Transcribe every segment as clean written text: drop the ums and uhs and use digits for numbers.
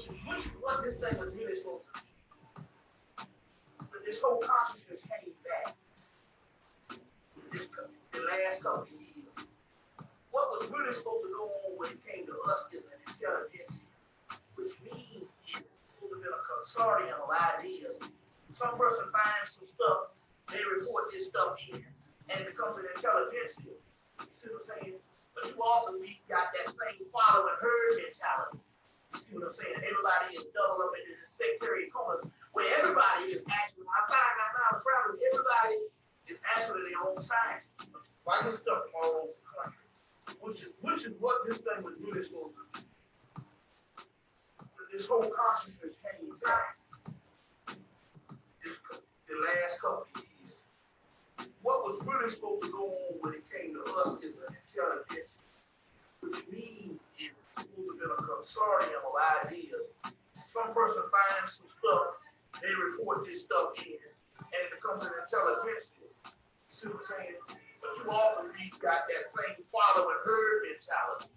which is what this thing was really supposed to be. But this whole consciousness came back. The last couple of years. What was really supposed to go on when it came to us is an intelligence, which means it's supposed to be a consortium of ideas. Some person finds some stuff, they report this stuff in, and it becomes an intelligence. You see what I'm saying? But you also got that same follow and herd mentality. You see what I'm saying? Everybody is doubled up into this sectarian corner where everybody is actually, I find out now, traveling, everybody is actually their own science. Writing stuff from all over the country. Which is what this thing was really supposed to do. This whole consciousness came back. The last couple of years. What was really supposed to go on when it came to us is an intelligence, which means it's supposed to be a consortium of ideas. Some person finds some stuff, they report this stuff in, and it becomes an intelligence. You see what I'm saying? But you always got that same follow and herd mentality.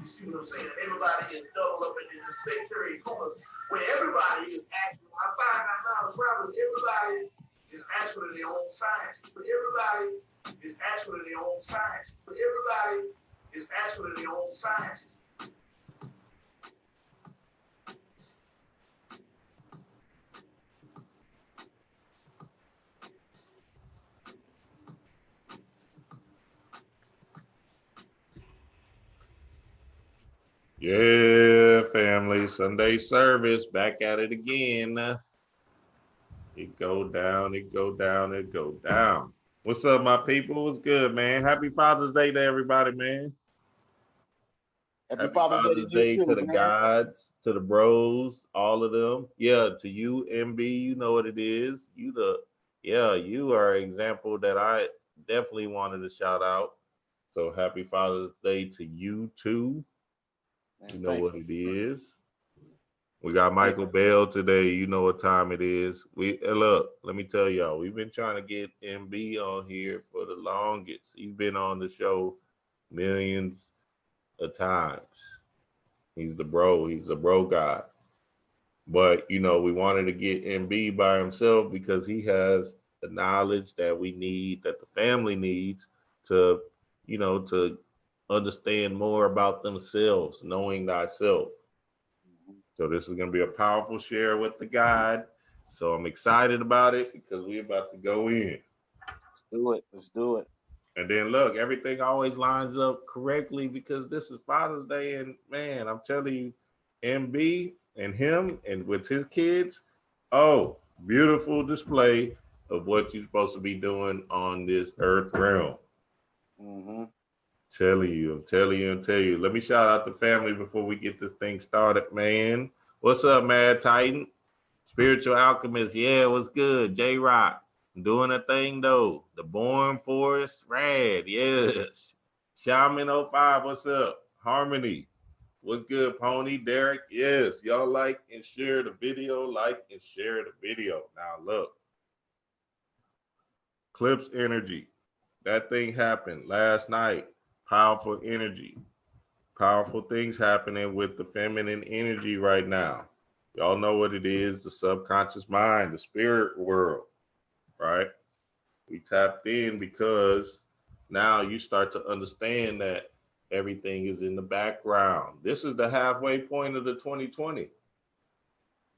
You see what I'm saying? Everybody is doubled up into the sectarian corners where everybody is actually, I find out now, traveling, everybody is actually their own science. But everybody is actually their own science. But everybody is actually their own sciences. Yeah, family, Sunday service, back at it again. It go down, it go down, it go down. What's up, my people? What's good, man? Happy Father's Day to everybody, man. Happy Father's Day too, to the man. gods, to the bros, all of them. Yeah, to you, MB, you know what it is. You are an example that I definitely wanted to shout out. So happy Father's Day to you too. You know what it is. We got Michael Bell today. You know what time it is. Look, let me tell y'all, we've been trying to get MB on here for the longest. He's been on the show millions of times. He's the bro. He's the bro guy. But, we wanted to get MB by himself because he has the knowledge that we need, that the family needs to understand more about themselves, knowing thyself. So this is going to be a powerful share with the guide. So I'm excited about it because we're about to go in. Let's do it. And then look, everything always lines up correctly because this is Father's Day. And man, I'm telling you, MB and him and with his kids, beautiful display of what you're supposed to be doing on this earth realm. Mm-hmm. Tell you. Let me shout out the family before we get this thing started, man. What's up, Mad Titan? Spiritual Alchemist, yeah, what's good? J-Rock, doing a thing, though. The Born Forest, rad, yes. Shaman 05, what's up? Harmony, what's good, Pony? Derek, yes. Y'all like and share the video, Now, look. Clips Energy. That thing happened last night. Powerful energy, powerful things happening with the feminine energy right now. Y'all know what it is, the subconscious mind, the spirit world, right? We tapped in because now you start to understand that everything is in the background. This is the halfway point of the 2020.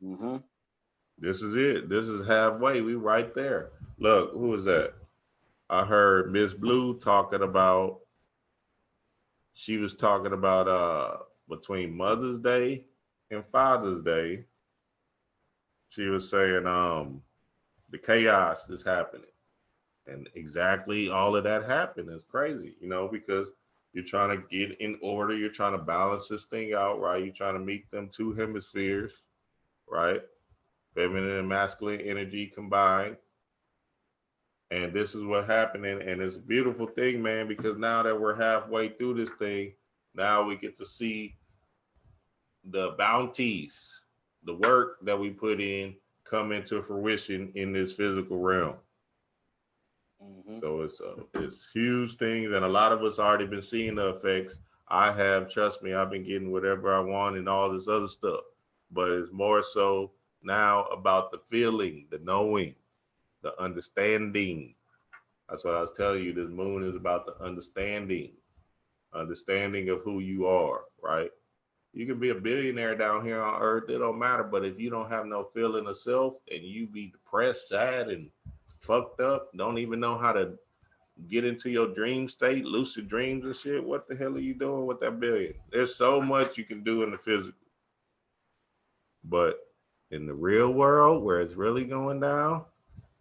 Mm-hmm. This is it. This is halfway. We right there. Look, who is that? I heard Miss Blue talking about between Mother's Day and Father's Day, she was saying the chaos is happening. And exactly all of that happened. It's crazy, because you're trying to get in order. You're trying to balance this thing out, right? You're trying to meet them two hemispheres, right? Feminine and masculine energy combined. And this is what happened. And it's a beautiful thing, man, because now that we're halfway through this thing, now we get to see the bounties, the work that we put in come into fruition in this physical realm. Mm-hmm. So it's huge things. And a lot of us already been seeing the effects. I have, trust me, I've been getting whatever I want and all this other stuff. but it's more so now about the feeling, the knowing, the understanding. That's what I was telling you. This moon is about the understanding of who you are, right? You can be a billionaire down here on earth, it don't matter. But if you don't have no feeling of self and you be depressed, sad, and fucked up, don't even know how to get into your dream state, lucid dreams and shit, what the hell are you doing with that billion? There's so much you can do in the physical. But in the real world, where it's really going down,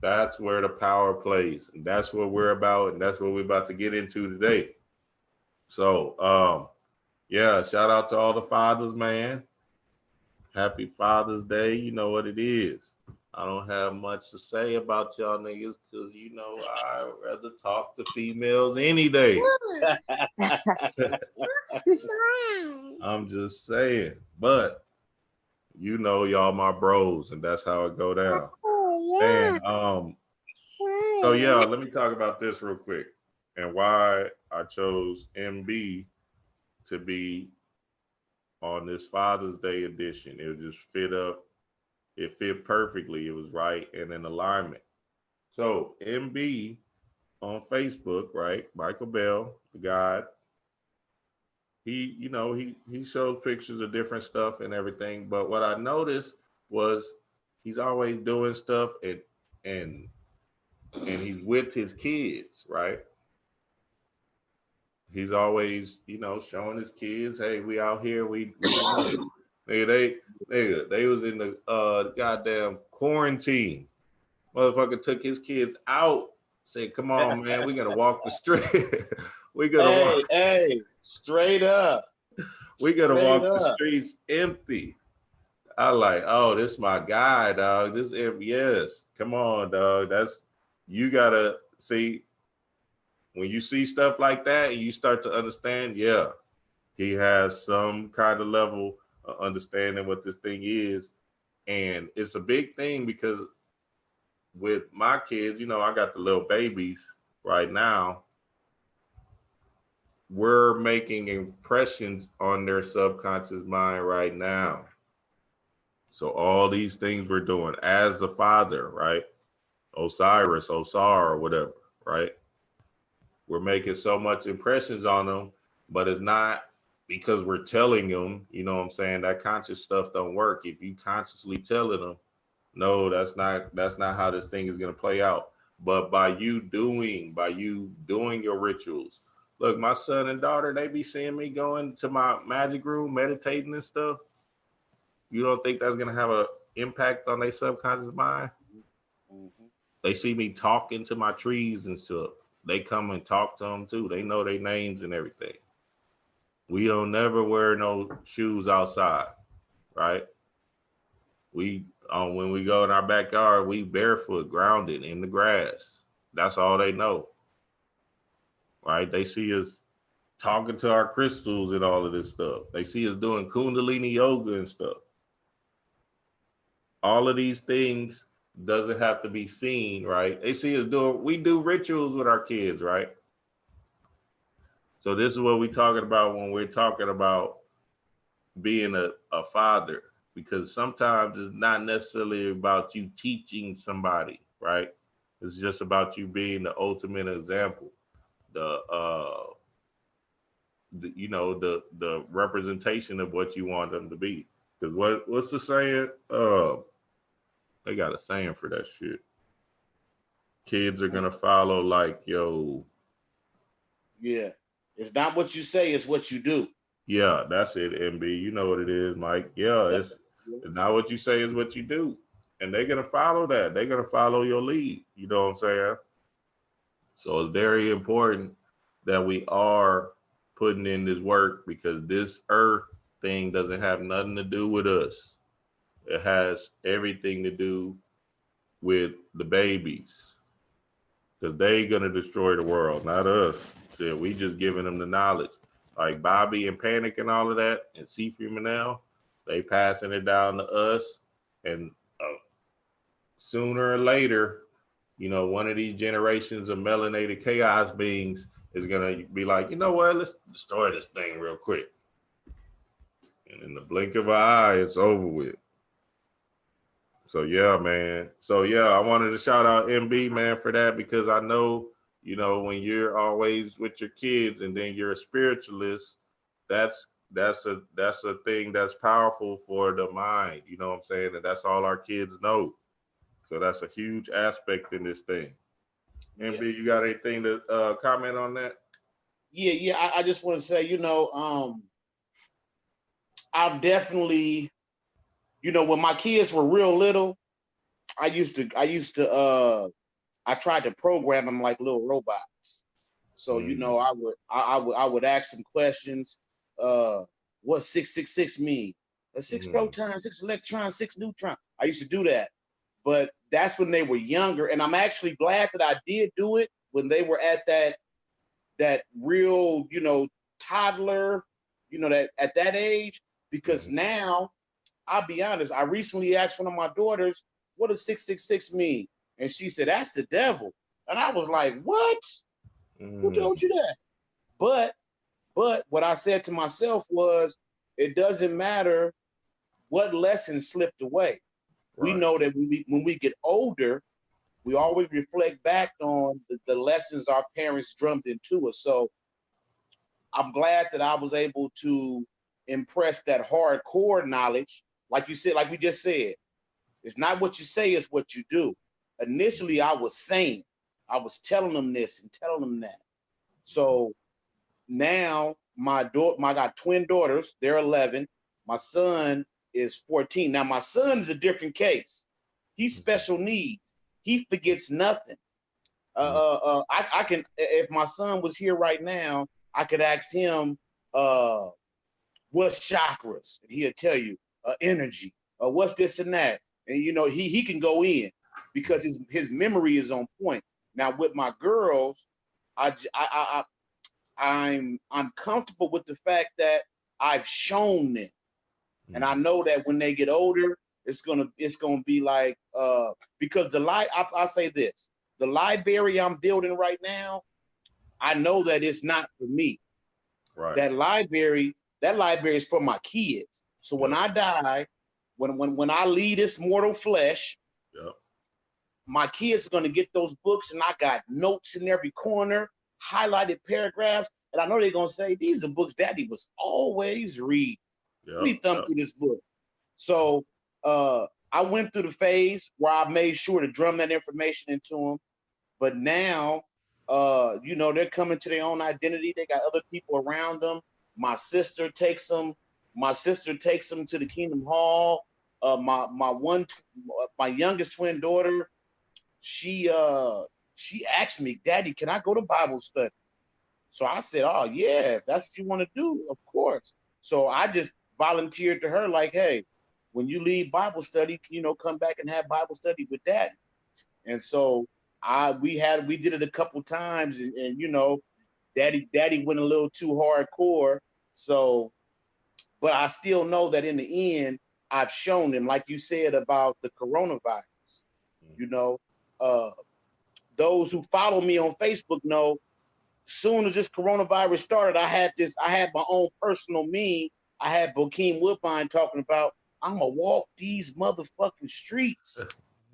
that's where the power plays. And that's what we're about. And that's what we're about to get into today. So, yeah, shout out to all the fathers, man. Happy Father's Day. You know what it is. I don't have much to say about y'all niggas because, you know, I'd rather talk to females any day. I'm just saying. But, you know, y'all my bros, and that's how it go down. And, so, yeah, let me talk about this real quick and why I chose MB to be on this Father's Day edition. It just fit up. It fit perfectly. It was right and in alignment. So MB on Facebook, right? Michael Bell, the God. He, you know, he shows pictures of different stuff and everything. But what I noticed was he's always doing stuff and he's with his kids, right? He's always, you know, showing his kids, hey, we out here, we nigga, they was in the goddamn quarantine. Motherfucker took his kids out, said, come on, man, we gotta walk the street. We gotta walk. Hey, straight up. We gotta walk the streets empty. I like, oh, this is my guy, dog. This yes. Come on, dog. That's you gotta see. When you see stuff like that and you start to understand, yeah, he has some kind of level of understanding what this thing is. And it's a big thing because with my kids, you know, I got the little babies right now. We're making impressions on their subconscious mind right now. So all these things we're doing as the father, right? Osiris, Osar, or whatever, right? We're making so much impressions on them, but it's not because we're telling them, you know what I'm saying? That conscious stuff don't work. If you consciously telling them, no, that's not how this thing is going to play out. But by you doing your rituals. Look, my son and daughter, they be seeing me going to my magic room, meditating and stuff. You don't think that's going to have an impact on their subconscious mind? Mm-hmm. They see me talking to my trees and stuff. They come and talk to them too. They know their names and everything. We don't never wear no shoes outside, right? We when we go in our backyard, we barefoot, grounded in the grass. That's all they know, right? They see us talking to our crystals and all of this stuff. They see us doing Kundalini yoga and stuff. All of these things doesn't have to be seen, right? They see us we do rituals with our kids, right? So this is what we're talking about when we're talking about being a father, because sometimes it's not necessarily about you teaching somebody, right? It's just about you being the ultimate example, the representation of what you want them to be. Because what's the saying? They got a saying for that shit. Kids are gonna follow like, yo. Yeah. It's not what you say, it's what you do. Yeah, that's it, MB. You know what it is, Mike. Yeah, it's not what you say, it's what you do. And they're gonna follow that. They're gonna follow your lead. You know what I'm saying? So it's very important that we are putting in this work, because this earth thing doesn't have nothing to do with us. It has everything to do with the babies, because they're going to destroy the world, not us. So we just giving them the knowledge. Like Bobby and Panic and all of that, and Sifu Manel, they passing it down to us. And sooner or later, you know, one of these generations of melanated chaos beings is going to be like, you know what, let's destroy this thing real quick. And in the blink of an eye, it's over with. So yeah, man. So yeah, I wanted to shout out MB, man, for that, because I know, you know, when you're always with your kids and then you're a spiritualist, that's a thing that's powerful for the mind. You know what I'm saying? And that's all our kids know. So that's a huge aspect in this thing. Yeah. MB, you got anything to comment on that? Yeah. I just want to say, you know, I've definitely, you know, when my kids were real little, I tried to program them like little robots. So, you know, I would ask them questions. What 666 mean? A 6 proton, 6 electron, 6 neutron. I used to do that. But that's when they were younger. And I'm actually glad that I did do it when they were at that real, you know, toddler, you know, that at that age, because now I'll be honest, I recently asked one of my daughters, what does 666 mean? And she said, that's the devil. And I was like, what? Who told you that? But what I said to myself was, it doesn't matter what lesson slipped away. Right. We know that when we get older, we always reflect back on the lessons our parents drummed into us. So I'm glad that I was able to impress that hardcore knowledge. Like you said, like we just said, it's not what you say, it's what you do. Initially, I was saying, I was telling them this and telling them that. So now I got twin daughters, they're 11. My son is 14. Now my son is a different case. He's special needs. He forgets nothing. I can, if my son was here right now, I could ask him what's chakras, and he'll tell you energy, what's this and that, and you know he can go in because his memory is on point. Now with my girls, I'm comfortable with the fact that I've shown them, and I know that when they get older, it's gonna be like because I'll say this, the library I'm building right now, I know that it's not for me. Right. That library is for my kids. So when I die, when I leave this mortal flesh, my kids are gonna get those books, and I got notes in every corner, highlighted paragraphs, and I know they're gonna say, these are books Daddy was always reading. Let me thumb through this book. So I went through the phase where I made sure to drum that information into them, but now you know, they're coming to their own identity. They got other people around them. My sister takes them to the Kingdom Hall. My youngest twin daughter, she asked me, Daddy, can I go to Bible study? So I said, oh yeah, if that's what you want to do, of course. So I just volunteered to her, like, hey, when you leave Bible study, you know, come back and have Bible study with Daddy. And so we did it a couple times, and you know, Daddy went a little too hardcore. So, but I still know that in the end, I've shown them, like you said about the coronavirus. You know, those who follow me on Facebook know, soon as this coronavirus started, I had my own personal meme. I had Bokeem Woodbine talking about, I'm gonna walk these motherfucking streets.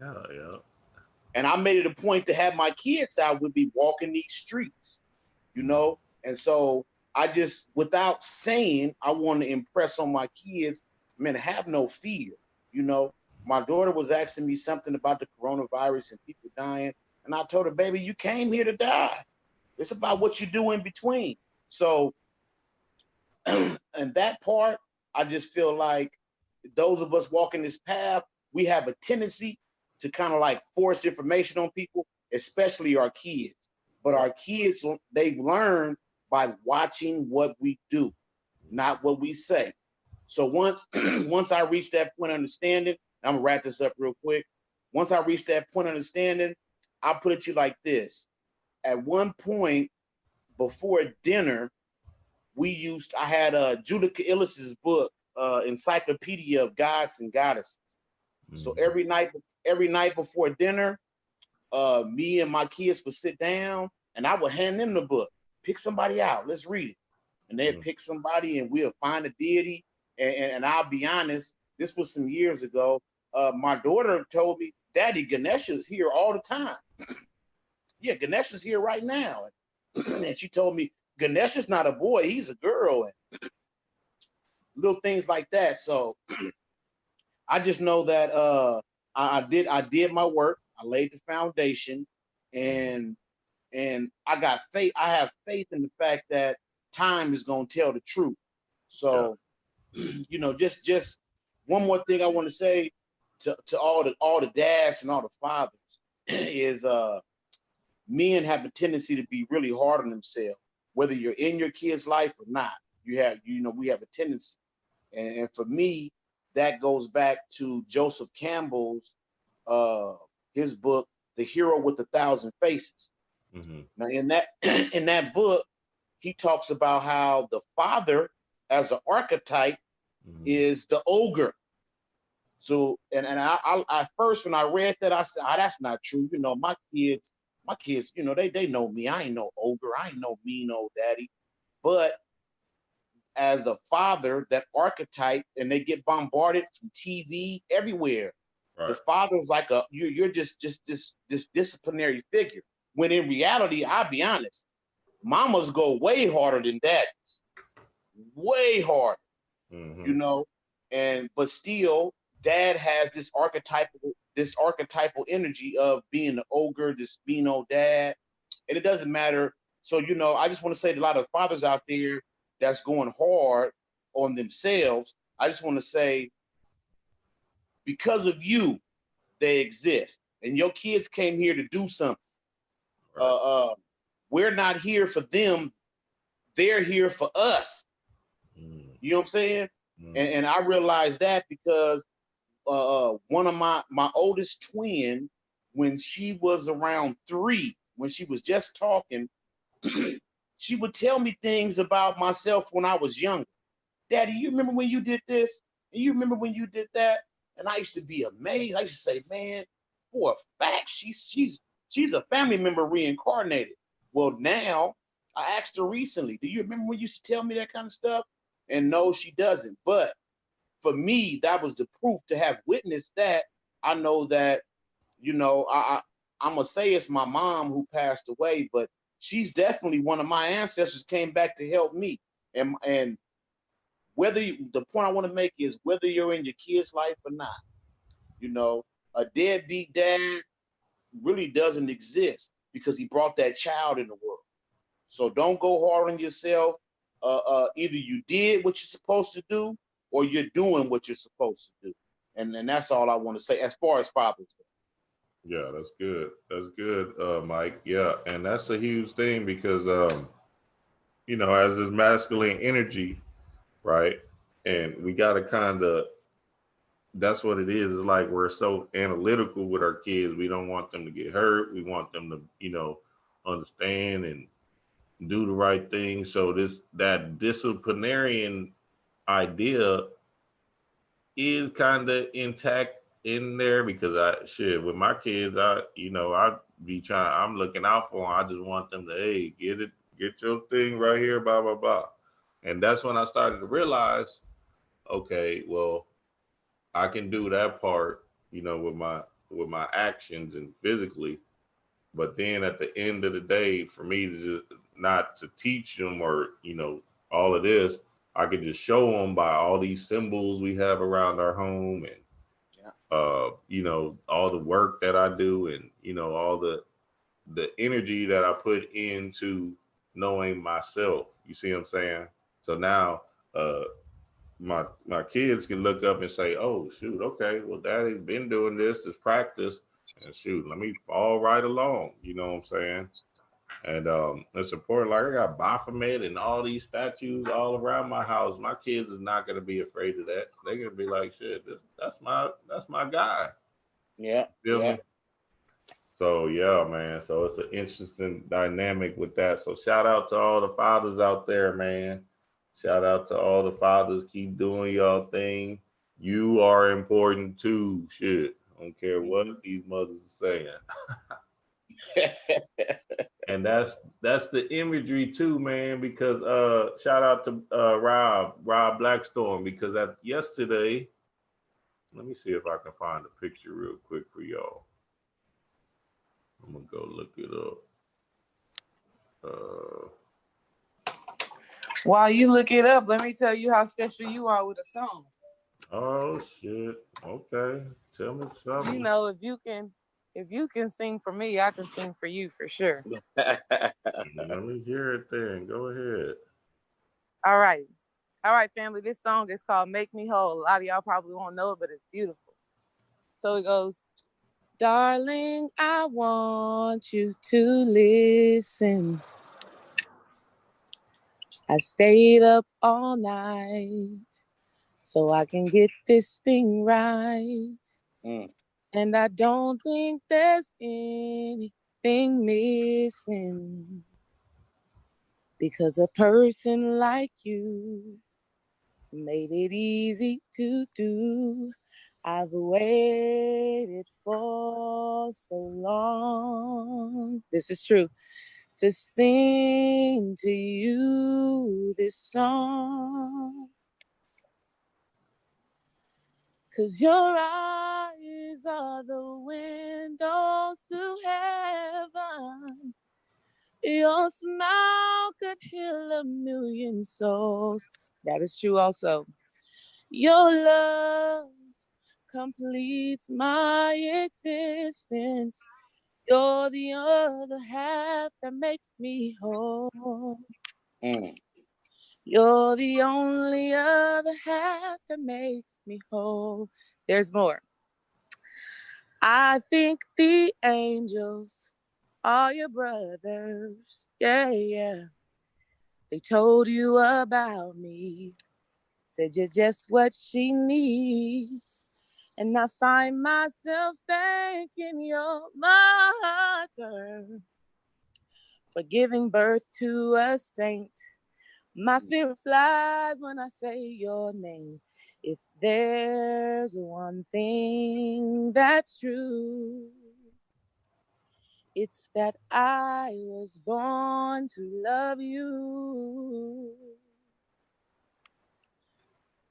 Yeah. And I made it a point to have my kids out with me walking these streets, you know? And so I just, without saying, I want to impress on my kids, man, have no fear, you know? My daughter was asking me something about the coronavirus and people dying. And I told her, baby, you came here to die. It's about what you do in between. So, and that part, I just feel like those of us walking this path, we have a tendency to kind of like force information on people, especially our kids. But our kids, they learn by watching what we do, not what we say. So once I reach that point of understanding, I'm gonna wrap this up real quick. Once I reach that point of understanding, I'll put it to you like this. At one point before dinner, I had Judica Illis's book, Encyclopedia of Gods and Goddesses. So every night before dinner, me and my kids would sit down and I would hand them the book. Pick somebody out, let's read it. And they'd pick somebody and we'll find a deity. And I'll be honest, this was some years ago. my daughter told me, Daddy, Ganesha's here all the time. Yeah, Ganesha's here right now. And she told me, Ganesha's not a boy, he's a girl. And little things like that. So I just know that I did my work. I laid the foundation, and I got faith. I have faith in the fact that time is going to tell the truth. So, you know, just one more thing I want to say to all the dads and all the fathers is men have a tendency to be really hard on themselves, whether you're in your kid's life or not. We have a tendency, and for me, that goes back to Joseph Campbell's his book, The Hero with a Thousand Faces. Mm-hmm. Now, in that book, he talks about how the father, as an archetype, is the ogre. So, and I first, when I read that, I said, that's not true. You know, my kids, you know, they know me. I ain't no ogre. I ain't no mean old daddy. But as a father, that archetype, and they get bombarded from TV everywhere. Right. The father's like you're just this disciplinary figure. When in reality, I'll be honest, mamas go way harder than daddies, way harder. Mm-hmm. You know, but still, dad has this archetypal energy of being the ogre, this mean old dad, and it doesn't matter. So, you know, I just want to say to a lot of fathers out there that's going hard on themselves, I just want to say, because of you, they exist. And your kids came here to do something. Right. We're not here for them. They're here for us. You know what I'm saying? And I realized that because one of my oldest twin, when she was around 3, when she was just talking, she would tell me things about myself when I was younger. Daddy, you remember when you did this? And you remember when you did that? And I used to be amazed. I used to say, man, for a fact, she's a family member reincarnated. Well, now, I asked her recently, do you remember when you used to tell me that kind of stuff? And no, she doesn't. But for me, that was the proof to have witnessed that. I know that, you know, I'm going to say it's my mom who passed away, but she's definitely one of my ancestors came back to help me. And the point I want to make is whether you're in your kid's life or not, you know, a deadbeat dad really doesn't exist because he brought that child in the world. So don't go hard on yourself. Either you did what you're supposed to do or you're doing what you're supposed to do. And that's all I want to say as far as fathers go. Yeah, that's good. That's good, Mike. Yeah, and that's a huge thing because, you know, as this masculine energy, right? And we got to kind of, that's what it is. It's like we're so analytical with our kids. We don't want them to get hurt. We want them to, you know, understand and do the right thing. So that disciplinarian idea is kind of intact in there because with my kids, I be trying, I'm looking out for them. I just want them to, hey, get your thing right here, blah, blah, blah. And that's when I started to realize, okay, well, I can do that part, you know, with my actions and physically. But then at the end of the day, for me to just not to teach them or, you know, all of this, I could just show them by all these symbols we have around our home and, you know, all the work that I do and, you know, all the energy that I put into knowing myself. You see what I'm saying? So now my kids can look up and say, oh, shoot, okay, well, Daddy's been doing this practice. And shoot, let me fall right along. You know what I'm saying? And it's important. Like I got Baphomet and all these statues all around my house. My kids is not gonna be afraid of that. They're gonna be like, shit, that's my guy. Yeah. Feel me? So yeah, man. So it's an interesting dynamic with that. So shout out to all the fathers out there, man. Shout out to all the fathers. Keep doing y'all thing. You are important too. Shit. I don't care what these mothers are saying. And that's the imagery too, man, because shout out to Rob Blackstone, because yesterday Let me see if I can find a picture real quick for y'all. I'm gonna go look it up. While you look it up, let me tell you how special you are with a song. Oh shit. Okay. Tell me something. You know, if you can sing for me, I can sing for you for sure. Let me hear it then. Go ahead. All right. All right, family. This song is called Make Me Whole. A lot of y'all probably won't know it, but it's beautiful. So it goes, darling, I want you to listen. I stayed up all night so I can get this thing right. And I don't think there's anything missing, because a person like you made it easy to do. I've waited for so long. This is true. To sing to you this song. 'Cause your eyes are the windows to heaven. Your smile could heal a million souls. That is true also. Your love completes my existence. You're the other half that makes me whole. You're the only other half that makes me whole. There's more. I think the angels are your brothers. Yeah, yeah. They told you about me. Said you're just what she needs. And I find myself thanking your mother for giving birth to a saint. My spirit flies when I say your name. If there's one thing that's true, it's that I was born to love you.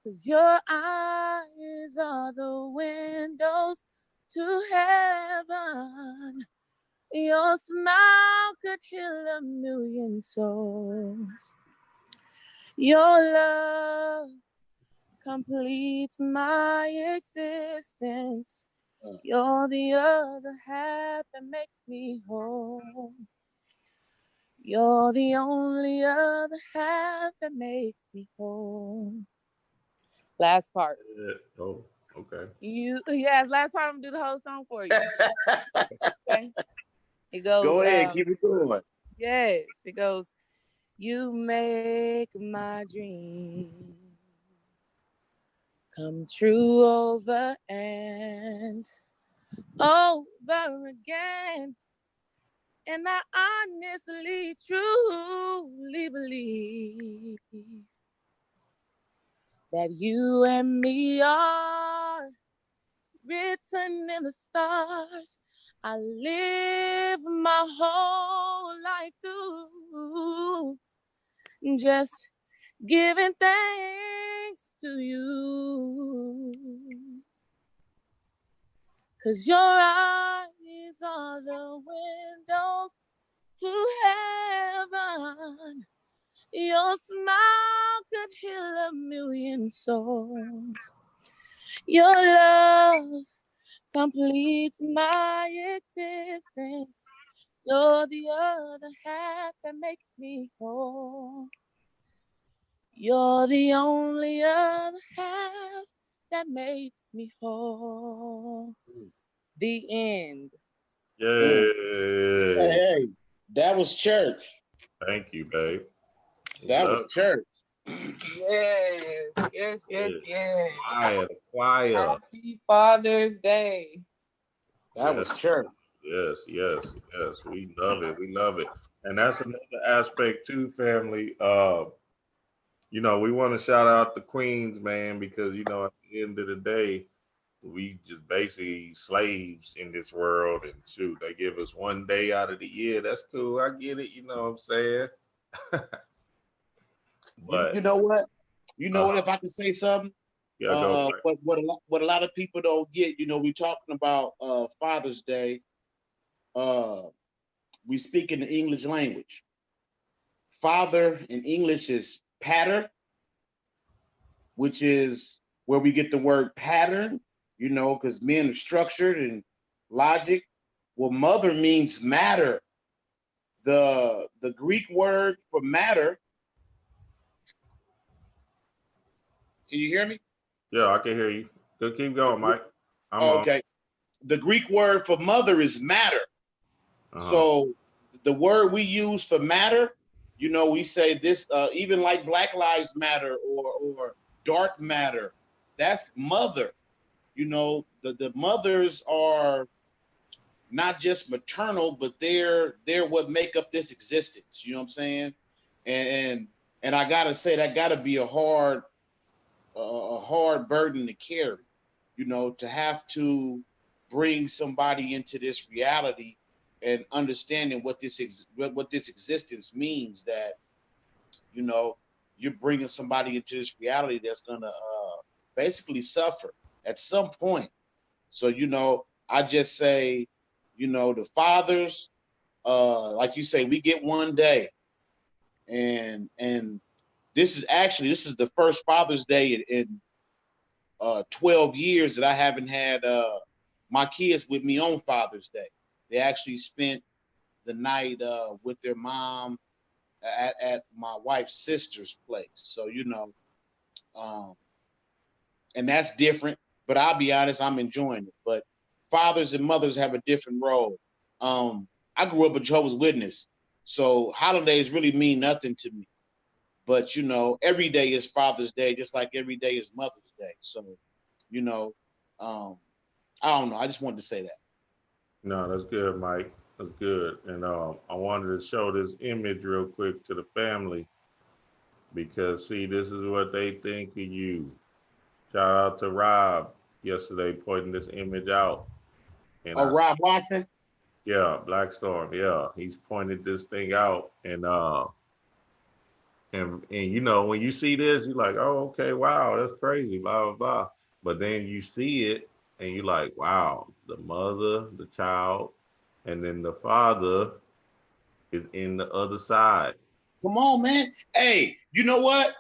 'Cause your eyes are the windows to heaven. Your smile could heal a million souls. Your love completes my existence. You're the other half that makes me whole. You're the only other half that makes me whole. Last part. Oh, okay. Last part. I'm gonna do the whole song for you. Okay. It goes. Go ahead, keep it going. Yes, it goes. You make my dreams come true over and over again. And I honestly, truly believe that you and me are written in the stars. I live my whole life through just giving thanks to you. 'Cause your eyes are the windows to heaven. Your smile could heal a million souls. Your love completes my existence. You're the other half that makes me whole. You're the only other half that makes me whole. The end. Yeah. Hey, that was church. Thank you, babe. That was church. Yes. Choir. Happy Father's Day. That was church. Yes. We love it. And that's another aspect too, family. We want to shout out the queens, man, because at the end of the day, we just basically slaves in this world, and shoot, they give us one day out of the year. That's cool. I get it. You know what I'm saying? But you know what? If I can say something, Yeah, go. What a lot of people don't get, you know, we talking about Father's Day. We speak in the English language. Father in English is pater, which is where we get the word pattern, you know, because men are structured and logic. Well, mother means matter. The Greek word for matter. Can you hear me? Yeah, I can hear you. Good, keep going, Mike. I'm okay. The Greek word for mother is matter. So the word we use for matter, you know, we say this, even like Black Lives Matter or dark matter, that's mother. You know, the mothers are not just maternal, but they're what make up this existence. You know what I'm saying? And I gotta say that gotta be a hard burden to carry. You know, to have to bring somebody into this reality and understanding what this existence means, that, you know, you're bringing somebody into this reality that's gonna basically suffer at some point. So, you know, I just say, you know, the fathers, like you say, we get one day, and this is the first Father's Day in 12 years that I haven't had my kids with me on Father's Day. They actually spent the night with their mom at my wife's sister's place. So, you know, and that's different, but I'll be honest, I'm enjoying it. But fathers and mothers have a different role. I grew up a Jehovah's Witness, so holidays really mean nothing to me. But, you know, every day is Father's Day, just like every day is Mother's Day. So, you know, I don't know. I just wanted to say that. No, that's good, Mike. That's good. And I wanted to show this image real quick to the family because, see, this is what they think of you. Shout out to Rob yesterday pointing this image out. And Rob Watson? Yeah, Black Storm. Yeah, he's pointed this thing out, and you know, when you see this, you're like, oh, okay, wow, that's crazy, blah blah blah. But then you see it, and you're like, wow, the mother, the child, and then the father is in the other side. Come on, man. Hey, you know what?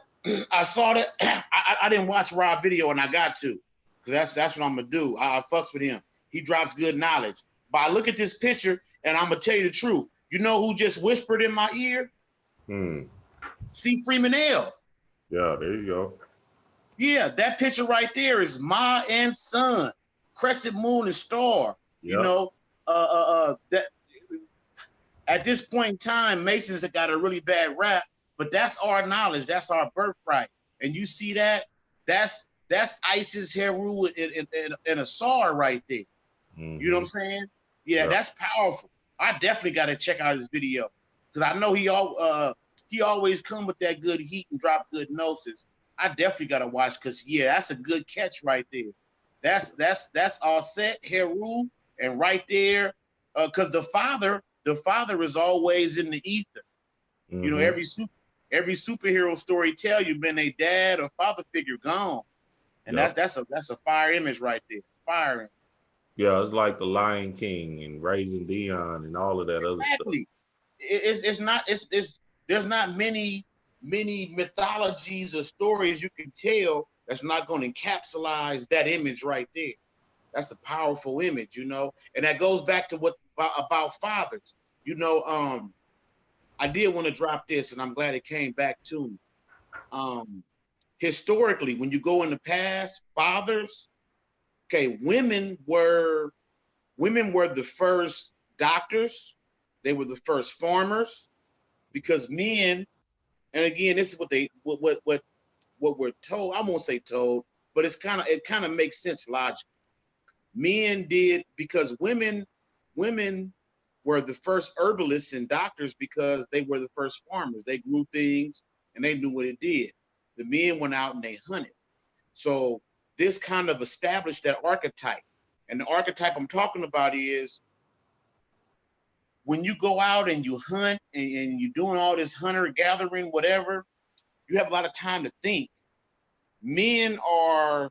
I saw that. I didn't watch Rob's video, and I got to, because that's what I'm gonna do. I fucks with him. He drops good knowledge. But I look at this picture, and I'm gonna tell you the truth. You know who just whispered in my ear? C. Freeman L. Yeah, there you go. Yeah, that picture right there is Ma and Son, crescent moon and star. Yep. You know, that at this point in time, Masons have got a really bad rap, but that's our knowledge, that's our birthright. And you see that, that's Isis, Heru, and Asar right there. You know what I'm saying? Yeah, that's powerful. I definitely got to check out his video, because I know he always come with that good heat and drop good gnosis. I definitely got to watch, because that's a good catch right there. That's all set, Heru, and right there, because the father is always in the ether. You know, every superhero story tell you, man, they dad or father figure gone, and that's a fire image right there. Fire image. Yeah, it's like the Lion King and Raising Dion and all of that other stuff. There's not many mythologies or stories you can tell that's not going to encapsulate that image right there. That's a powerful image, you know, and that goes back to what about fathers. You know, I did want to drop this, and I'm glad it came back to me. Historically, when you go in the past, fathers, okay, women were the first doctors. They were the first farmers, because men, and again, this is what we're told. I won't say told, but it kind of makes sense logically. Men did, because women were the first herbalists and doctors, because they were the first farmers. They grew things and they knew what it did. The men went out and they hunted. So this kind of established that archetype. And the archetype I'm talking about is when you go out and you hunt and you're doing all this hunter gathering, whatever, you have a lot of time to think. men are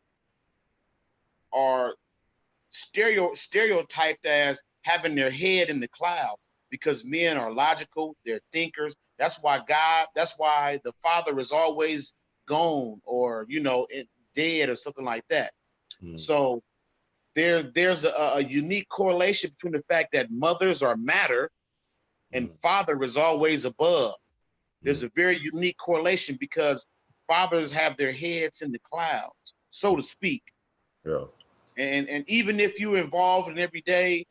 stereotyped as having their head in the cloud because men are logical, they're thinkers. That's why the father is always gone or, dead or something like that. So there's a unique correlation between the fact that mothers are matter and father is always above. There's a very unique correlation because fathers have their heads in the clouds, so to speak. Yeah. And even if you're involved in every day,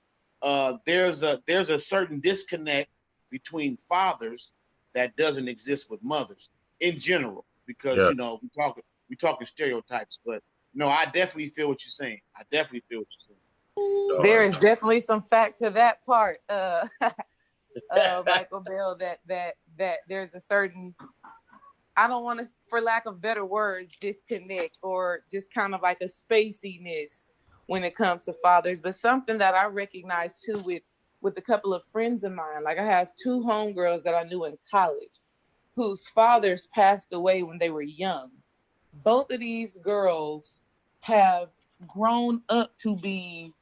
there's a certain disconnect between fathers that doesn't exist with mothers in general, because we talking stereotypes. But no, I definitely feel what you're saying. There is definitely some fact to that part, Michael Bell, that there's a certain, I don't want to, for lack of better words, disconnect or just kind of like a spaciness when it comes to fathers. But something that I recognize too with a couple of friends of mine, like I have 2 homegirls that I knew in college whose fathers passed away when they were young. Both of these girls have grown up to be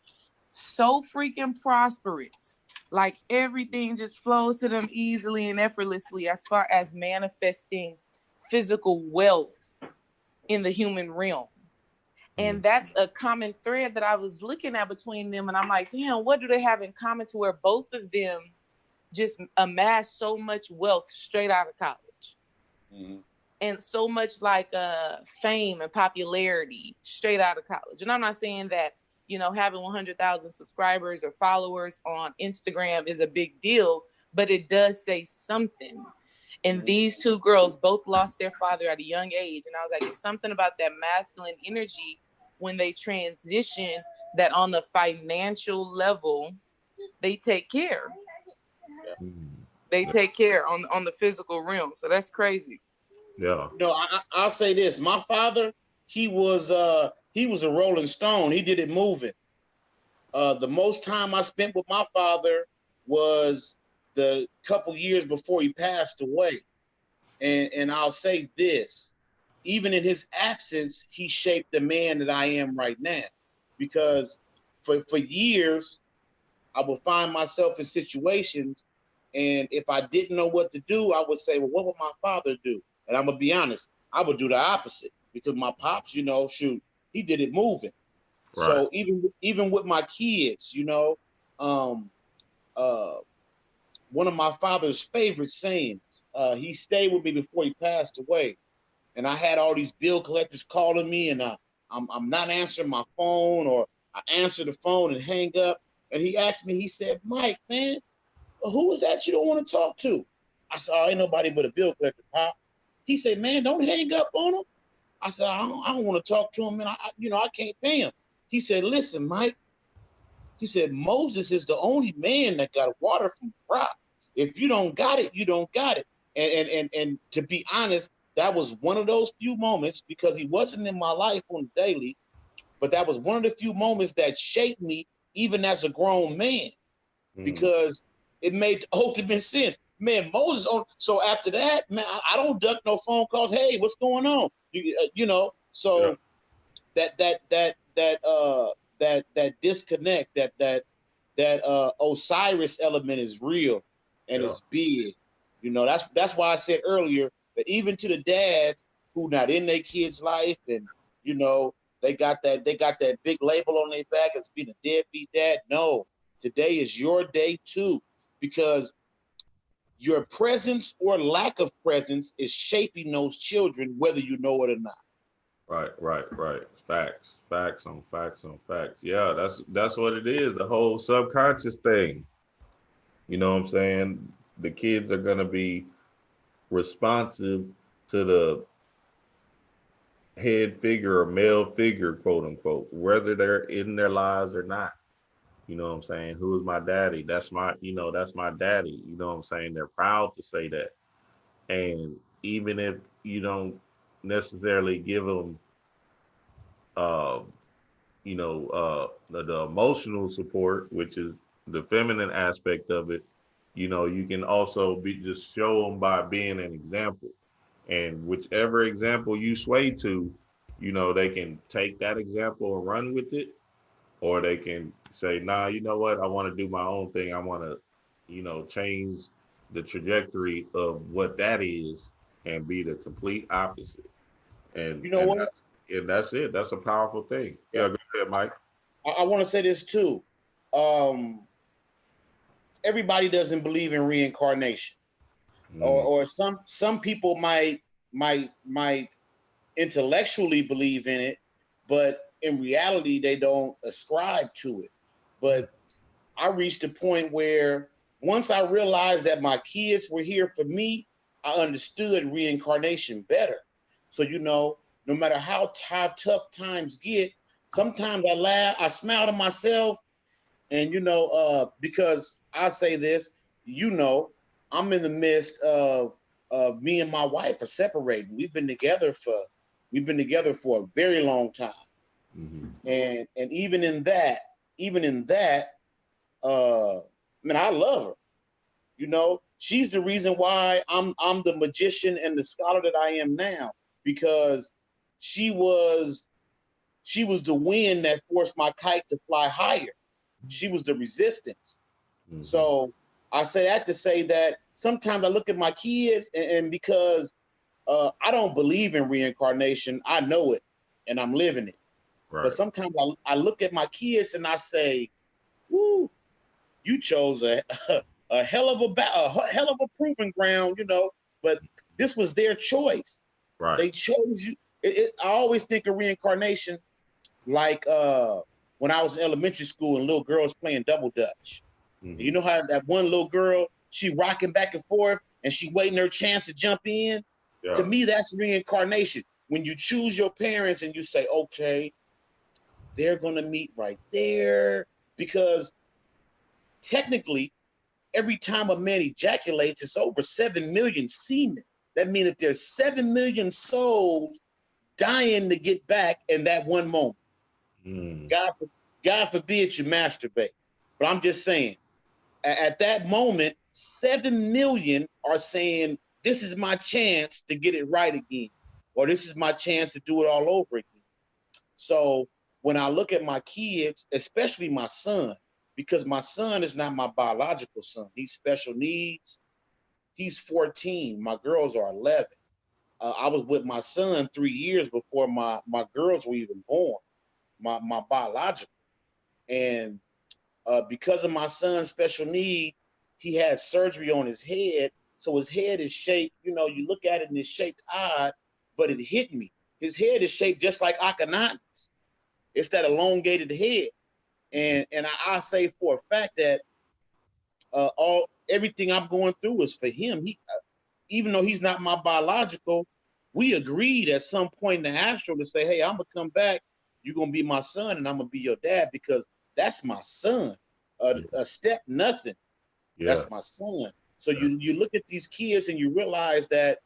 so freaking prosperous. Like everything just flows to them easily and effortlessly as far as manifesting physical wealth in the human realm. And that's a common thread that I was looking at between them. And I'm like, damn, what do they have in common to where both of them just amass so much wealth straight out of college? And so much like fame and popularity straight out of college. And I'm not saying that, having 100,000 subscribers or followers on Instagram is a big deal, but it does say something. And these 2 girls both lost their father at a young age. And I was like, it's something about that masculine energy when they transition that on the financial level, they take care. They take care on the physical realm. So that's crazy. Yeah. No, I'll say this. My father, he was a Rolling Stone. He did it moving. The most time I spent with my father was the couple years before he passed away. And I'll say this, even in his absence, he shaped the man that I am right now. Because for years, I would find myself in situations, and if I didn't know what to do, I would say, well, what would my father do? And I'm going to be honest, I would do the opposite, because my pops, he did it moving. Right. So even with my kids, one of my father's favorite sayings, he stayed with me before he passed away. And I had all these bill collectors calling me, and I'm not answering my phone, or I answer the phone and hang up. And he asked me, he said, Mike, man, who is that you don't want to talk to? I said, ain't nobody but a bill collector, Pop. He said, man, don't hang up on him. I said, I don't want to talk to him, and I can't pay him. He said, listen, Mike. He said, Moses is the only man that got water from the rock. If you don't got it, you don't got it. And to be honest, that was one of those few moments, because he wasn't in my life on the daily, but that was one of the few moments that shaped me even as a grown man, because it made ultimate sense. Man, Moses on. So after that, man, I don't duck no phone calls. Hey, what's going on? So that disconnect, that Osiris element is real, and it's big. That's why I said earlier that even to the dads who not in their kids' life, and they got that big label on their back as being a deadbeat dad. No, today is your day too, because your presence or lack of presence is shaping those children, whether you know it or not. Right. Facts on facts. Yeah, that's what it is. The whole subconscious thing. You know what I'm saying? The kids are gonna be responsive to the head figure or male figure, quote unquote, whether they're in their lives or not. You know what I'm saying? Who is my daddy? That's my daddy. You know what I'm saying? They're proud to say that. And even if you don't necessarily give them, the emotional support, which is the feminine aspect of it, you can also just show them by being an example. And whichever example you sway to, you know, they can take that example and run with it, or they can say, nah, you know what, I want to do my own thing. I want to, you know, change the trajectory of what that is and be the complete opposite. And You know what? that's it. That's a powerful thing. Yeah, go ahead, Mike. I want to say this too. Everybody doesn't believe in reincarnation, or some people might intellectually believe in it, but in reality they don't ascribe to it. But I reached a point where once I realized that my kids were here for me, I understood reincarnation better. So, you know, no matter how tough times get, sometimes I laugh, I smile to myself, and, you know, because I say this, you know, I'm in the midst of me and my wife are separating. We've been together for a very long time. And even in that, man, I love her. You know, she's the reason why I'm the magician and the scholar that I am now, because she was the wind that forced my kite to fly higher. She was the resistance. So I say that to say that sometimes I look at my kids and because I don't believe in reincarnation, I know it and I'm living it. Right. But sometimes I look at my kids and I say, woo, you chose a hell of a proving ground, you know, but this was their choice. Right. They chose you. I always think of reincarnation like when I was in elementary school and little girls playing double dutch. You know how that one little girl, she rocking back and forth and she waiting her chance to jump in? Yeah. To me, that's reincarnation. When you choose your parents and you say, okay, they're going to meet right there, because technically, every time a man ejaculates, it's over 7 million semen. That means that there's 7 million souls dying to get back in that one moment. God forbid you masturbate. But I'm just saying, at that moment, 7 million are saying, this is my chance to get it right again, or this is my chance to do it all over again. So when I look at my kids, especially my son, because my son is not my biological son. He's special needs. He's 14. My girls are 11. I was with my son 3 years before my girls were even born, my biological. And because of my son's special need, he had surgery on his head. So his head is shaped, you know, you look at it and it's shaped odd, but it hit me. His head is shaped just like Akhenaten's. It's that elongated head. And I say for a fact that everything I'm going through is for him. He, even though he's not my biological, we agreed at some point in the astral to say, hey, I'm gonna come back. You're gonna be my son, and I'm gonna be your dad, because that's my son. A step nothing. Yeah. That's my son. So you look at these kids and you realize that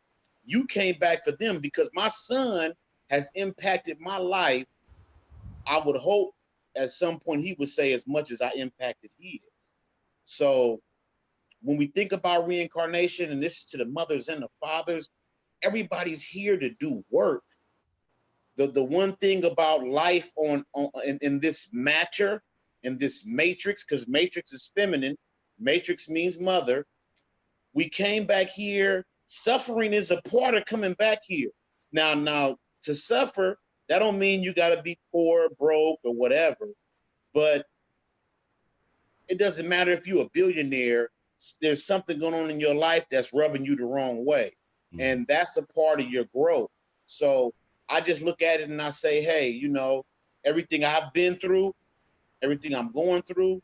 you came back for them, because my son has impacted my life. I would hope at some point he would say as much as I impacted his. So when we think about reincarnation, and this is to the mothers and the fathers, everybody's here to do work. The one thing about life in this matter, in this matrix, because matrix is feminine, matrix means mother. We came back here. Suffering is a part of coming back here. Now to suffer, that don't mean you got to be poor, broke, or whatever. But it doesn't matter if you're a billionaire. There's something going on in your life that's rubbing you the wrong way. And that's a part of your growth. So I just look at it and I say, hey, you know, everything I've been through, everything I'm going through,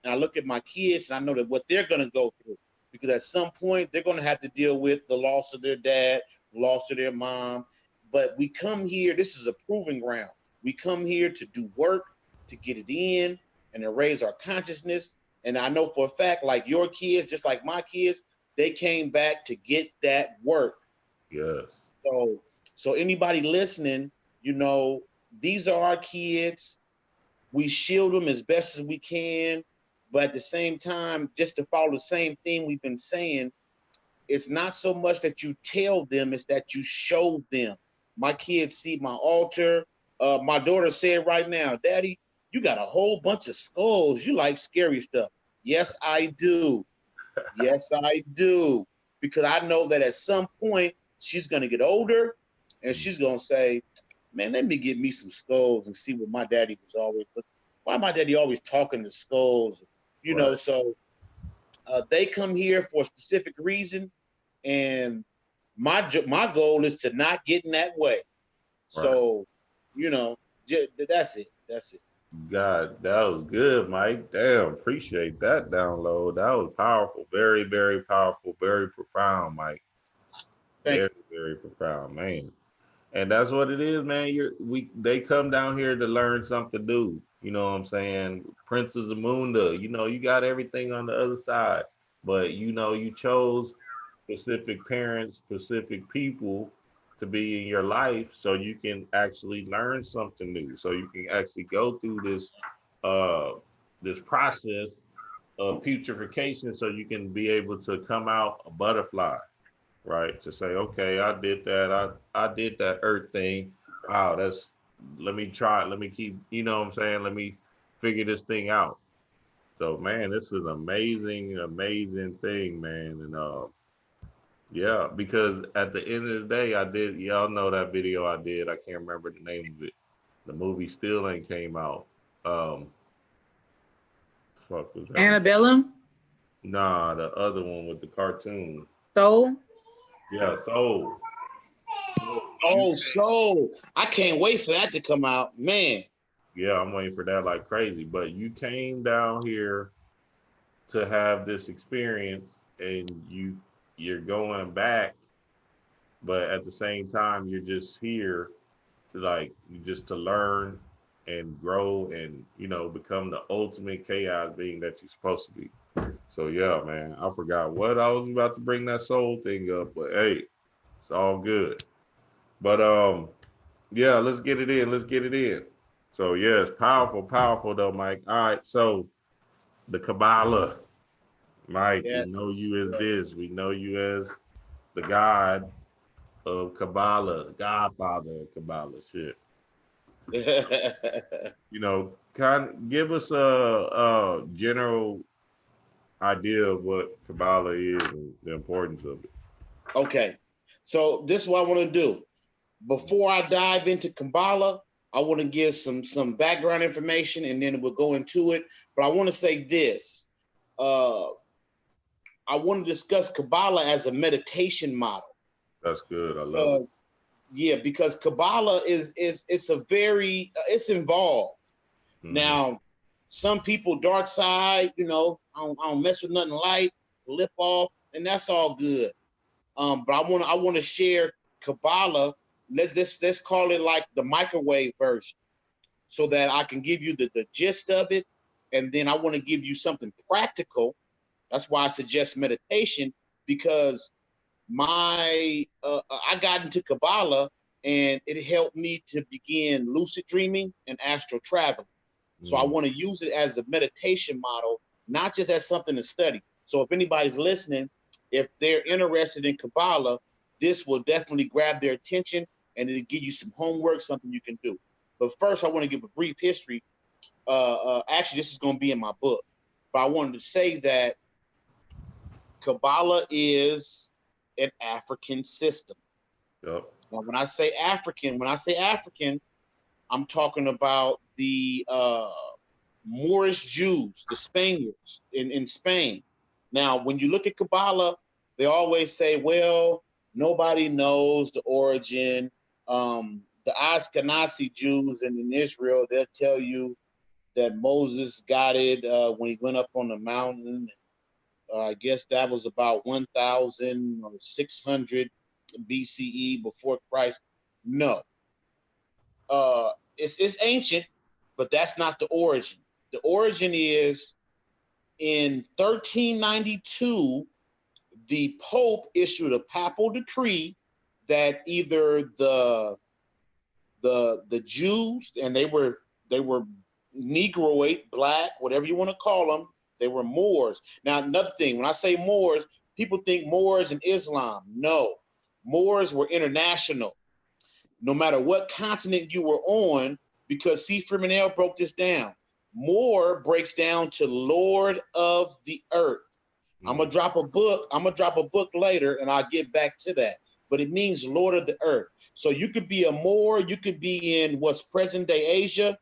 and I look at my kids and I know that what they're going to go through, because at some point they're going to have to deal with the loss of their dad, loss of their mom. But we come here, this is a proving ground. We come here to do work, to get it in, and to raise our consciousness. And I know for a fact, like your kids, just like my kids, they came back to get that work. Yes. So anybody listening, you know, these are our kids. We shield them as best as we can. But at the same time, just to follow the same thing we've been saying, it's not so much that you tell them, it's that you show them. My kids see my altar. My daughter said right now, Daddy, you got a whole bunch of skulls. You like scary stuff. Yes, I do. Yes, I do. Because I know that at some point she's going to get older and she's going to say, man, let me get me some skulls and see what my daddy was always looking. Why my daddy always talking to skulls? You know, so they come here for a specific reason. And my goal is to not get in that way. Right. So, you know, that's it. That's it. God, that was good, Mike. Damn, appreciate that download. That was powerful. Very, very powerful. Very profound, Mike. Very, very profound, man. And that's what it is, man. They come down here to learn something new. You know what I'm saying? Princess Amunda, you know, you got everything on the other side. But, you know, you chose specific parents, specific people to be in your life so you can actually learn something new. So you can actually go through this process of putrefaction so you can be able to come out a butterfly, right? To say, okay, I did that. I did that earth thing. Wow, let me try it. Let me keep, you know what I'm saying? Let me figure this thing out. So, man, this is an amazing, amazing thing, man. And yeah, because at the end of the day, y'all know that video I did. I can't remember the name of it. The movie still ain't came out. Fuck was that? Antebellum? Nah, the other one with the cartoon. Soul? Yeah, Soul. Oh, Soul. I can't wait for that to come out, man. Yeah, I'm waiting for that like crazy. But you came down here to have this experience and you're going back, but at the same time, you're just here to learn and grow and, you know, become the ultimate chaos being that you're supposed to be. So yeah, man, I forgot what I was about to bring that soul thing up, but hey, it's all good. But yeah, let's get it in. So yeah, it's powerful though, Mike. All right, so the Kabbalah. Mike, yes. We know you as this. We know you as the God of Kabbalah, the Godfather of Kabbalah. Shit. You know, kind of give us a general idea of what Kabbalah is and the importance of it. Okay, so this is what I want to do. Before I dive into Kabbalah, I want to give some background information, and then we'll go into it. But I want to say this. I want to discuss Kabbalah as a meditation model. That's good. I love it. Yeah, because Kabbalah it's involved. Mm-hmm. Now, some people dark side, you know, I don't mess with nothing light, lip off, and that's all good. But I want to share Kabbalah. Let's call it like the microwave version, so that I can give you the gist of it, and then I want to give you something practical. That's why I suggest meditation, because I got into Kabbalah and it helped me to begin lucid dreaming and astral traveling. So I want to use it as a meditation model, not just as something to study. So if anybody's listening, if they're interested in Kabbalah, this will definitely grab their attention and it'll give you some homework, something you can do. But first, I want to give a brief history. Actually, this is going to be in my book, but I wanted to say that Kabbalah is an African system. Yep. Now, when I say African, I'm talking about the Moorish Jews, the Spaniards in Spain. Now, when you look at Kabbalah, they always say, well, nobody knows the origin. The Ashkenazi Jews in Israel, they'll tell you that Moses got it when he went up on the mountain. I guess that was about 1,600 BCE before Christ. No. It's ancient, but that's not the origin. The origin is in 1392, the Pope issued a papal decree that either the Jews, and they were Negroid, black, whatever you want to call them, they were Moors. Now, another thing, when I say Moors, people think Moors and Islam. No, Moors were international. no matter what continent you were on, because C. Freemanel broke this down. More breaks down to Lord of the Earth. I'm gonna drop a book later, and I'll get back to that. But it means Lord of the Earth. So you could be a Moor, you could be in what's present day Asia,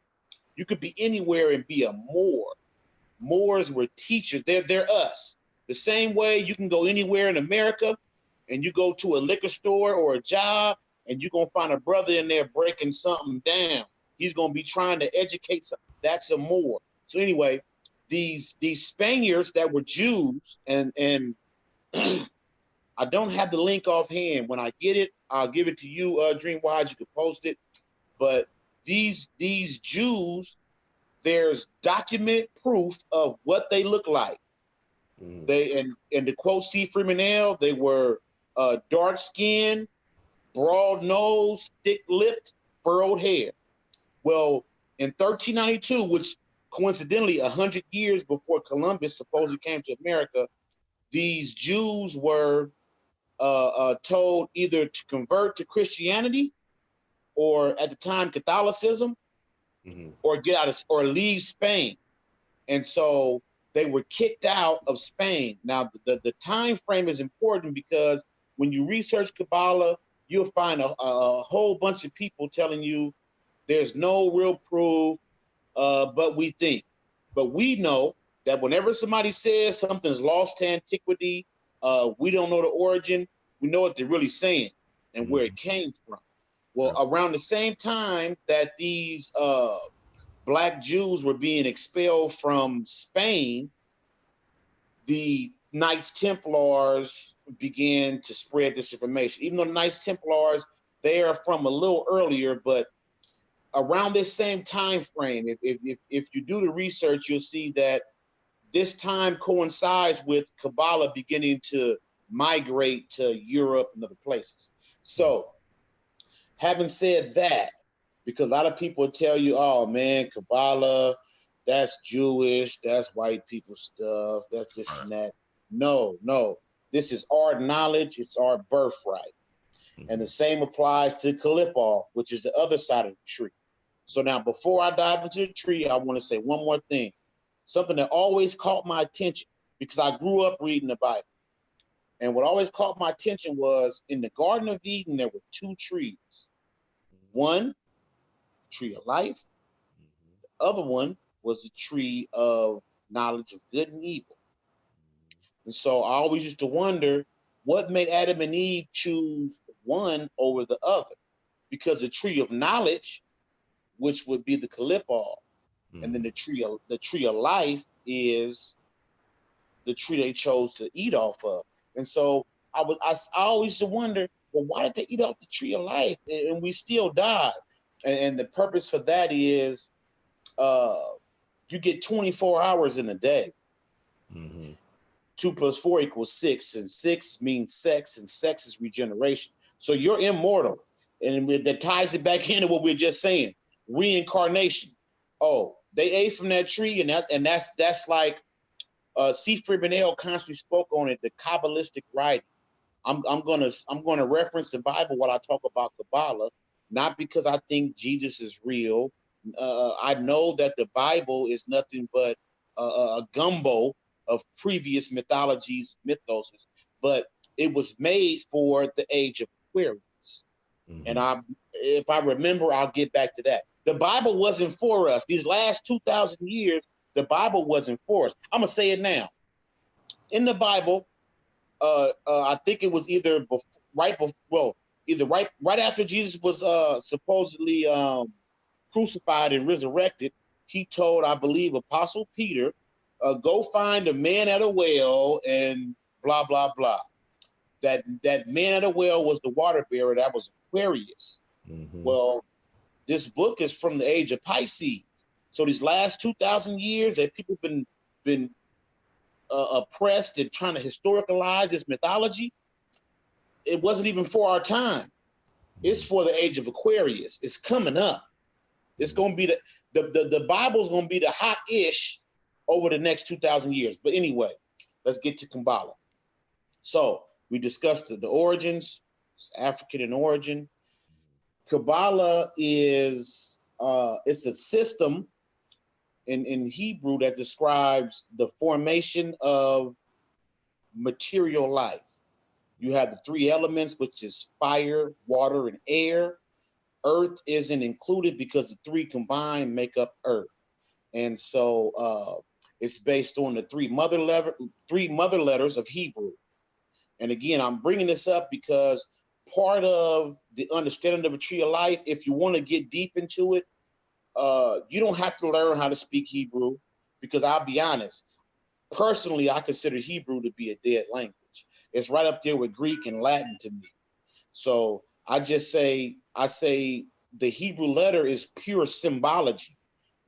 you could be anywhere and be a Moor. Moors were teachers. They're us. The same way you can go anywhere in America, and you go to a liquor store or a job, and you're gonna find a brother in there breaking something down. He's gonna be trying to educate something. That's a Moor. So anyway, these Spaniards that were Jews, and I don't have the link offhand. When I get it, I'll give it to you, Dreamwise. You can post it. But these Jews, there's documented proof of what they look like. They and to quote C. Freemanel, they were dark skinned, broad nose, thick lipped, furrowed hair. Well, in 1392, which coincidentally 100 years before Columbus supposedly came to America, these Jews were told either to convert to Christianity, or at the time Catholicism, or get out of or leave Spain. And so they were kicked out of Spain. Now the time frame is important, because when you research Kabbalah, you'll find a whole bunch of people telling you there's no real proof, but we think. But we know that whenever somebody says something's lost to antiquity, we don't know the origin, we know what they're really saying and where it came from. Well, around the same time that these Black Jews were being expelled from Spain, the Knights Templars began to spread this information. Even though the Knights Templars, they are from a little earlier, but around this same time frame, if you do the research, you'll see that this time coincides with Kabbalah beginning to migrate to Europe and other places. So, having said that, because a lot of people tell you, oh man, Kabbalah, that's Jewish, that's white people stuff, that's this and that. No, this is our knowledge, it's our birthright. And the same applies to Kalipal, which is the other side of the tree. So now, before I dive into the tree, I want to say one more thing. Something that always caught my attention, because I grew up reading the Bible. And what always caught my attention was, in the Garden of Eden, there were two trees. One, tree of life. The other one was the tree of knowledge of good and evil. And so I always used to wonder, what made Adam and Eve choose one over the other? Because the tree of knowledge, which would be the Kalipal, and then the tree of life is the tree they chose to eat off of. And so I always used to wonder, well, why did they eat off the tree of life and we still died? And the purpose for that is you get 24 hours in a day. 2 + 4 = 6, and 6 means sex, and sex is regeneration. So you're immortal. And that ties it back into what we were just saying, reincarnation. Oh, they ate from that tree, and that's like C. Freemanel constantly spoke on it, the Kabbalistic writing. I'm gonna reference the Bible while I talk about Kabbalah, not because I think Jesus is real. I know that the Bible is nothing but a gumbo of previous mythologies, mythoses, but it was made for the age of Aquarius. And if I remember, I'll get back to that. The Bible wasn't for us. These last 2,000 years, the Bible wasn't for us. I'm gonna say it now. In the Bible, I think it was either right after Jesus was supposedly crucified and resurrected. He told, I believe, Apostle Peter, go find a man at a well and blah blah blah. That man at a well was the water bearer. That was Aquarius. Well, this book is from the age of Pisces. So these last 2,000 years that people been oppressed and trying to historicalize this mythology, it wasn't even for our time. It's for the age of Aquarius. It's coming up. It's going to be the Bible's going to be the hot-ish over the next 2,000 years. But anyway, let's get to Kabbalah. So we discussed the origins. It's African in origin. Kabbalah is it's a system in Hebrew that describes the formation of material life. You have the three elements, which is fire, water, and air. Earth isn't included because the three combined make up Earth. And so it's based on the three mother letters of Hebrew. And again, I'm bringing this up because part of the understanding of a tree of life, if you want to get deep into it, you don't have to learn how to speak Hebrew, because I'll be honest, personally, I consider Hebrew to be a dead language. It's right up there with Greek and Latin to me. So I say the Hebrew letter is pure symbology.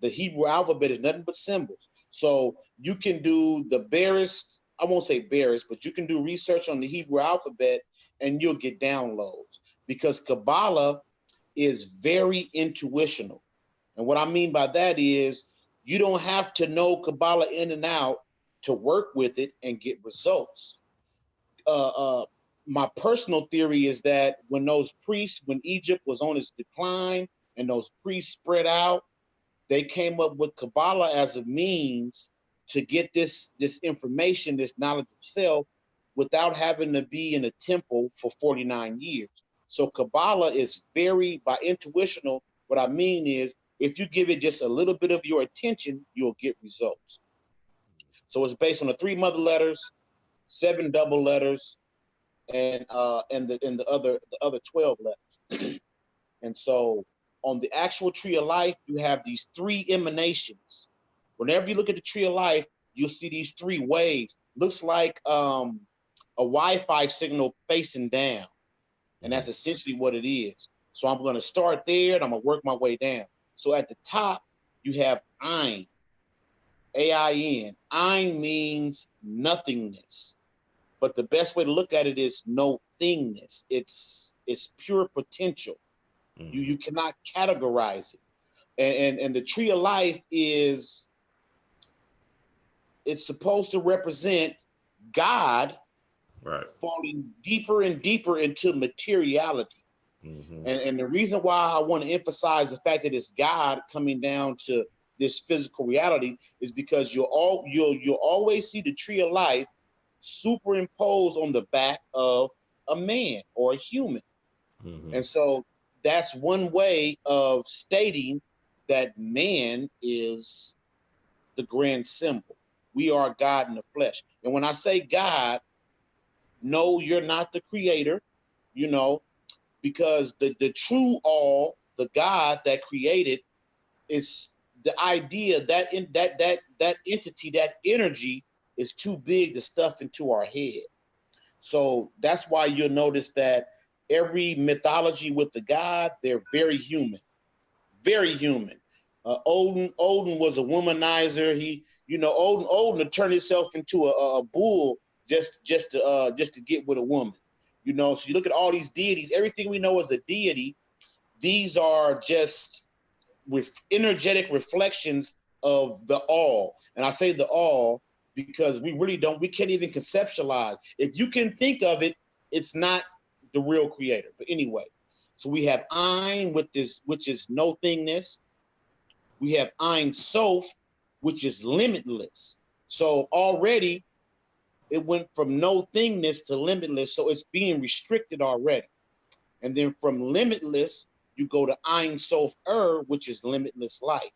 The Hebrew alphabet is nothing but symbols. So you can do the barest, I won't say barest, but you can do research on the Hebrew alphabet and you'll get downloads, because Kabbalah is very intuitional. And what I mean by that is you don't have to know Kabbalah in and out to work with it and get results. My personal theory is that when Egypt was on its decline and those priests spread out, they came up with Kabbalah as a means to get this information, this knowledge of self, without having to be in a temple for 49 years. So Kabbalah is very, by intuitional, what I mean is if you give it just a little bit of your attention, you'll get results. So it's based on the three mother letters, 7 double letters, and the other 12 letters. And so on the actual tree of life, you have these 3 emanations. Whenever you look at the tree of life, you'll see these 3 waves. Looks like a Wi-Fi signal facing down. And that's essentially what it is. So I'm going to start there and I'm going to work my way down. So at the top, you have Ein, A-I-N. Ein means nothingness. But the best way to look at it is no thingness. It's pure potential. You cannot categorize it. And the tree of life it's supposed to represent God, right, falling deeper and deeper into materiality. Mm-hmm. And the reason why I want to emphasize the fact that it's God coming down to this physical reality is because you'll always see the tree of life superimposed on the back of a man or a human. Mm-hmm. And so that's one way of stating that man is the grand symbol. We are God in the flesh. And when I say God, no, you're not the creator, because the true all, the God that created, is the idea that that entity, that energy is too big to stuff into our head. So that's why you'll notice that every mythology with the God, they're very human, very human. Odin was a womanizer. Odin turned himself into a bull just to get with a woman. So you look at all these deities, everything we know as a deity, these are just with energetic reflections of the all. And I say the all because we can't even conceptualize. If you can think of it, it's not the real creator. But anyway, so we have Ein which is no thingness. We have Ein Sof, which is limitless. So already it went from no thingness to limitless. So it's being restricted already. And then from limitless, you go to Ein Sof which is limitless light.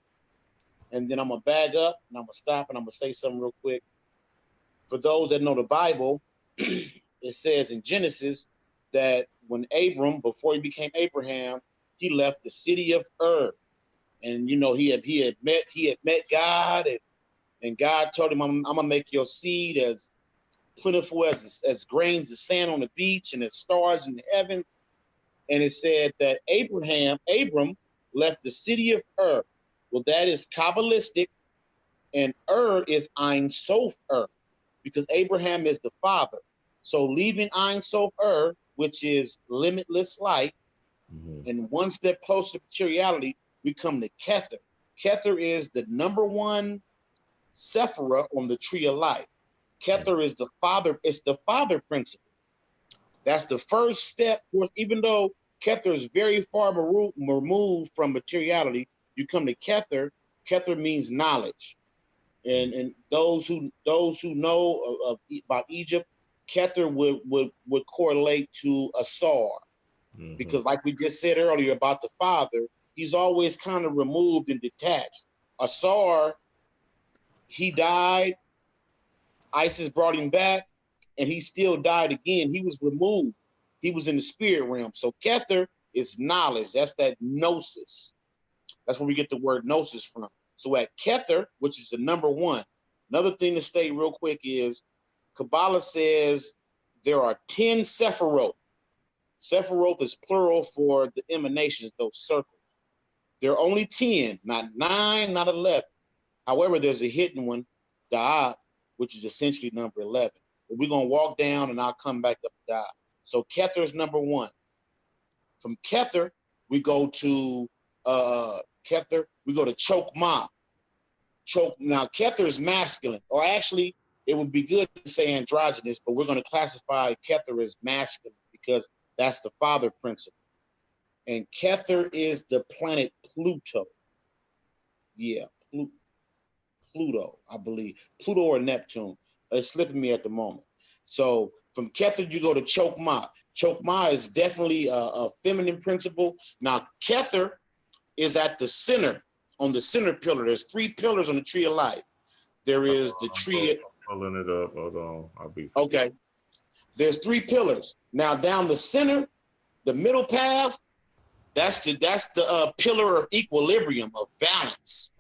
And then I'm going to bag up and I'm going to stop and I'm going to say something real quick. For those that know the Bible, it says in Genesis that when Abram, before he became Abraham, he left the city of Ur. And, he had met God, and God told him, I'm going to make your seed as plentiful as grains of sand on the beach and as stars in the heavens. And it said that Abram left the city of Ur. Well, that is Kabbalistic, and Ur is Ein Sof because Abraham is the father. So leaving Ein Sof which is limitless light, and one step closer to materiality, we come to Kether. Kether is the number 1 Sephirah on the tree of life. Kether is it's the father principle. That's the first step towards, even though Kether is very far removed from materiality. You come to Kether. Kether means knowledge, and those who know about Egypt, Kether would correlate to Asar, because like we just said earlier about the father, he's always kind of removed and detached. Asar, he died. Isis brought him back, and he still died again. He was removed. He was in the spirit realm. So Kether is knowledge. That's that gnosis. That's where we get the word gnosis from. So at Kether, which is the number one, another thing to state real quick is Kabbalah says there are 10 Sephiroth. Sephiroth is plural for the emanations, those circles. There are only 10, not 9, not 11. However, there's a hidden one, Da'at, which is essentially number 11. But we're going to walk down and I'll come back up to Da'at. So Kether is number one. From Kether, we go to Chokmah. Now, Kether is masculine, or actually, it would be good to say androgynous, but we're going to classify Kether as masculine because that's the father principle. And Kether is the planet Pluto. Yeah, Pluto, I believe. Pluto or Neptune. It's slipping me at the moment. So from Kether, you go to Chokmah. Chokmah is definitely a feminine principle. Now, Kether is at the center, on the center pillar. There's 3 pillars on the tree of life. There is the tree. I'm pulling it up. Hold on. I'll be okay. There's 3 pillars. Now down the center, the middle path, that's the pillar of equilibrium, of balance.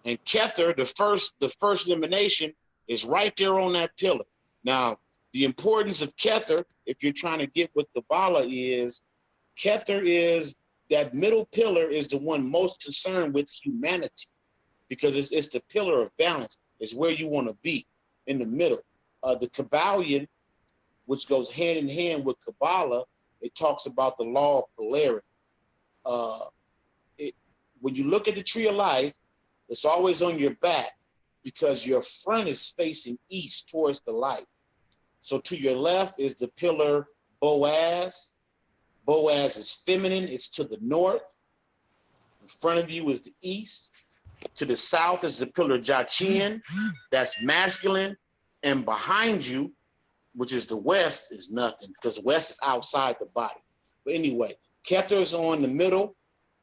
And Kether, the first elimination, is right there on that pillar. Now, the importance of Kether, if you're trying to get what Kabbalah is, Kether is that middle pillar is the one most concerned with humanity, because it's the pillar of balance. It's where you want to be, in the middle. The Kabbalion, which goes hand in hand with Kabbalah, it talks about the law of polarity. When you look at the tree of life, it's always on your back because your front is facing east towards the light. So to your left is the pillar Boaz. Boaz is feminine, it's to the north. In front of you is the east. To the south is the pillar Jachin, that's masculine. And behind you, which is the west, is nothing, because west is outside the body. But anyway, Kether is on the middle,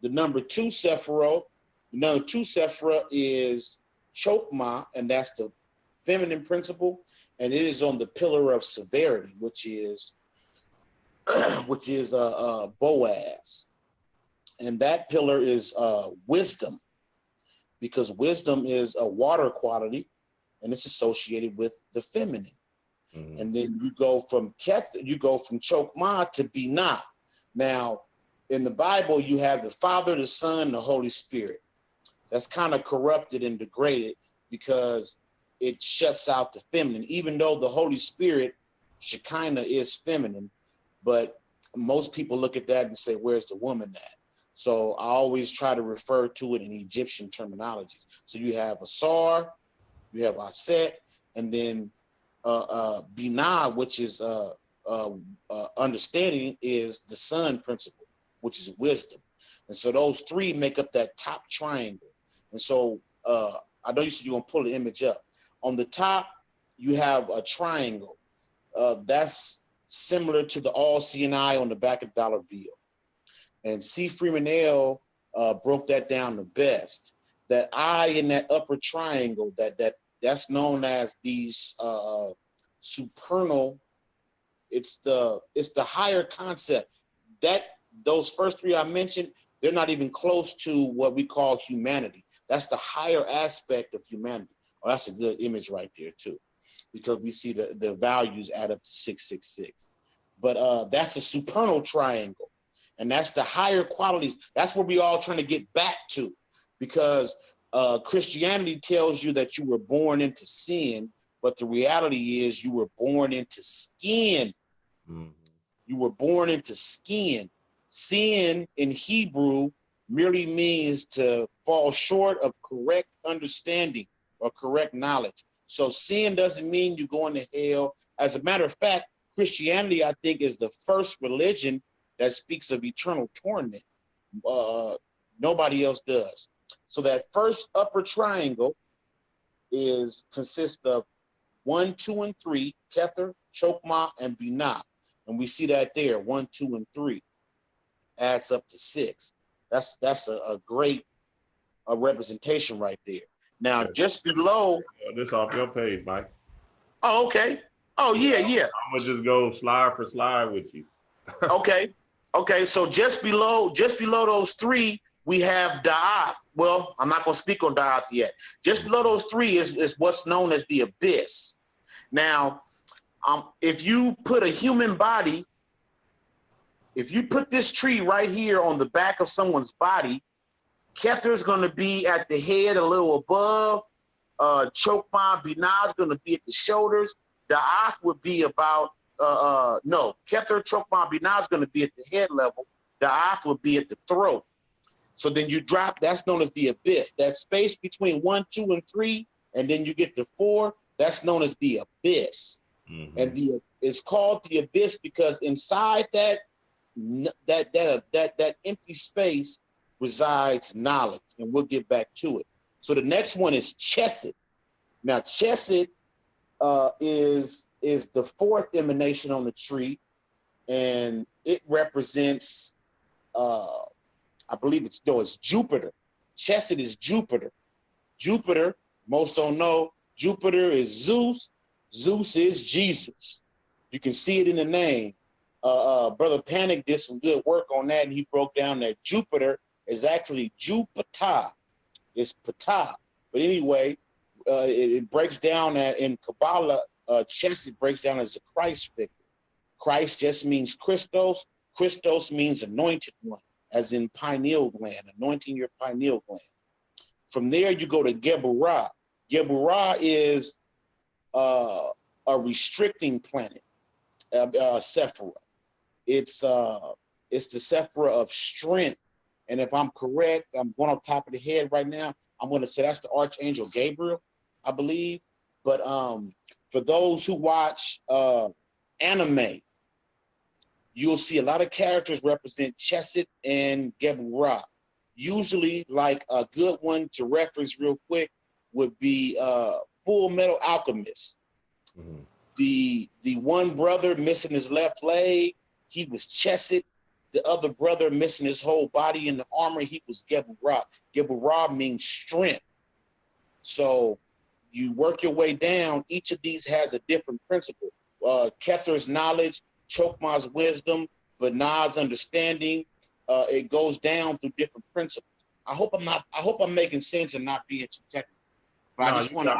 the number 2 Sephiroth. The number 2 Sephiroth is Chokmah, and that's the feminine principle. And it is on the pillar of severity, which is Boaz. And that pillar is wisdom, because wisdom is a water quality, and it's associated with the feminine. Mm-hmm. And then you go from Chokmah to Binah. Now, in the Bible, you have the Father, the Son, the Holy Spirit. That's kind of corrupted and degraded because it shuts out the feminine, even though the Holy Spirit, Shekinah, is feminine. But most people look at that and say, where's the woman at? So I always try to refer to it in Egyptian terminologies. So you have Asar, you have Aset, and then Binah, which is understanding, is the sun principle, which is wisdom. And so those 3 make up that top triangle. And so I know you said you're going to pull the image up. On the top, you have a triangle. That's similar to the all-seeing eye on the back of the dollar bill. And C. Freeman L. broke that down the best. That eye in that upper triangle, that's known as these supernal. It's the higher concept. Those first 3 I mentioned, they're not even close to what we call humanity. That's the higher aspect of humanity. Oh, that's a good image right there too, because we see the values add up to 666. But that's a supernal triangle, and that's the higher qualities. That's where we all trying to get back to, because Christianity tells you that you were born into sin, but the reality is you were born into skin. Mm-hmm. You were born into skin. Sin in Hebrew merely means to fall short of correct understanding or correct knowledge. So sin doesn't mean you're going to hell. As a matter of fact, Christianity, I think, is the first religion that speaks of eternal torment. Nobody else does. So that first upper triangle consists of 1, 2, and 3, Kether, Chokmah, and Binah. And we see that there, 1, 2, and 3 adds up to 6. That's a great representation right there. Now, just below. This off your page, Mike. Oh, okay. Oh, yeah. I'm gonna just go slide for slide with you. Okay. So just below those 3, we have Da'ath. Well, I'm not gonna speak on Da'ath yet. Just below those 3 is what's known as the abyss. Now, if you put a human body, if you put this tree right here on the back of someone's body, Kether is going to be at the head, a little above. Chokmah, Binah is going to be at the shoulders. Da'ath would be about, Kether, Chokmah, Binah is going to be at the head level. Da'ath would be at the throat. So then you drop, that's known as the abyss. That space between 1, 2, and 3, and then you get to 4, that's known as the abyss. Mm-hmm. And it's called the abyss because inside that empty space resides knowledge, and we'll get back to it. So the next one is Chesed. Now Chesed is the 4th emanation on the tree, and it represents I believe it's Jupiter. Chesed is Jupiter. Jupiter, most don't know, Jupiter is Zeus. Zeus is Jesus. You can see it in the name. Brother Panic did some good work on that, and he broke down that Jupiter is actually Jupiter. It's Ptah. But anyway, it breaks down in Kabbalah, Chesed breaks down as the Christ figure. Christ just means Christos. Christos means anointed one, as in pineal gland, anointing your pineal gland. From there, you go to Geburah. Geburah is a restricting planet, Sephirah. It's the Sephirah of strength. And if I'm correct, I'm going off the top of the head right now, I'm going to say that's the Archangel Gabriel, I believe. But for those who watch anime, you'll see a lot of characters represent Chesed and Geburah. Usually, like a good one to reference real quick would be Full Metal Alchemist. Mm-hmm. The one brother missing his left leg, he was Chesed. The other brother missing his whole body in the armor, he was Geburah. Geburah means strength. So you work your way down. Each of these has a different principle. Kether's knowledge, Chokmah's wisdom, Binah's understanding. It goes down through different principles. I hope I'm making sense and not being too technical. But no,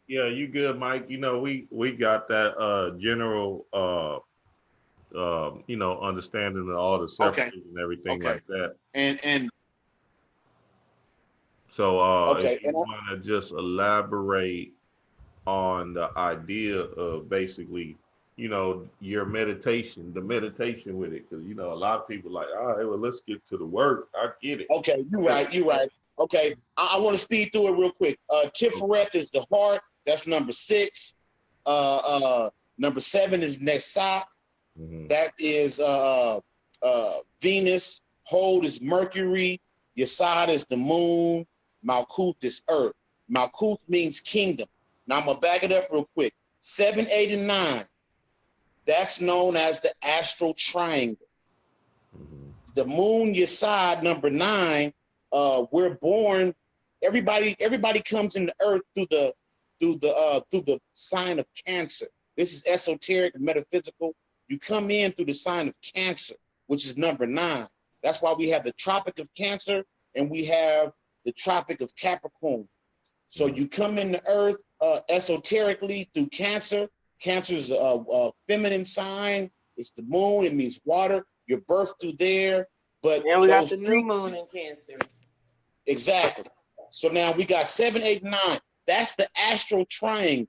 yeah, you good, Mike. You know, we got that general understanding of all the sectors and everything like that. And so if you want to just elaborate on the idea of basically, your meditation, the meditation with it, because a lot of people like, all right, well, let's get to the work. I get it. Okay, you're right. Okay, I want to speed through it real quick. Tiferet is the heart. That's number 6. Number 7 is Nesat. Mm-hmm. That is Venus. Hod is Mercury. Yesod is the moon. Malkuth is earth. Malkuth means kingdom. Now I'm gonna back it up real quick. 7, 8, and 9. That's known as the astral triangle. Mm-hmm. The moon Yesod, number 9. We're born. Everybody comes into earth through the sign of Cancer. This is esoteric and metaphysical. You come in through the sign of Cancer, which is number 9. That's why we have the Tropic of Cancer and we have the Tropic of Capricorn. So you come into earth esoterically through Cancer. Cancer is a feminine sign. It's the moon. It means water. You're birthed through there. But and we got the new moon in Cancer. Exactly. So now we got 7, 8, 9. That's the astral triangle.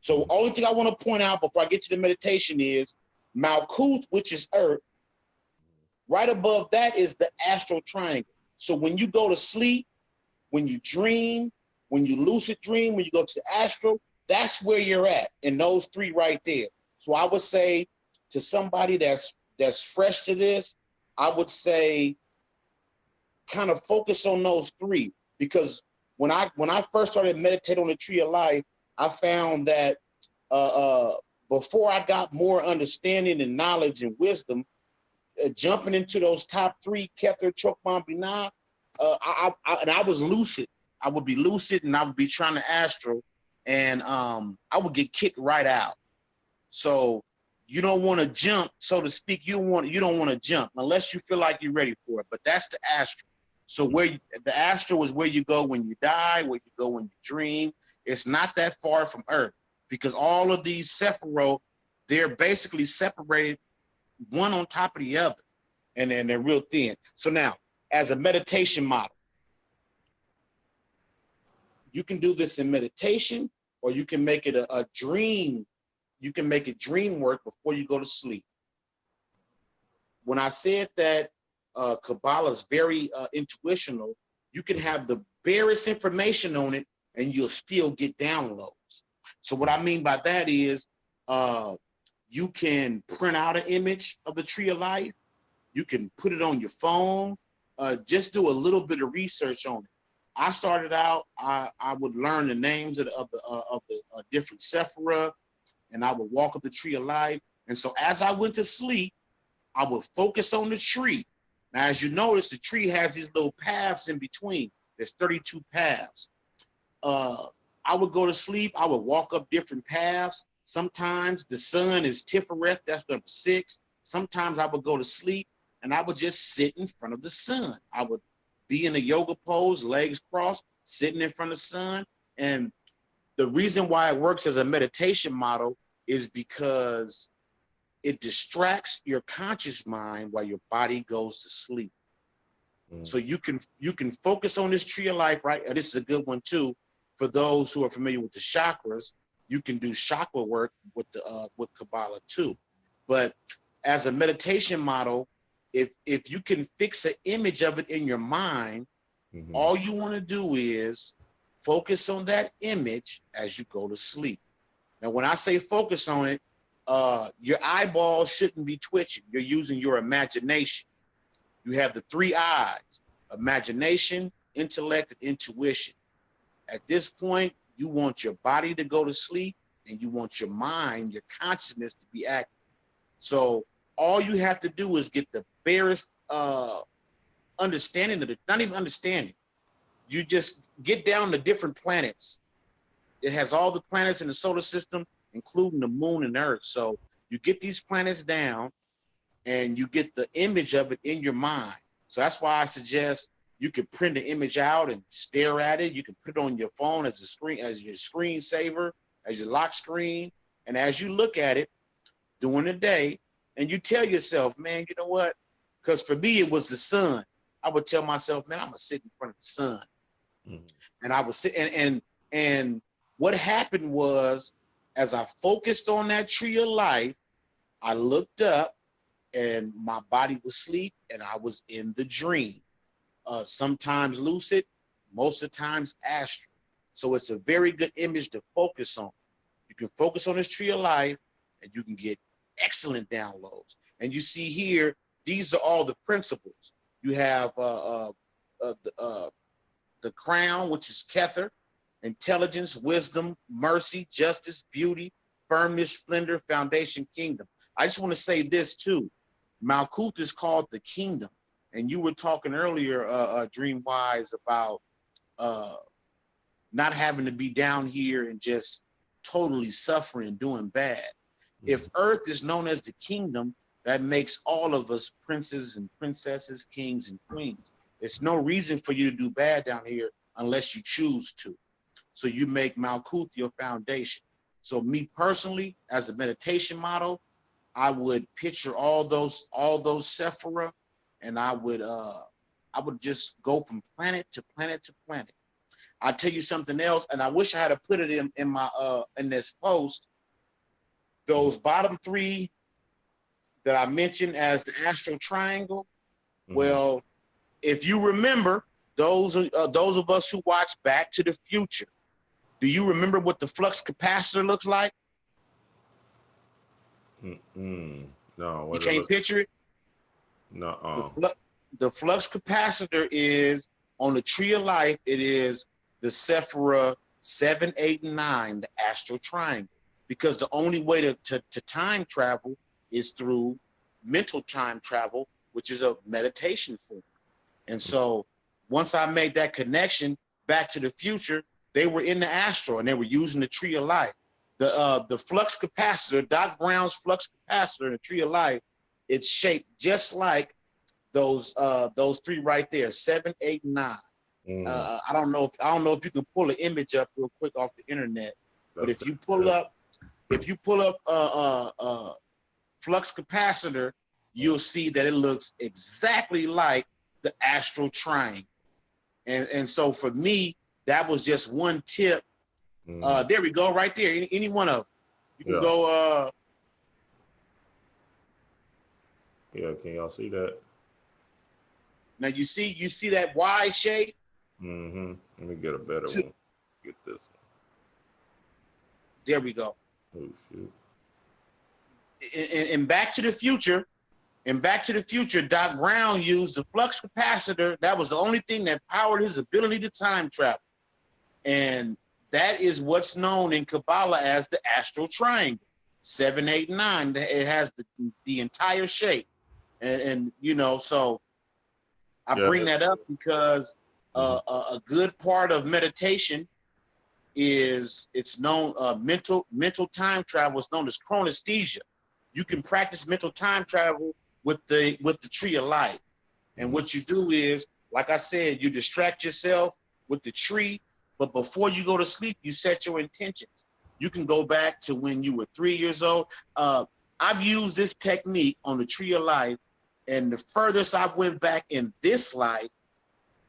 So only thing I want to point out before I get to the meditation is Malkuth, which is earth. Right above that is the astral triangle. So when you go to sleep, when you dream, when you lucid dream, when you go to the astral, that's where you're at in those 3 right there. So I would say to somebody that's fresh to this, I would say kind of focus on those three, because when I first started meditating on the tree of life, I found that before I got more understanding and knowledge and wisdom, jumping into those top three, Kether, Chokmah, Binah, and I was lucid. I would be lucid and I would be trying to astral, and I would get kicked right out. So you don't want to jump, so to speak. You don't want to jump unless you feel like you're ready for it. But that's the astral. So the astral is where you go when you die, where you go when you dream. It's not that far from Earth, because all of these Sephiroth, they're basically separated one on top of the other, and then they're real thin. So now, as a meditation model, you can do this in meditation, or you can make it a dream. You can make it dream work before you go to sleep. When I said that Kabbalah is very intuitional, you can have the barest information on it and you'll still get downloads. So what I mean by that is you can print out an image of the tree of life. You can put it on your phone. Just do a little bit of research on it. I started out, I would learn the names of the different Sephirah, and I would walk up the tree of life. And so as I went to sleep, I would focus on the tree. Now, as you notice, the tree has these little paths in between. There's 32 paths. I would go to sleep. I would walk up different paths. Sometimes the sun is Tifereth, that's number 6. Sometimes I would go to sleep and I would just sit in front of the sun. I would be in a yoga pose, legs crossed, sitting in front of the sun. And the reason why it works as a meditation model is because it distracts your conscious mind while your body goes to sleep. So you can focus on this tree of life, right? And this is a good one too. For those who are familiar with the chakras, you can do chakra work with Kabbalah too. But as a meditation model, if you can fix an image of it in your mind, all you want to do is focus on that image as you go to sleep. Now, when I say focus on it, your eyeballs shouldn't be twitching. You're using your imagination. You have the 3 eyes: imagination, intellect, and intuition. At this point, you want your body to go to sleep and you want your mind, your consciousness to be active. So all you have to do is get the barest understanding of it, not even understanding. You just get down to different planets. It has all the planets in the solar system, including the moon and Earth. So you get these planets down and you get the image of it in your mind. So that's why I suggest you can print the image out and stare at it. You can put it on your phone as a screen, as your screensaver, as your lock screen. And as you look at it during the day, and you tell yourself, man, you know what? Because for me, it was the sun. I would tell myself, man, I'm gonna sit in front of the sun. And I would sit, and what happened was, as I focused on that tree of life, I looked up and my body was asleep and I was in the dream. Sometimes lucid, most of the times astral. So it's a very good image to focus on. You can focus on this tree of life and you can get excellent downloads. And you see here, these are all the principles. You have the crown, which is Kether, intelligence, wisdom, mercy, justice, beauty, firmness, splendor, foundation, kingdom. I just want to say this too. Malkuth is called the kingdom. And you were talking earlier, Dreamwise, about not having to be down here and just totally suffering and doing bad. If Earth is known as the kingdom, that makes all of us princes and princesses, kings and queens. There's no reason for you to do bad down here unless you choose to. So you make Malkuth your foundation. So me personally, as a meditation model, I would picture all those Sephirah, and I would just go from planet to planet to planet. I'll tell you something else, and I wish I had put it in my in this post. Those bottom 3 that I mentioned as the astral triangle. Well, if you remember, those of us who watch Back to the Future, do you remember what the flux capacitor looks like? No, you can't picture it. No. The flux capacitor is on the tree of life. It is the Sephira 7, 8, and 9, the astral triangle. Because the only way to time travel is through mental time travel, which is a meditation form. And so once I made that connection, Back to the Future, they were in the astral and they were using the tree of life. The flux capacitor, Doc Brown's flux capacitor in the tree of life, it's shaped just like those three right there, 7, 8, and 9. I don't know if you can pull an image up real quick off the internet, but if you pull up flux capacitor, you'll see that it looks exactly like the astral triangle. And so for me, that was just one tip. There we go, right there. Any one of them. You can go. Yeah, can y'all see that? Now you see that Y shape. Let me get a better one. Get this one. There we go. Oh shoot. In Back to the Future, Doc Brown used the flux capacitor. That was the only thing that powered his ability to time travel. And that is what's known in Kabbalah as the astral triangle. 7, 8, 9. It has the entire shape. And you know, so I bring that up because a good part of meditation is it's known mental time travel is known as chronesthesia. You can practice mental time travel with the tree of life. And what you do is, like I said, you distract yourself with the tree, but before you go to sleep, you set your intentions. You can go back to when you were 3 years old. I've used this technique on the tree of life, and the furthest I went back in this life,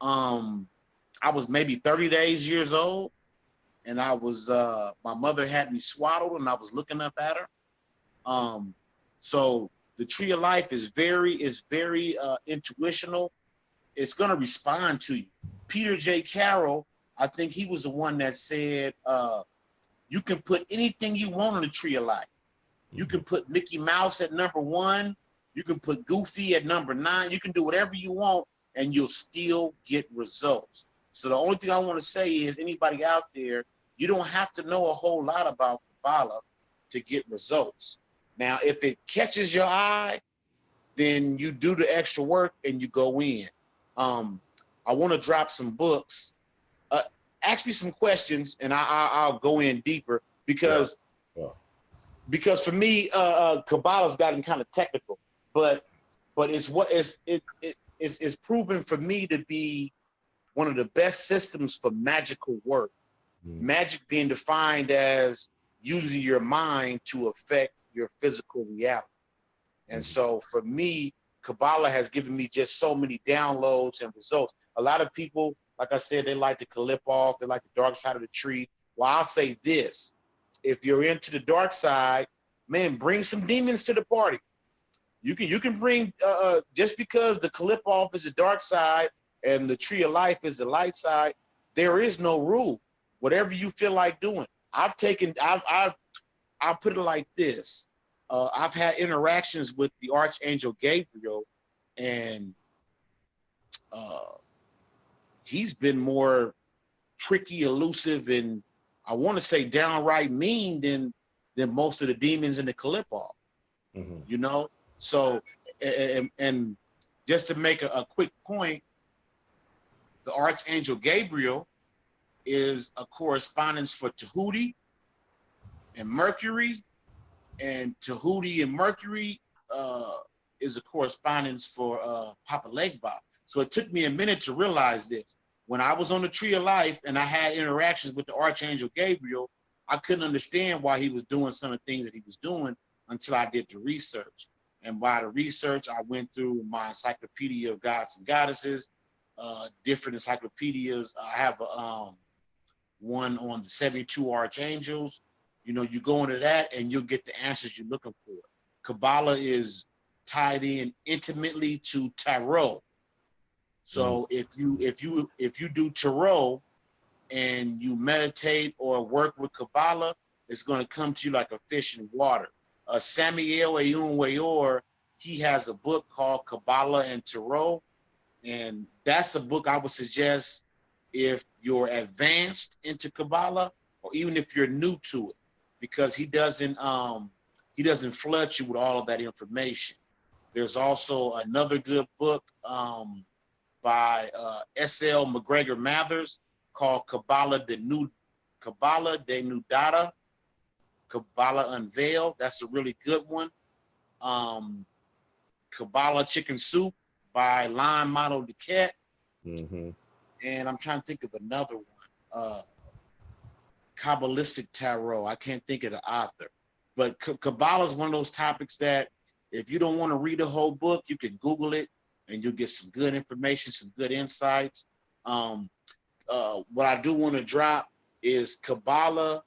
I was maybe 30 years old, and I was my mother had me swaddled, and I was looking up at her. So the tree of life is very intuitional. It's going to respond to you. Peter J. Carroll, I think he was the one that said, you can put anything you want on the tree of life. You can put Mickey Mouse at number 1. You can put Goofy at number 9. You can do whatever you want, and you'll still get results. So the only thing I want to say is, anybody out there, you don't have to know a whole lot about Kabbalah to get results. Now, if it catches your eye, then you do the extra work and you go in. I want to drop some books. Ask me some questions, and I'll go in deeper because for me, Kabbalah's gotten kind of technical, but it's proven for me to be one of the best systems for magical work. Magic being defined as using your mind to affect your physical reality. And so for me, Kabbalah has given me just so many downloads and results. A lot of people, like I said, they like the Calip off, they like the dark side of the tree. Well, I'll say this. If you're into the dark side, man, bring some demons to the party. You can bring, just because the Calip off is the dark side and the tree of life is the light side, there is no rule. Whatever you feel like doing. I'll put it like this. I've had interactions with the Archangel Gabriel, and he's been more tricky, elusive, and I want to say downright mean than most of the demons in the Kalipov. You know? So, and just to make a quick point, the Archangel Gabriel is a correspondence for Tahuti and Mercury, and Tahuti and Mercury is a correspondence for Papa Legba. So it took me a minute to realize this. When I was on the Tree of Life and I had interactions with the Archangel Gabriel, I couldn't understand why he was doing some of the things that he was doing until I did the research. And by the research, I went through my encyclopedia of gods and goddesses, different encyclopedias. I have one on the 72 archangels. You know, you go into that and you'll get the answers you're looking for. Kabbalah is tied in intimately to tarot. So if you do tarot and you meditate or work with Kabbalah, it's going to come to you like a fish in water. Samuel Ayun Wayor he has a book called Kabbalah and Tarot, and that's a book I would suggest if you're advanced into Kabbalah or even if you're new to it, because he doesn't flood you with all of that information. There's also another good book by S.L. McGregor Mathers called Kabbalah de Nudata, Kabbalah Unveiled. That's a really good one. Kabbalah Chicken Soup by Lime Mono Duquette. And I'm trying to think of another one. Kabbalistic Tarot. I can't think of the author. But Kabbalah is one of those topics that if you don't want to read the whole book, you can Google it and you'll get some good information, some good insights. What I do want to drop is Kabbalah,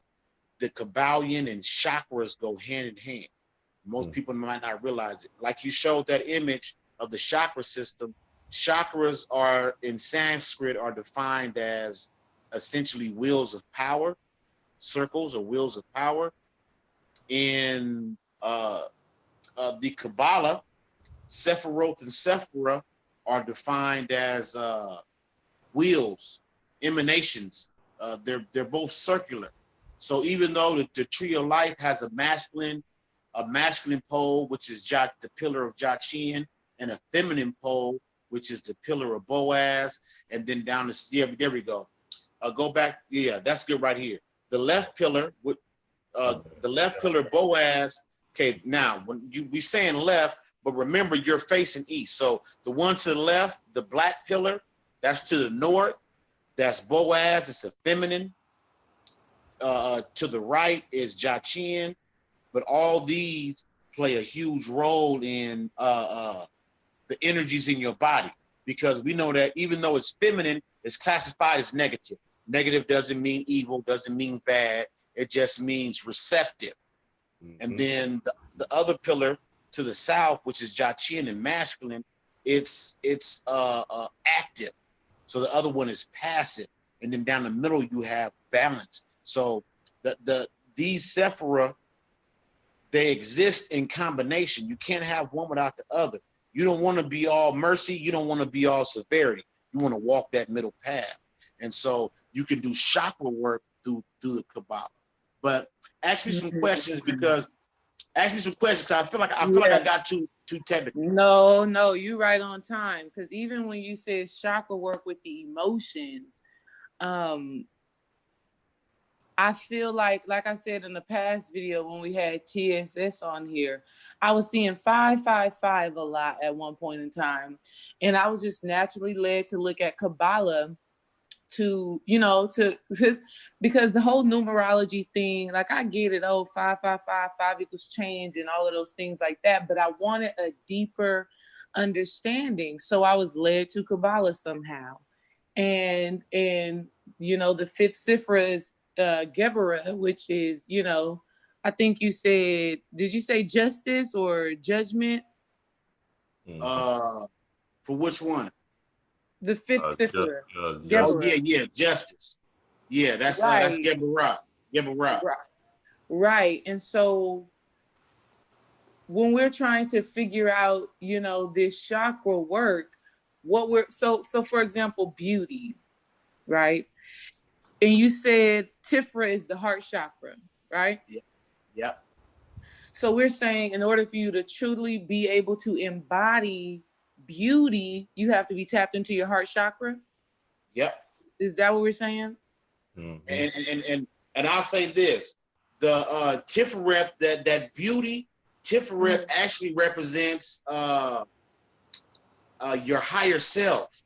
the Kabbalion, and chakras go hand in hand. Most people might not realize it. Like you showed that image of the chakra system, chakras are in Sanskrit are defined as essentially wheels of power, circles or wheels of power. In the Kabbalah, Sephiroth and Sephira are defined as wheels, emanations. They're both circular. So even though the tree of life has a masculine pole, which is the pillar of Jachin, and a feminine pole, which is the pillar of Boaz, and then down there we go. Go back, that's good right here. The left pillar with Boaz. Okay, now when we saying left, but remember you're facing east. So the one to the left, the black pillar, that's to the north. That's Boaz. It's a feminine. To the right is Jachin, but all these play a huge role in the energies in your body, because we know that even though it's feminine, it's classified as negative. Negative doesn't mean evil, doesn't mean bad. It just means receptive. And then the other pillar to the south, which is Jachin and masculine, it's active. So the other one is passive. And then down the middle you have balance. So these sephira, they exist in combination. You can't have one without the other. You don't want to be all mercy. You don't want to be all severity. You want to walk that middle path. And so you can do chakra work through the Kabbalah. But ask me some questions because I feel like I got too technical. No, you're right on time. Because even when you said chakra work with the emotions, I feel like I said in the past video when we had TSS on here, I was seeing 555 a lot at one point in time. And I was just naturally led to look at Kabbalah because the whole numerology thing, like I get it, 555, 5 equals change and all of those things like that. But I wanted a deeper understanding. So I was led to Kabbalah somehow. And the fifth Sifra is Geburah, which is, I think you said, did you say justice or judgment? For which one? The fifth Sifra. Justice. Yeah, that's Geburah. Right. And so when we're trying to figure out, this chakra work, so for example, beauty, right? And you said Tifra is the heart chakra, right? Yeah. So we're saying in order for you to truly be able to embody beauty, you have to be tapped into your heart chakra? Yep. Is that what we're saying? And I'll say this. The Tiferet, that beauty, Tiferet actually represents your higher self.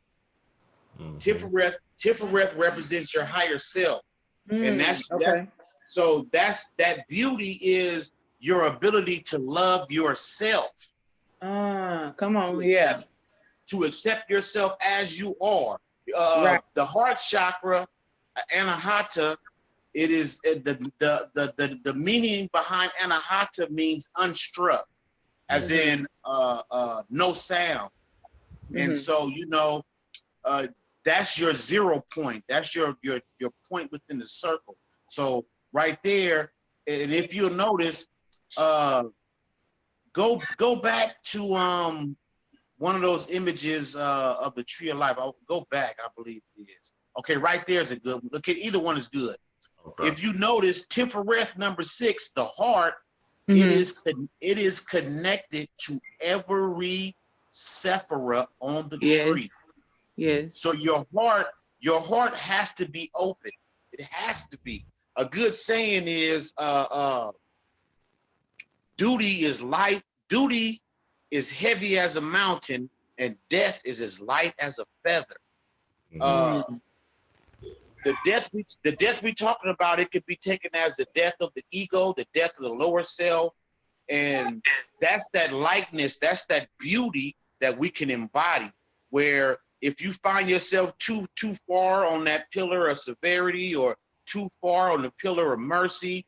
Tiferet represents your higher self. And that's that beauty is your ability to love yourself. Come on, to accept yourself as you are. Right. The heart chakra, Anahata, it is the meaning behind Anahata means unstruck, as in no sound. And so that's your 0 point. That's your point within the circle. So right there, and if you'll notice, Go back to one of those images of the tree of life. I'll go back, I believe it is. Okay, right there is a good one. Okay, either one is good. Okay. If you notice, Tifereth number 6, the heart, it is connected to every sephira on the tree. Yes. So your heart has to be open. It has to be. A good saying is duty is light, duty is heavy as a mountain, and death is as light as a feather. The death we talking about, it could be taken as the death of the ego, the death of the lower self, and that's that lightness, that's that beauty that we can embody. Where if you find yourself too far on that pillar of severity or too far on the pillar of mercy,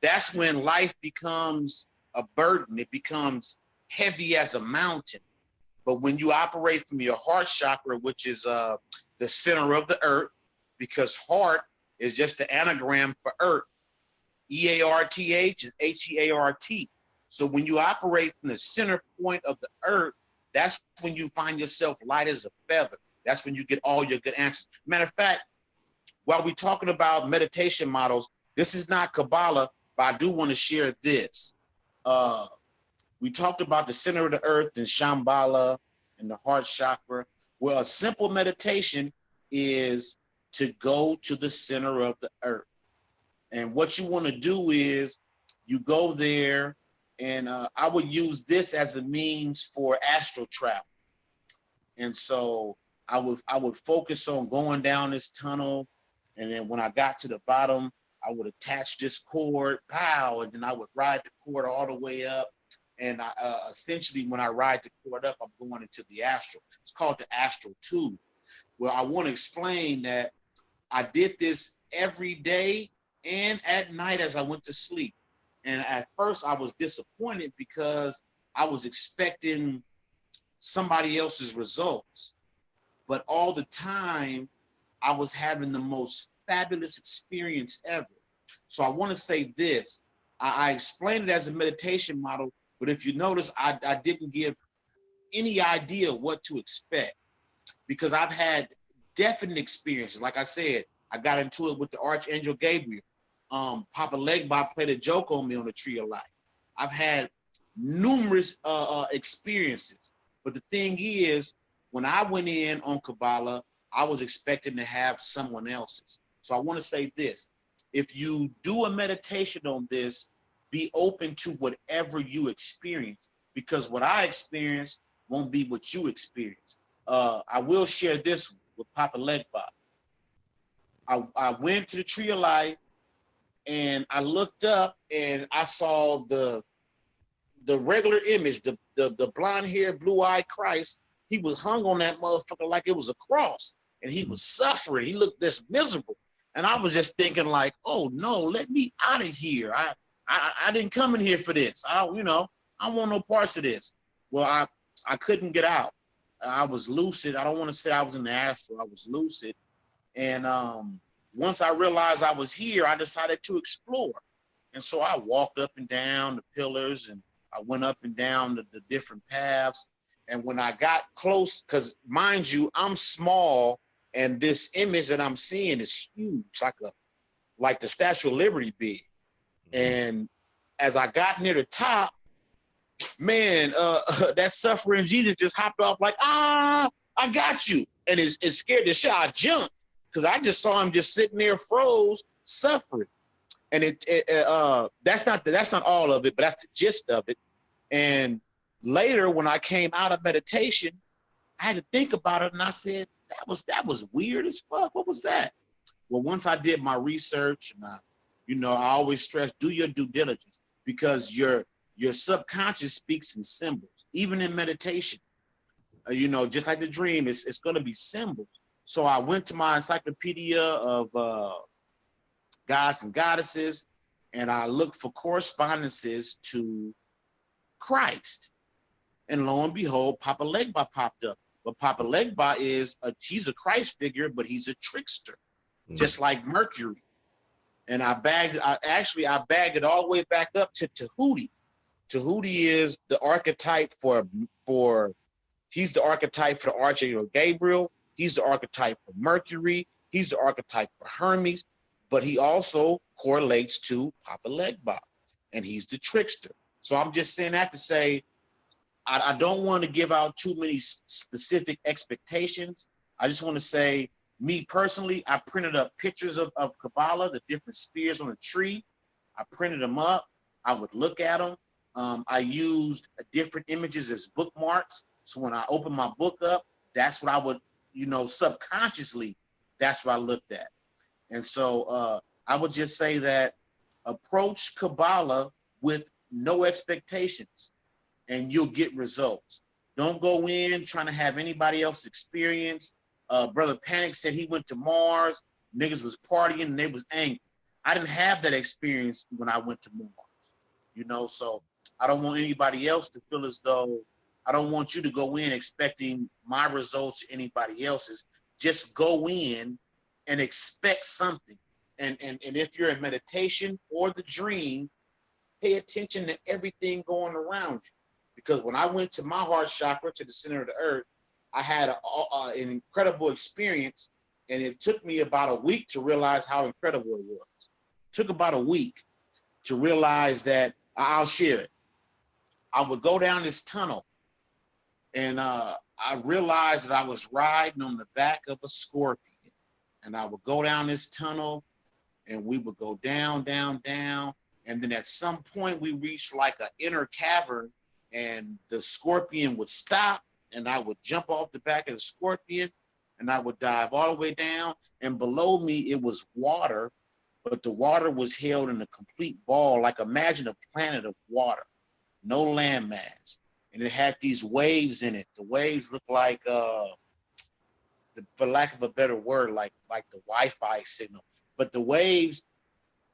that's when life becomes a burden. It becomes heavy as a mountain. But when you operate from your heart chakra, which is the center of the earth, because heart is just the anagram for earth. E-A-R-T-H is H-E-A-R-T. So when you operate from the center point of the earth, that's when you find yourself light as a feather. That's when you get all your good answers. Matter of fact, while we're talking about meditation models, this is not Kabbalah, but I do want to share this. We talked about the center of the earth and Shambhala and the heart chakra. Well, a simple meditation is to go to the center of the earth. And what you want to do is you go there, and I would use this as a means for astral travel. And so I would focus on going down this tunnel, and then when I got to the bottom, I would attach this cord, pow, and then I would ride the cord all the way up. And essentially, when I ride the cord up, I'm going into the astral. It's called the astral tube. Well, I want to explain that I did this every day and at night as I went to sleep. And at first I was disappointed because I was expecting somebody else's results. But all the time I was having the most fabulous experience ever. So I want to say this. I explained it as a meditation model, but if you notice, I didn't give any idea what to expect because I've had definite experiences. Like I said, I got into it with the Archangel Gabriel. Papa Legba played a joke on me on the Tree of Life. I've had numerous experiences. But the thing is, when I went in on Kabbalah, I was expecting to have someone else's. So I want to say this. If you do a meditation on this, be open to whatever you experience, because what I experienced won't be what you experience. I will share this with Papa Legba. I went to the Tree of Life and I looked up and I saw the regular image, the blonde-haired, blue-eyed Christ. He was hung on that motherfucker like it was a cross, and he was suffering. He looked this miserable. And I was just thinking like, oh no, let me out of here. I didn't come in here for this. I want no parts of this. Well, I couldn't get out. I was lucid. I don't want to say I was in the astral. I was lucid. And once I realized I was here, I decided to explore. And so I walked up and down the pillars, and I went up and down the different paths. And when I got close, because mind you, I'm small, and this image that I'm seeing is huge, like the Statue of Liberty big. And as I got near the top, man, that suffering Jesus just hopped off like, I got you. And it scared the shit. I jumped because I just saw him just sitting there froze, suffering. And that's not all of it, but that's the gist of it. And later, when I came out of meditation, I had to think about it, and I said, that was weird as fuck. What was that? Well, once I did my research, and I always stress, do your due diligence, because your subconscious speaks in symbols, even in meditation. Just like the dream, it's going to be symbols. So I went to my encyclopedia of gods and goddesses, and I looked for correspondences to Christ. And lo and behold, Papa Legba popped up. But Papa Legba he's a Christ figure, but he's a trickster, just like Mercury. And I bagged it all the way back up to Tahuti. Tahuti is the archetype he's the archetype for the Archangel Gabriel. He's the archetype for Mercury. He's the archetype for Hermes, but he also correlates to Papa Legba, and he's the trickster. So I'm just saying that to say, I don't want to give out too many specific expectations. I just want to say, me personally, I printed up pictures of Kabbalah, the different spheres on a tree. I printed them up. I would look at them. I used different images as bookmarks. So when I opened my book up, that's what I would, subconsciously, that's what I looked at. And so I would just say that approach Kabbalah with no expectations and you'll get results. Don't go in trying to have anybody else's experience. Brother Panic said he went to Mars, niggas was partying and they was angry. I didn't have that experience when I went to Mars, so I don't want anybody else to feel as though, I don't want you to go in expecting my results or anybody else's. Just go in and expect something. And if you're in meditation or the dream, pay attention to everything going around you. Because when I went to my heart chakra, to the center of the earth, I had an incredible experience, and it took me about a week to realize how incredible it was. It took about a week to realize that. I'll share it. I would go down this tunnel, and I realized that I was riding on the back of a scorpion. And I would go down this tunnel, and we would go down, down, down. And then at some point, we reached like an inner cavern, and the scorpion would stop, and I would jump off the back of the scorpion, and I would dive all the way down. And below me, it was water, but the water was held in a complete ball. Like imagine a planet of water, no landmass. And it had these waves in it. The waves looked like, for lack of a better word, like the Wi-Fi signal. But the waves,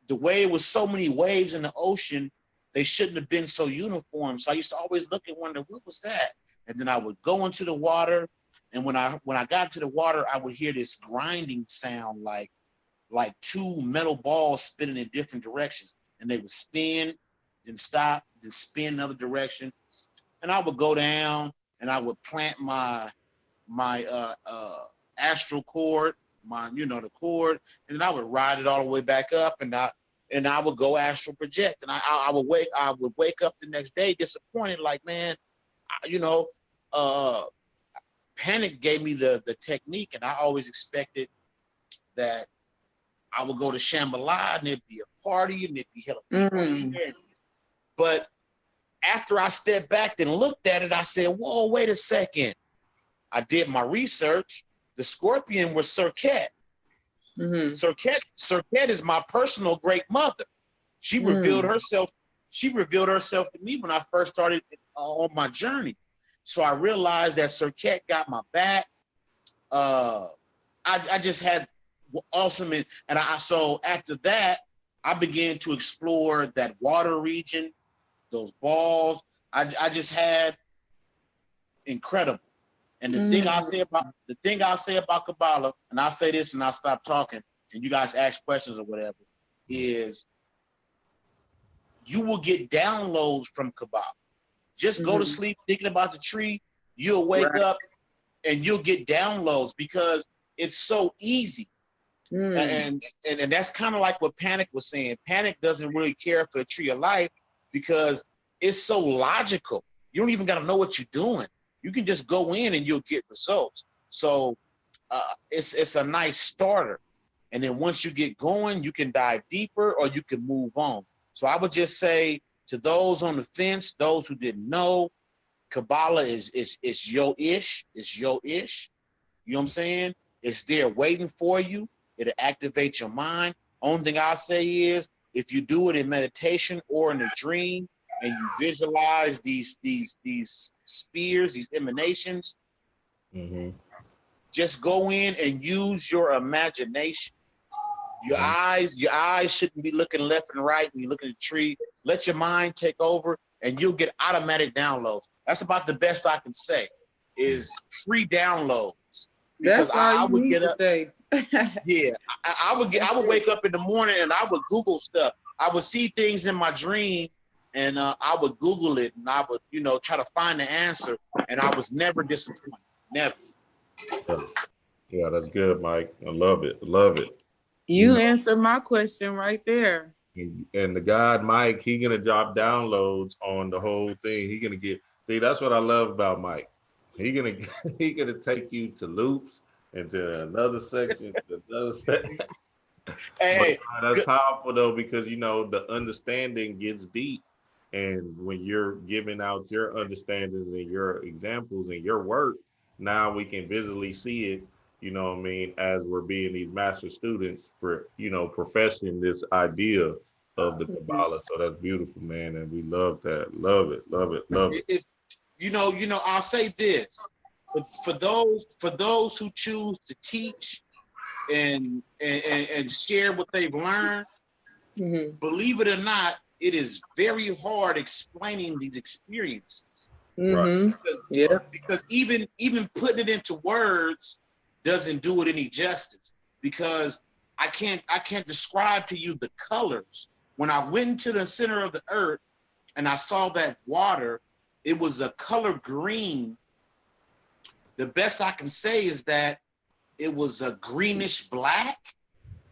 the way it was so many waves in the ocean, they shouldn't have been so uniform. So I used to always look and wonder, what was that? And then I would go into the water. And when I got to the water, I would hear this grinding sound like two metal balls spinning in different directions. And they would spin, then stop, then spin another direction. And I would go down and I would plant my astral cord, the cord, and then I would ride it all the way back up, and I would go astral project, and I would wake up the next day disappointed, like, man, Panic gave me the technique, and I always expected that I would go to Shambhala and there'd be a party and there'd be hella people there. But after I stepped back and looked at it, I said, whoa, wait a second. I did my research. The scorpion was Serket. Serket is my personal great mother. She revealed herself. She revealed herself to me when I first started on my journey. So I realized that Serket got my back. I just had awesome, so after that, I began to explore that water region, those balls. I just had incredible. And the thing I'll say about Kabbalah, and I'll say this and I'll stop talking, and you guys ask questions or whatever, is you will get downloads from Kabbalah. Just go to sleep thinking about the tree, you'll wake up and you'll get downloads because it's so easy. And that's kind of like what Panic was saying. Panic doesn't really care for the tree of life because it's so logical. You don't even got to know what you're doing. You can just go in and you'll get results. So it's a nice starter. And then once you get going, you can dive deeper or you can move on. So I would just say to those on the fence, those who didn't know, Kabbalah is yo-ish. It's yo-ish. You know what I'm saying? It's there waiting for you. It'll activate your mind. Only thing I'll say is if you do it in meditation or in a dream and you visualize these spheres, these emanations, just go in and use your imagination. Your eyes shouldn't be looking left and right when you look at the tree. Let your mind take over and you'll get automatic downloads. That's about the best I can say is free downloads. Because that's all you need to say. Yeah, I would wake up in the morning and I would Google stuff. I would see things in my dream and I would Google it, and I would, you know, try to find the answer, and I was never disappointed. Never. Yeah, that's good, Mike. I love it. Love it. You answered my question right there. And the God Mike, he gonna drop downloads on the whole thing. He gonna get, see, that's what I love about Mike. He gonna he gonna take you to loops and to another section, to another section. Hey, But, that's powerful though, because you know the understanding gets deep, and when you're giving out your understandings and your examples and your work, now we can visually see it. You know what I mean? As we're being these master students for, you know, professing this idea of the Kabbalah. So that's beautiful, man, and we love that. Love it. Love it. Love it. it's, you know, I'll say this: for those who choose to teach and share what they've learned, believe it or not, it is very hard explaining these experiences. Right. Because even putting it into words doesn't do it any justice, because I can't describe to you the colors. When I went into the center of the earth and I saw that water, it was a color green. The best I can say is that it was a greenish black.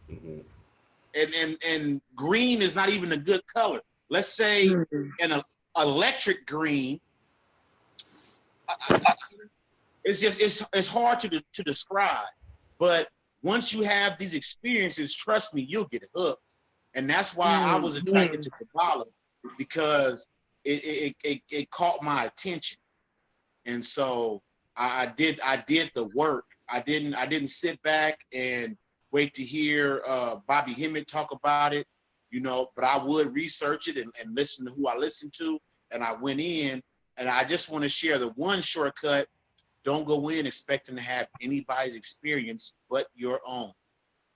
And green is not even a good color. Let's say an electric green. It's just it's hard to describe. But once you have these experiences, trust me, you'll get hooked. And that's why I was attracted to Kabbalah, because it caught my attention. And so I did the work. I didn't sit back and wait to hear Bobby Hemmett talk about it, you know, but I would research it and listen to who I listened to. And I went in, and I just want to share the one shortcut. Don't go in expecting to have anybody's experience but your own.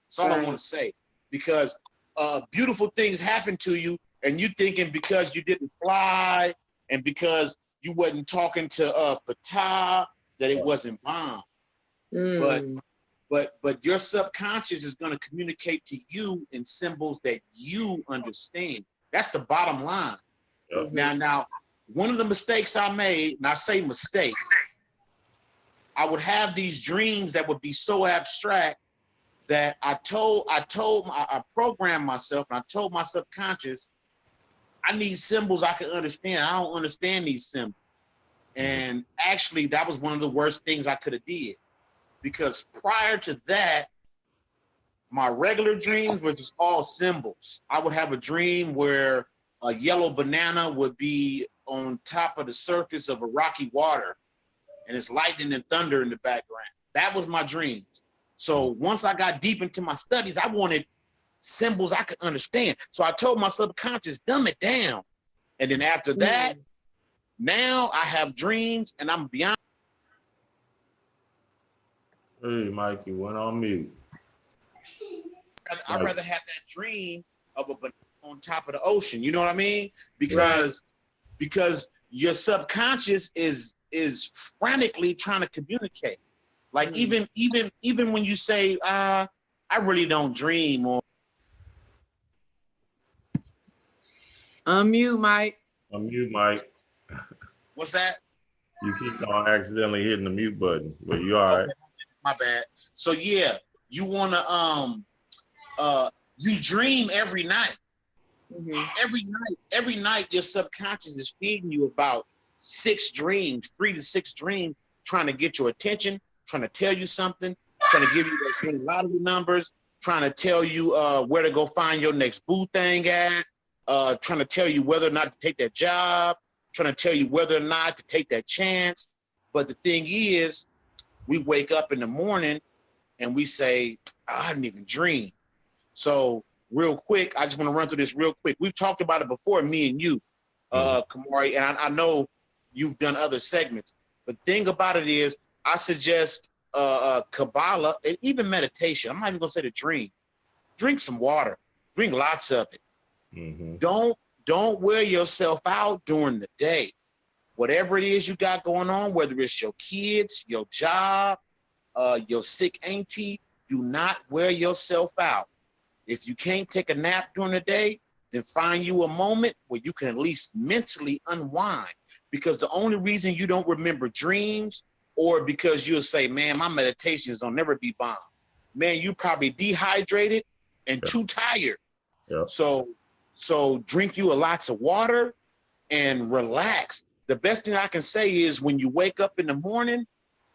That's all I want to say, because beautiful things happen to you, and you thinking because you didn't fly and because you wasn't talking to Ptah that it wasn't bomb. But your subconscious is going to communicate to you in symbols that you understand. That's the bottom line. Now, one of the mistakes I made, and I say mistakes, I would have these dreams that would be so abstract that I programmed myself, and I told my subconscious, I need symbols I can understand. I don't understand these symbols. And actually, that was one of the worst things I could have did, because prior to that, my regular dreams were just all symbols. I would have a dream where a yellow banana would be on top of the surface of a rocky water, and it's lightning and thunder in the background. That was my dreams. So once I got deep into my studies, I wanted symbols I could understand. So I told my subconscious, dumb it down. And then after that, now I have dreams, and I'm beyond. Hey, Mike, you went on mute. I'd rather have that dream of a banana on top of the ocean. You know what I mean? Because your subconscious is frantically trying to communicate. Like even when you say, I really don't dream, or Unmute, Mike. Unmute, Mike. What's that? You keep on accidentally hitting the mute button, but you all right. My bad. So yeah, you wanna you dream every night. Every night your subconscious is feeding you about 6 dreams, 3 to 6 dreams, trying to get your attention, trying to tell you something, trying to give you those winning lottery numbers, trying to tell you where to go find your next boo thing at, trying to tell you whether or not to take that job, trying to tell you whether or not to take that chance. But the thing is, we wake up in the morning and we say, I didn't even dream. So real quick, I just want to run through this real quick. We've talked about it before, me and you, Kamari, and I know you've done other segments. But the thing about it is, I suggest Kabbalah and even meditation. I'm not even gonna say the dream. Drink some water. Drink lots of it. Don't wear yourself out during the day. Whatever it is you got going on, whether it's your kids, your job, your sick auntie, do not wear yourself out. If you can't take a nap during the day, then find you a moment where you can at least mentally unwind. Because the only reason you don't remember dreams, or because you'll say, man, my meditations don't never be bomb. Man, you probably dehydrated and too tired. Yeah. So drink you a lots of water and relax. The best thing I can say is when you wake up in the morning,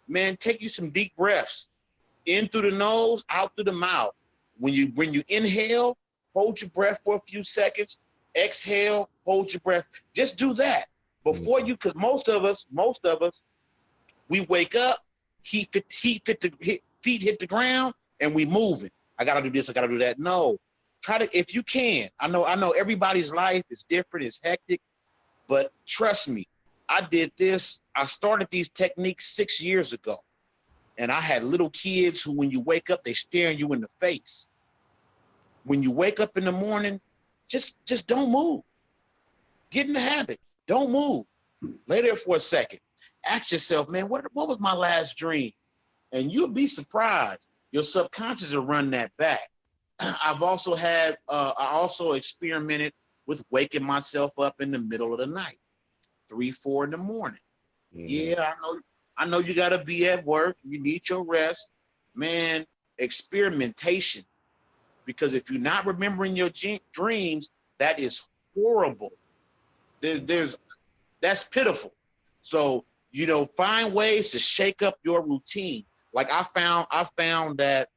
man, take you some deep breaths. In through the nose, out through the mouth. When you inhale, hold your breath for a few seconds. Exhale, hold your breath. Just do that before you, because most of us, we wake up, feet hit the ground, and we moving. I gotta do this, I gotta do that. No, try to, if you can. I know everybody's life is different, it's hectic, but trust me, I did this. I started these techniques 6 years ago. And I had little kids who, when you wake up, they staring you in the face. When you wake up in the morning, just don't move. Get in the habit. Don't move. Lay there for a second. Ask yourself, man, what was my last dream? And you'll be surprised. Your subconscious will run that back. I've also had, I also experimented with waking myself up in the middle of the night, 3, 4 in the morning. Yeah, I know you got to be at work. You need your rest. Man, experimentation. Because if you're not remembering your dreams, that is horrible. That's pitiful. So, find ways to shake up your routine. Like I found that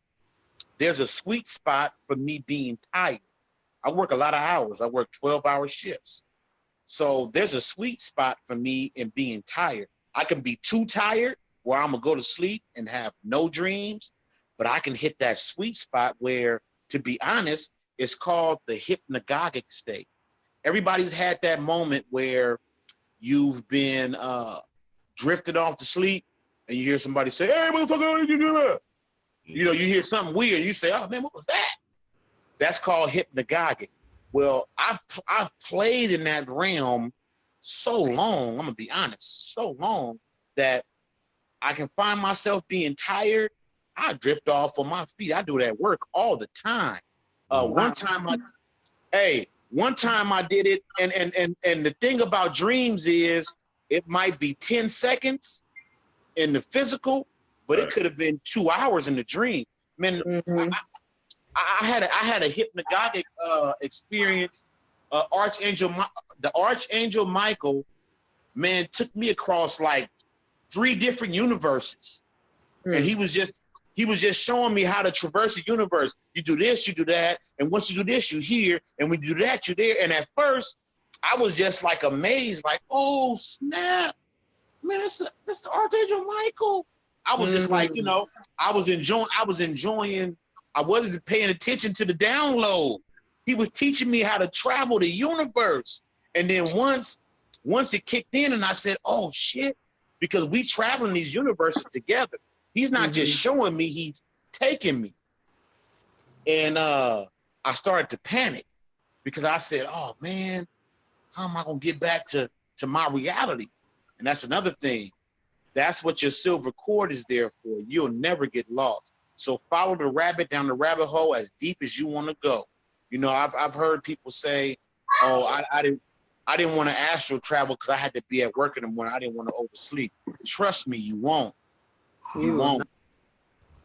there's a sweet spot for me being tired. I work a lot of hours. I work 12-hour shifts. So there's a sweet spot for me in being tired. I can be too tired where I'm going to go to sleep and have no dreams, but I can hit that sweet spot where, to be honest, it's called the hypnagogic state. Everybody's had that moment where you've been drifted off to sleep and you hear somebody say, hey, motherfucker, how did you do that? You hear something weird. You say, oh, man, what was that? That's called hypnagogic. Well, I've played in that realm so long, I'm going to be honest, so long that I can find myself being tired. I drift off on my feet. I do that work all the time. One time I did it, and the thing about dreams is it might be 10 seconds in the physical, but it could have been 2 hours in the dream. Man, I had a hypnagogic experience. The Archangel Michael, man, took me across like 3 different universes, and he was just showing me how to traverse the universe. You do this, you do that, and once you do this, you here, and when you do that, you're there. And at first, I was just like amazed, like, oh snap, man, that's the Archangel Michael. I was just like, I was enjoying. I wasn't paying attention to the download. He was teaching me how to travel the universe. And then once it kicked in and I said, oh shit, because we travel in these universes together. He's not just showing me, he's taking me. And I started to panic because I said, oh man, how am I gonna get back to my reality? And that's another thing. That's what your silver cord is there for. You'll never get lost. So follow the rabbit down the rabbit hole as deep as you want to go. I've heard people say, oh, I didn't want to astral travel because I had to be at work in the morning. I didn't want to oversleep. Trust me, you won't. You won't.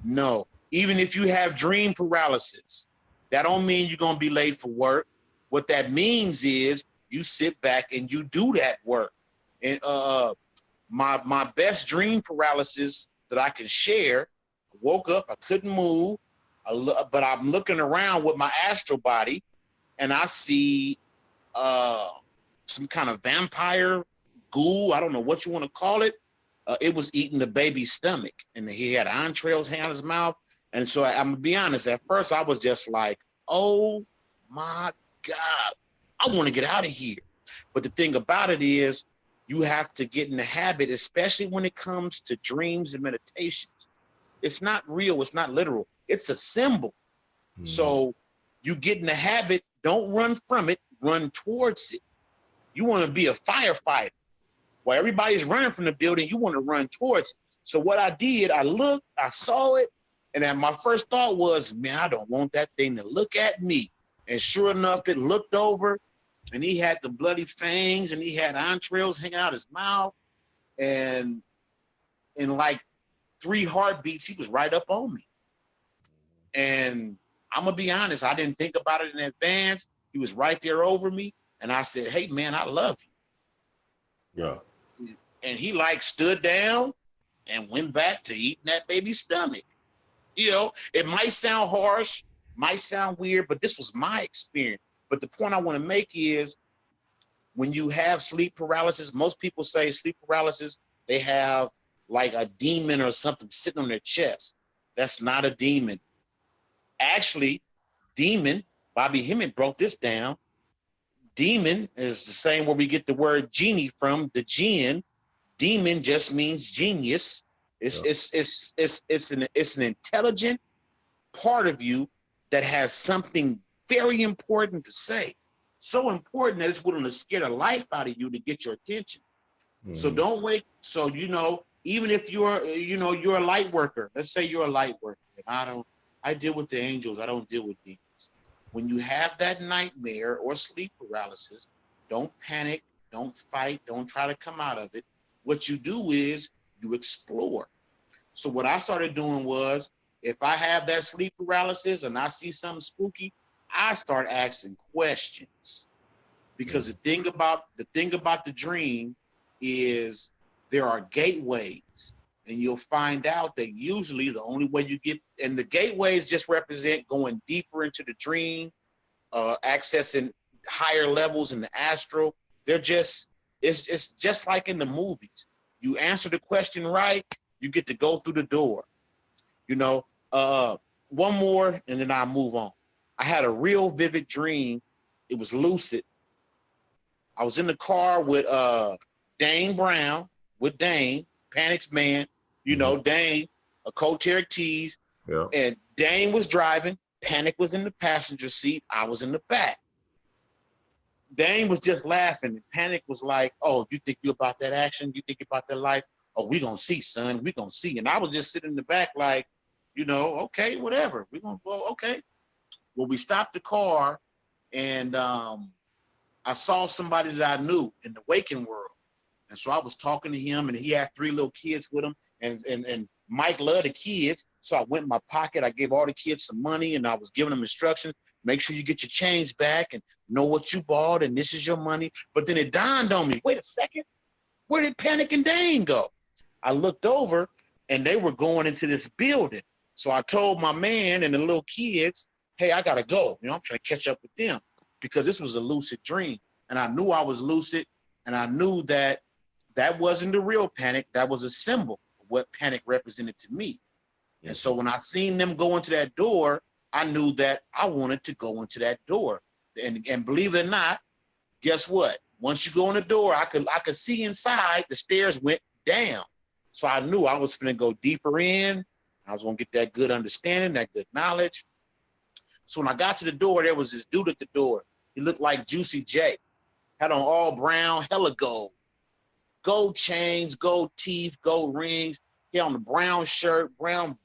No. Even if you have dream paralysis, that don't mean you're going to be late for work. What that means is you sit back and you do that work. And my best dream paralysis that I can share, I woke up, I couldn't move, but I'm looking around with my astral body and I see some kind of vampire ghoul. I don't know what you want to call it. It was eating the baby's stomach and he had entrails hanging out his mouth. And so I'm going to be honest, at first I was just like, oh my God, I want to get out of here. But the thing about it is you have to get in the habit, especially when it comes to dreams and meditations. It's not real. It's not literal. It's a symbol. So you get in the habit, don't run from it, run towards it. You want to be a firefighter. While everybody's running from the building, you want to run towards it. So what I did, I looked, I saw it, and then my first thought was, man, I don't want that thing to look at me. And sure enough, it looked over, and he had the bloody fangs, and he had entrails hanging out his mouth. And in like 3 heartbeats, he was right up on me. And I'm going to be honest, I didn't think about it in advance. He was right there over me. And I said, hey, man, I love you. Yeah. And he like stood down and went back to eating that baby's stomach. You know, it might sound harsh, might sound weird, but this was my experience. But the point I want to make is when you have sleep paralysis, most people say sleep paralysis, they have like a demon or something sitting on their chest. That's not a demon. Actually, demon, Bobby Hemmett broke this down. Demon is the same where we get the word genie from, the jinn. Demon just means genius. It's an intelligent part of you that has something very important to say. So important that it's willing to scare the life out of you to get your attention. So don't wait. So, you know, even if you're a light worker, let's say you're a light worker, and I deal with the angels, I don't deal with demons. When you have that nightmare or sleep paralysis, don't panic, don't fight, don't try to come out of it. What you do is you explore. So what I started doing was, if I have that sleep paralysis and I see something spooky, I start asking questions. Because the thing about the dream is there are gateways, and you'll find out that usually the only way you get, and the gateways just represent going deeper into the dream, accessing higher levels in the astral. It's just like in the movies. You answer the question right, you get to go through the door. You know, one more and then I'll move on. I had a real vivid dream. It was lucid. I was in the car with Dane Brown, with Dane, Panic's man, you know, Dane, a Colt Cherokee, and Dane was driving, Panic was in the passenger seat, I was in the back. Dane was just laughing, and Panic was like, oh, you think you about that action? You think about that life? Oh, we gonna see, son, we gonna see. And I was just sitting in the back like, you know, okay, whatever. We gonna go, okay. Well, we stopped the car, and I saw somebody that I knew in the waking world. And so I was talking to him, and he had 3 little kids with him, and Mike loved the kids. So I went in my pocket, I gave all the kids some money, and I was giving them instructions. Make sure you get your change back and know what you bought, and this is your money. But then it dawned on me, wait a second, where did Panic and Dane go? I looked over, and they were going into this building. So I told my man and the little kids, hey, I gotta go. You know, I'm trying to catch up with them, because this was a lucid dream. And I knew I was lucid, and I knew that that wasn't the real Panic. That was a symbol of what Panic represented to me. And so when I seen them go into that door, I knew that I wanted to go into that door. And believe it or not, guess what? Once you go in the door, I could see inside. The stairs went down. So I knew I was going to go deeper in. I was going to get that good understanding, that good knowledge. So when I got to the door, there was this dude at the door. He looked like Juicy J. Had on all brown, hella gold. Gold chains, gold teeth, gold rings. He had on the brown shirt, brown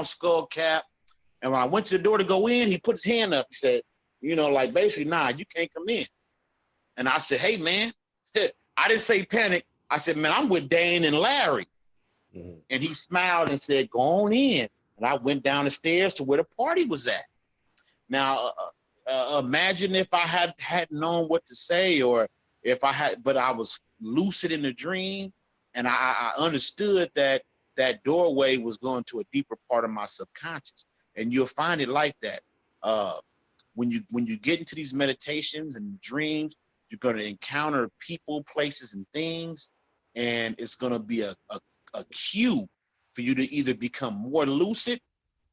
skull cap. And when I went to the door to go in, he put his hand up. He said, you know, like basically, nah, you can't come in. And I said, hey, man, I didn't say Panic. I said, man, I'm with Dane and Larry. And he smiled and said, go on in. And I went down the stairs to where the party was at. Now, imagine if I had known what to say, or if I had, but I was lucid in the dream, and I understood that that doorway was going to a deeper part of my subconscious. And you'll find it like that. When you get into these meditations and dreams, you're going to encounter people, places, and things, and it's going to be a cue for you to either become more lucid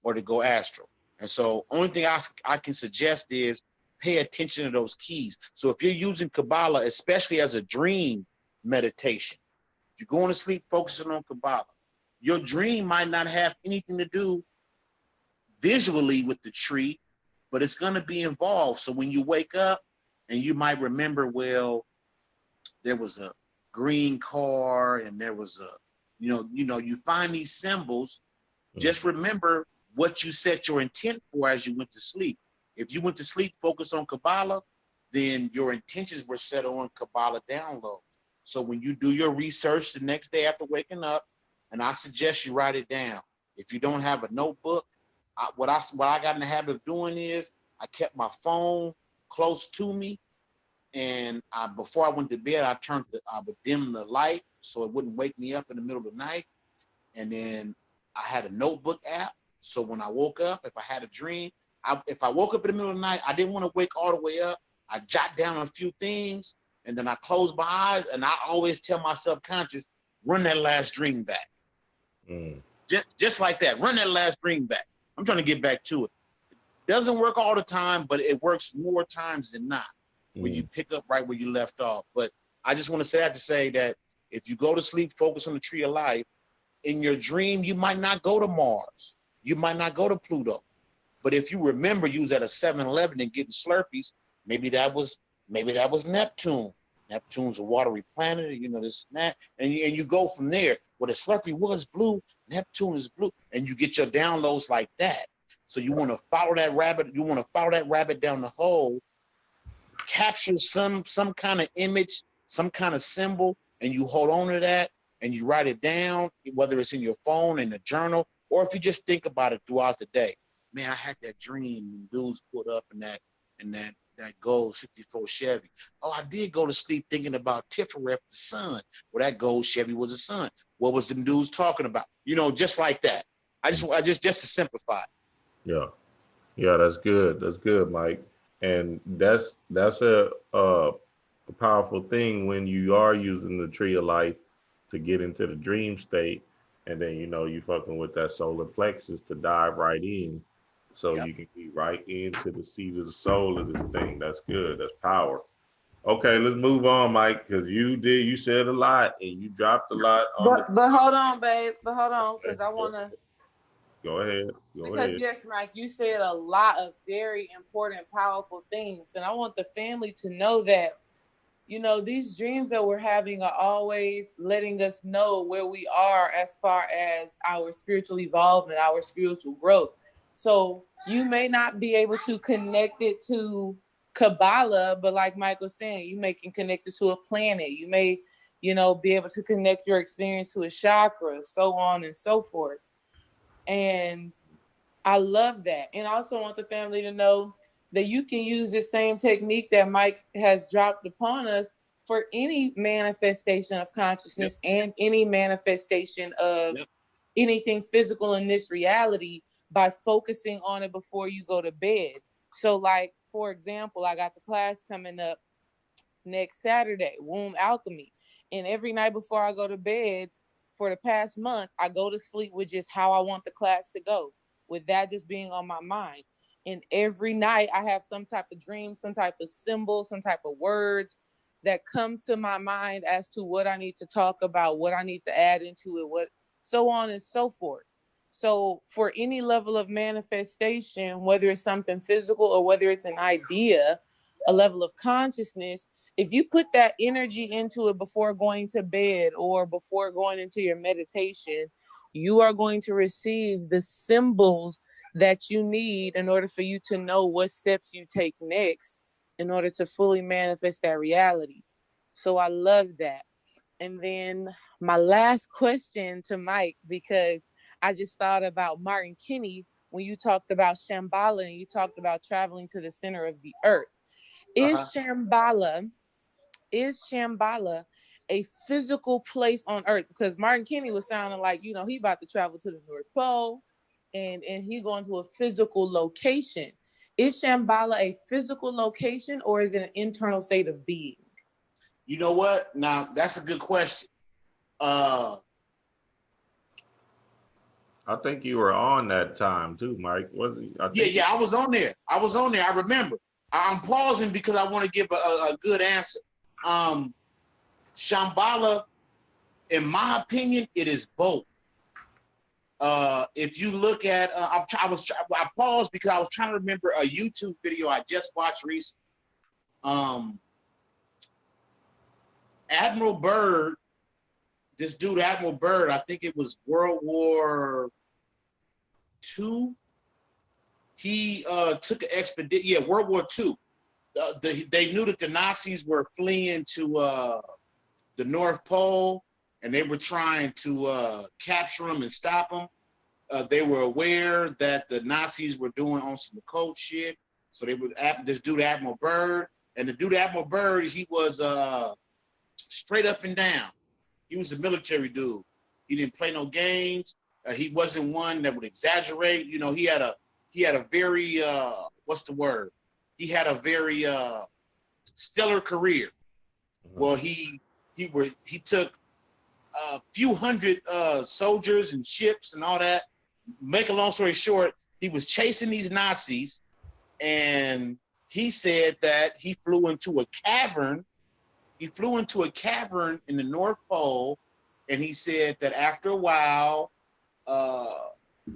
or to go astral. And so only thing I can suggest is pay attention to those keys. So if you're using Kabbalah, especially as a dream meditation, you're going to sleep focusing on Kabbalah, your dream might not have anything to do visually with the tree, but it's going to be involved. So when you wake up, and you might remember, well, there was a green car, and there was a, you find these symbols. Just remember what you set your intent for as you went to sleep. If you went to sleep focused on Kabbalah, then your intentions were set on Kabbalah download. So when you do your research the next day after waking up, and I suggest you write it down. If you don't have a notebook, what I got in the habit of doing is I kept my phone close to me, and before I went to bed, I would dim the light so it wouldn't wake me up in the middle of the night. And then I had a notebook app, so when I woke up, if I had a dream, if I woke up in the middle of the night, I didn't want to wake all the way up. I jot down a few things, and then I close my eyes, and I always tell my subconscious, run that last dream back. Just like that, run that last dream back. I'm trying to get back to it. Doesn't work all the time, but it works more times than not when you pick up right where you left off. But I just want to say that to say that if you go to sleep, focus on the tree of life, in your dream, you might not go to Mars. You might not go to Pluto. But if you remember you was at a 7-Eleven and getting Slurpees, maybe that was Neptune. Neptune's a watery planet, you know, this and that. And you go from there. Well, the Slurpee was blue, Neptune is blue, and you get your downloads like that. So you want to follow that rabbit down the hole, capture some kind of image, some kind of symbol, and you hold on to that and you write it down, whether it's in your phone, in a journal, or if you just think about it throughout the day. Man, I had that dream and dudes put up in that gold 54 Chevy. Oh, I did go to sleep thinking about Tifareth, the sun. Well, that gold Chevy was a sun. What was them dudes talking about? You know, just like that. I just to simplify it. Yeah, that's good. That's good, Mike. And that's a powerful thing when you are using the tree of life to get into the dream state, and then you fucking with that solar plexus to dive right in, so you can be right into the seat of the soul of this thing. That's good. That's power. Okay, let's move on, Mike, because you said a lot and you dropped a lot on But hold on, babe. But hold on, because I want to. Go ahead. Yes, Mike, you said a lot of very important, powerful things. And I want the family to know that, these dreams that we're having are always letting us know where we are as far as our spiritual evolvement, our spiritual growth. So you may not be able to connect it to Kabbalah, but like Mike was saying, you may can connect it to a planet. You may, be able to connect your experience to a chakra, so on and so forth. And I love that. And I also want the family to know that you can use the same technique that Mike has dropped upon us for any manifestation of consciousness and any manifestation of anything physical in this reality by focusing on it before you go to bed. So like, for example, I got the class coming up next Saturday, Womb Alchemy. And every night before I go to bed for the past month, I go to sleep with just how I want the class to go, with that just being on my mind. And every night I have some type of dream, some type of symbol, some type of words that comes to my mind as to what I need to talk about, what I need to add into it, what so on and so forth. So for any level of manifestation, whether it's something physical or whether it's an idea, a level of consciousness, if you put that energy into it before going to bed or before going into your meditation, you are going to receive the symbols that you need in order for you to know what steps you take next in order to fully manifest that reality. So I love that. And then my last question to Mike, because I just thought about Martin Kinney when you talked about Shambhala and you talked about traveling to the center of the earth. Is Shambhala a physical place on earth? Because Martin Kinney was sounding like, he about to travel to the North Pole and he going to a physical location. Is Shambhala a physical location or is it an internal state of being? You know what? Now, that's a good question. I think you were on that time too, Mike. Was he? I was on there. I remember. I'm pausing because I want to give a good answer. Shambhala, in my opinion, it is both. If you look at, I paused because I was trying to remember a YouTube video I just watched recently. Admiral Byrd, this dude, Admiral Byrd, I think it was World War II. he took an expedition. Yeah, World War II. They knew that the Nazis were fleeing to the North Pole, and they were trying to capture them and stop them. They were aware that the Nazis were doing on some occult shit. So they would this dude Admiral Byrd, and the dude Admiral Byrd, he was straight up and down. He was a military dude. He didn't play no games. He wasn't one that would exaggerate. You know, he had a very what's the word? He had a very stellar career. Well, he took a few hundred soldiers and ships and all that. Make a long story short, he was chasing these Nazis, and he said that he flew into a cavern. He flew into a cavern in the North Pole, and he said that after a while,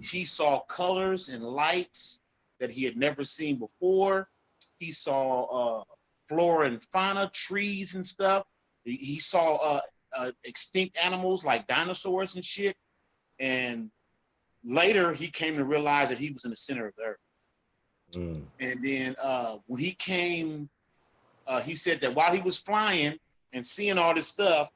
he saw colors and lights that he had never seen before. He saw flora and fauna, trees and stuff. He saw extinct animals like dinosaurs and shit. And later, he came to realize that he was in the center of the earth. And then when he came, he said that while he was flying and seeing all this stuff,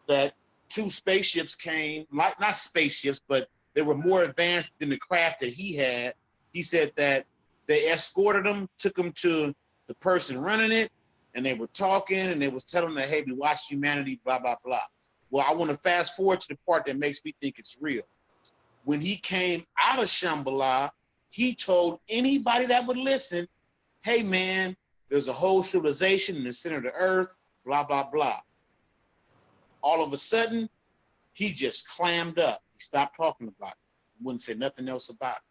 that 2 spaceships came, like not spaceships, but they were more advanced than the craft that he had. He said that they escorted him, took him to the person running it, and they were talking, and they was telling them, hey, we watched humanity, blah, blah, blah. Well, I want to fast forward to the part that makes me think it's real. When he came out of Shambhala, he told anybody that would listen, hey, man, there's a whole civilization in the center of the earth, blah, blah, blah. All of a sudden, he just clammed up. He stopped talking about it. Wouldn't say nothing else about it.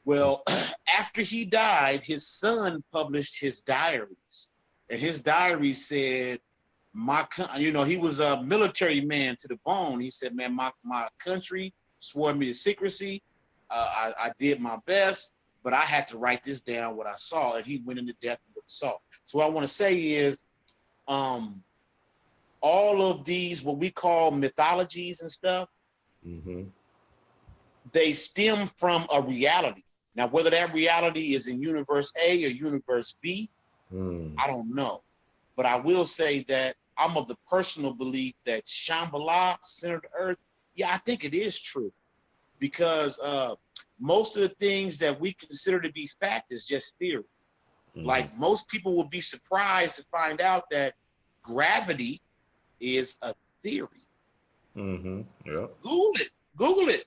Well, after he died, his son published his diaries. And his diary said, he was a military man to the bone. He said, man, my country swore me to secrecy. I did my best, but I had to write this down, what I saw. And he went into depth with what he saw. So what I want to say is, all of these, what we call mythologies and stuff, they stem from a reality. Now, whether that reality is in universe A or universe B, I don't know. But I will say that I'm of the personal belief that Shambhala, center of the earth, yeah, I think it is true. Because most of the things that we consider to be fact is just theory. Like most people would be surprised to find out that gravity is a theory. Yeah. Google it.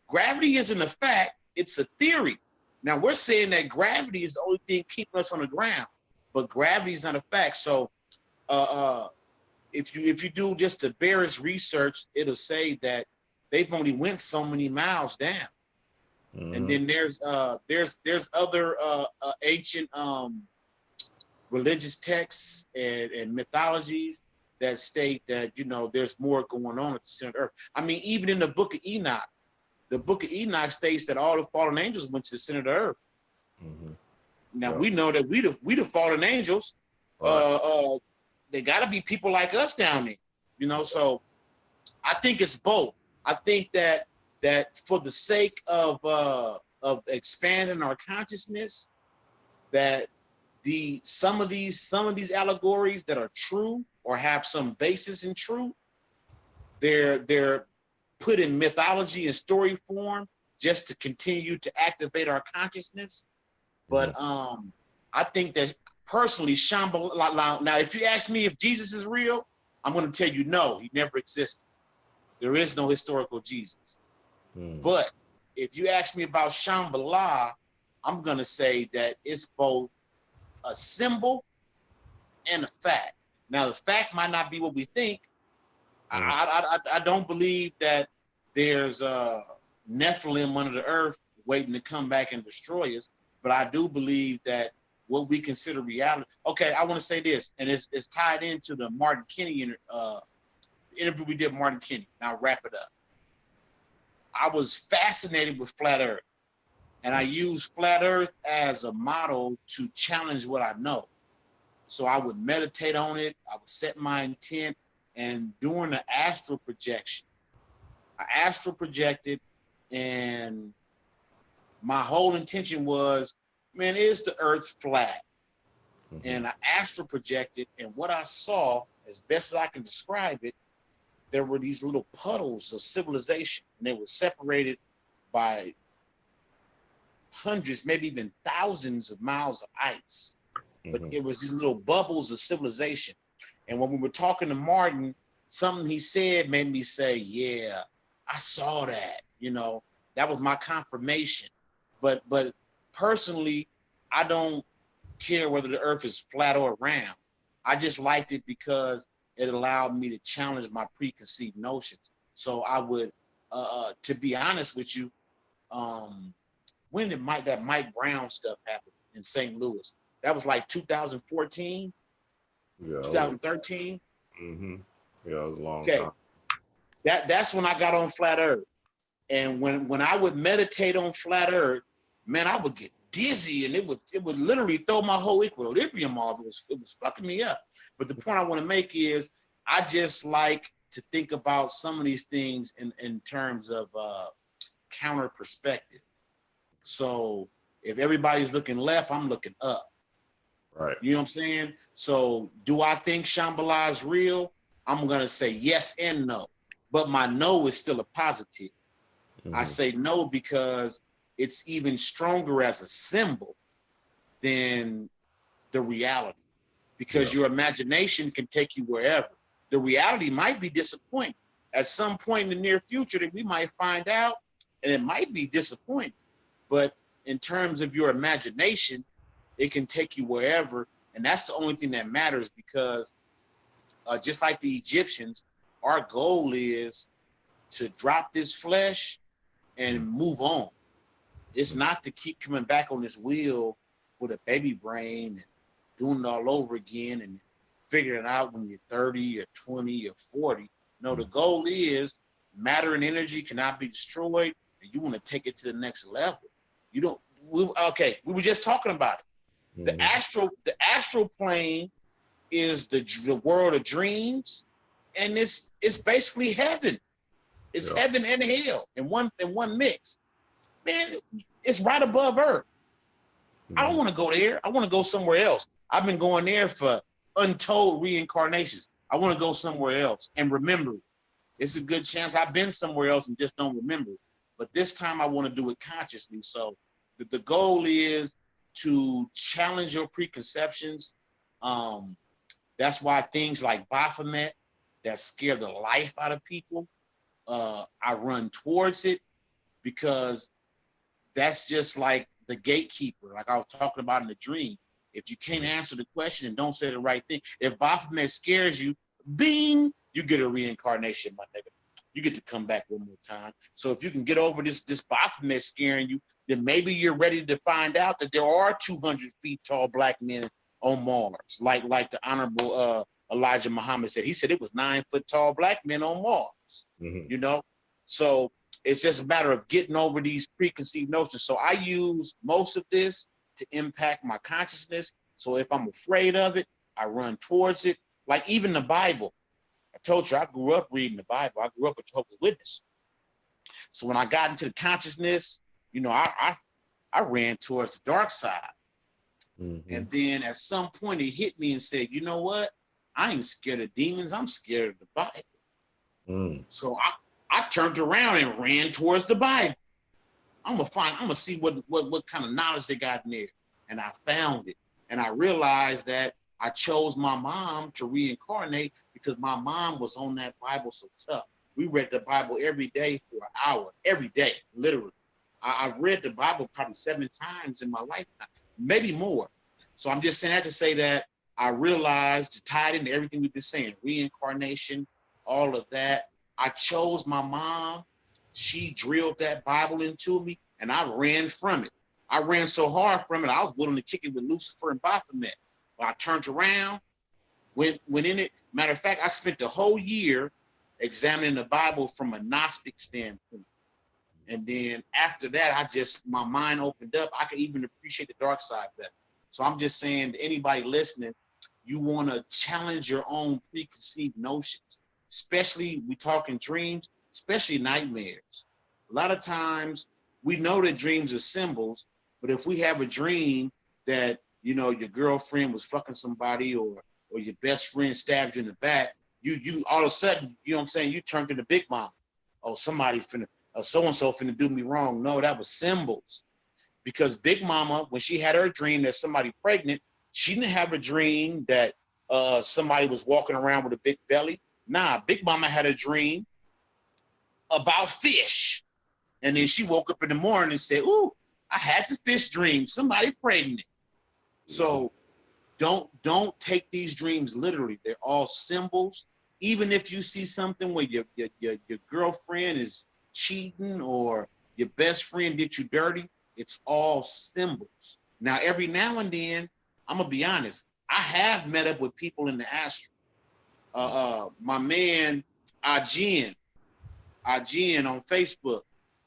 Gravity isn't a fact, it's a theory. Now we're saying that gravity is the only thing keeping us on the ground, but gravity is not a fact. So if you do just the barest research, it'll say that they've only went so many miles down. And then there's other ancient religious texts and mythologies that state that, there's more going on at the center of the earth. I mean, even in the book of Enoch states that all the fallen angels went to the center of the earth. Now we know that we the fallen angels. There got to be people like us down there, So I think it's both. I think that for the sake of expanding our consciousness, that some of these allegories that are true or have some basis in truth, they're put in mythology and story form just to continue to activate our consciousness. But I think that personally, Shambhala. Now, if you ask me if Jesus is real, I'm going to tell you no, he never existed. There is no historical Jesus. But if you ask me about Shambhala, I'm going to say that it's both a symbol and a fact. Now, the fact might not be what we think. I don't believe that there's a Nephilim under the earth waiting to come back and destroy us. But I do believe that what we consider reality. Okay, I want to say this, and it's tied into the Martin Kinney interview we did with Martin Kinney. Now, wrap it up. I was fascinated with flat earth, and I used flat earth as a model to challenge what I know. So I would meditate on it. I would set my intent, and during the astral projection, I astral projected, and my whole intention was, man, is the earth flat? Mhm. And I astral projected, and what I saw, as best as I can describe it, there were these little puddles of civilization, and they were separated by hundreds, maybe even thousands of miles of ice. But Mhm. it was these little bubbles of civilization. And when we were talking to Martin, something he said made me say, yeah, I saw that. You know, that was my confirmation. But personally, I don't care whether the earth is flat or round. I just liked it because it allowed me to challenge my preconceived notions. So I would, to be honest with you, when did that Mike Brown stuff happen in St. Louis? That was like 2014, Yeah. 2013. Mm-hmm. Yeah, it was a long Okay, time. that's when I got on flat Earth. And when I would meditate on flat Earth, man, I would get dizzy, and it would literally throw my whole equilibrium off. It was fucking me up. But the point I want to make is, I just like to think about some of these things in terms of counter perspective. So if everybody's looking left, I'm looking up. Right. You know what I'm saying? So do I think Shambhala is real? I'm going to say yes and no. But my no is still a positive. Mhm. I say no because it's even stronger as a symbol than the reality. Because your imagination can take you wherever. The reality might be disappointing. At some point in the near future that we might find out, and it might be disappointing. But in terms of your imagination, it can take you wherever. And that's the only thing that matters, because just like the Egyptians, our goal is to drop this flesh and move on. It's not to keep coming back on this wheel with a baby brain and doing it all over again and figuring it out when you're 30 or 20 or 40. No, the goal is matter and energy cannot be destroyed, and you want to take it to the next level. You don't. We were just talking about it. Mhm. The astral plane is the world of dreams, and it's basically heaven. It's Yeah. heaven and hell in one mix. Man, it's right above Earth. I don't Mhm. want to go there. I want to go somewhere else. I've been going there for untold reincarnations. I want to go somewhere else and remember it. It's a good chance I've been somewhere else and just don't remember it. But this time I want to do it consciously. So the goal is to challenge your preconceptions. That's why things like Baphomet that scare the life out of people, I run towards it, because that's just like the gatekeeper, like I was talking about in the dream. If you can't answer the question and don't say the right thing, if Baphomet scares you, bing, you get a reincarnation, my nigga. You get to come back one more time. So if you can get over this Baphomet scaring you, then maybe you're ready to find out that there are 200 feet tall black men on Mars, like the Honorable Elijah Muhammad said. He said it was 9 foot tall black men on Mars. Mhm. You know, so it's just a matter of getting over these preconceived notions. So I use most of this to impact my consciousness. So if I'm afraid of it, I run towards it. Like even the Bible. I told you, I grew up reading the Bible. I grew up a Jehovah's Witness. So when I got into the consciousness, you know, I ran towards the dark side. Mhm. And then at some point it hit me and said, you know what? I ain't scared of demons. I'm scared of the Bible. Mm. So I turned around and ran towards the Bible. I'm gonna see what kind of knowledge they got in there. And I found it. And I realized that I chose my mom to reincarnate because my mom was on that Bible so tough. We read the Bible every day for an hour, every day, literally. I've read the Bible probably 7 times in my lifetime, maybe more. So I'm just saying that to say that I realized, to tie it into everything we've been saying, reincarnation, all of that. I chose my mom. She drilled that Bible into me, and I ran from it. I ran so hard from it, I was willing to kick it with Lucifer and Baphomet. But I turned around, went in it. Matter of fact, I spent the whole year examining the Bible from a Gnostic standpoint. And then after that, my mind opened up. I could even appreciate the dark side better. So I'm just saying to anybody listening, you want to challenge your own preconceived notions, especially we talking dreams, especially nightmares. A lot of times we know that dreams are symbols, but if we have a dream that, you know, your girlfriend was fucking somebody or your best friend stabbed you in the back, you all of a sudden, you know what I'm saying, you turned into Big Mama. Oh, somebody finna, so-and-so finna do me wrong. No, that was symbols. Because Big Mama, when she had her dream that somebody pregnant, she didn't have a dream that somebody was walking around with a big belly. Nah, Big Mama had a dream about fish. And then she woke up in the morning and said, ooh, I had the fish dream. Somebody pregnant. So don't take these dreams literally. They're all symbols. Even if you see something where your girlfriend is cheating or your best friend did you dirty, it's all symbols. Now, every now and then, I'm going to be honest, I have met up with people in the astral. My man, Ajin on Facebook,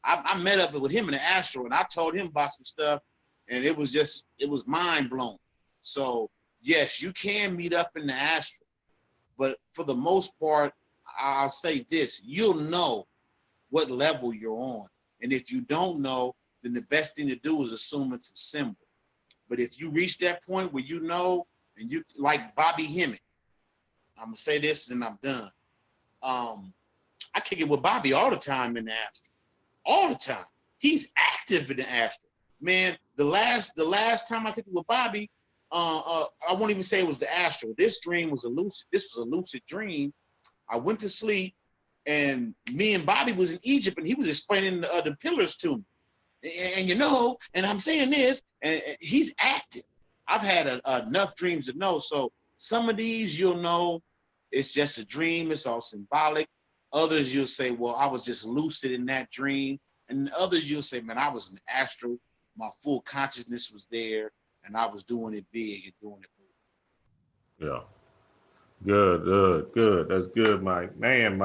I met up with him in the astral, and I told him about some stuff, and it was mind blowing. So, yes, you can meet up in the astral, but for the most part, I'll say this, you'll know what level you're on. And if you don't know, then the best thing to do is assume it's a symbol. But if you reach that point where you know, and you like Bobby Hemmett, I'm gonna say this and I'm done. I kick it with Bobby all the time in the astral, all the time. He's active in the astral, man. The last time I kicked it with Bobby, I won't even say it was the astral. This dream was a lucid. This was a lucid dream. I went to sleep, and me and Bobby was in Egypt, and he was explaining the pillars to me. And you know, and I'm saying this, and he's active. I've had enough dreams to know. So some of these you'll know it's just a dream. It's all symbolic. Others you'll say, well, I was just lucid in that dream. And others you'll say, man, I was in the astral. My full consciousness was there, and I was doing it big and doing it big. Yeah. Good. That's good, Mike. Man,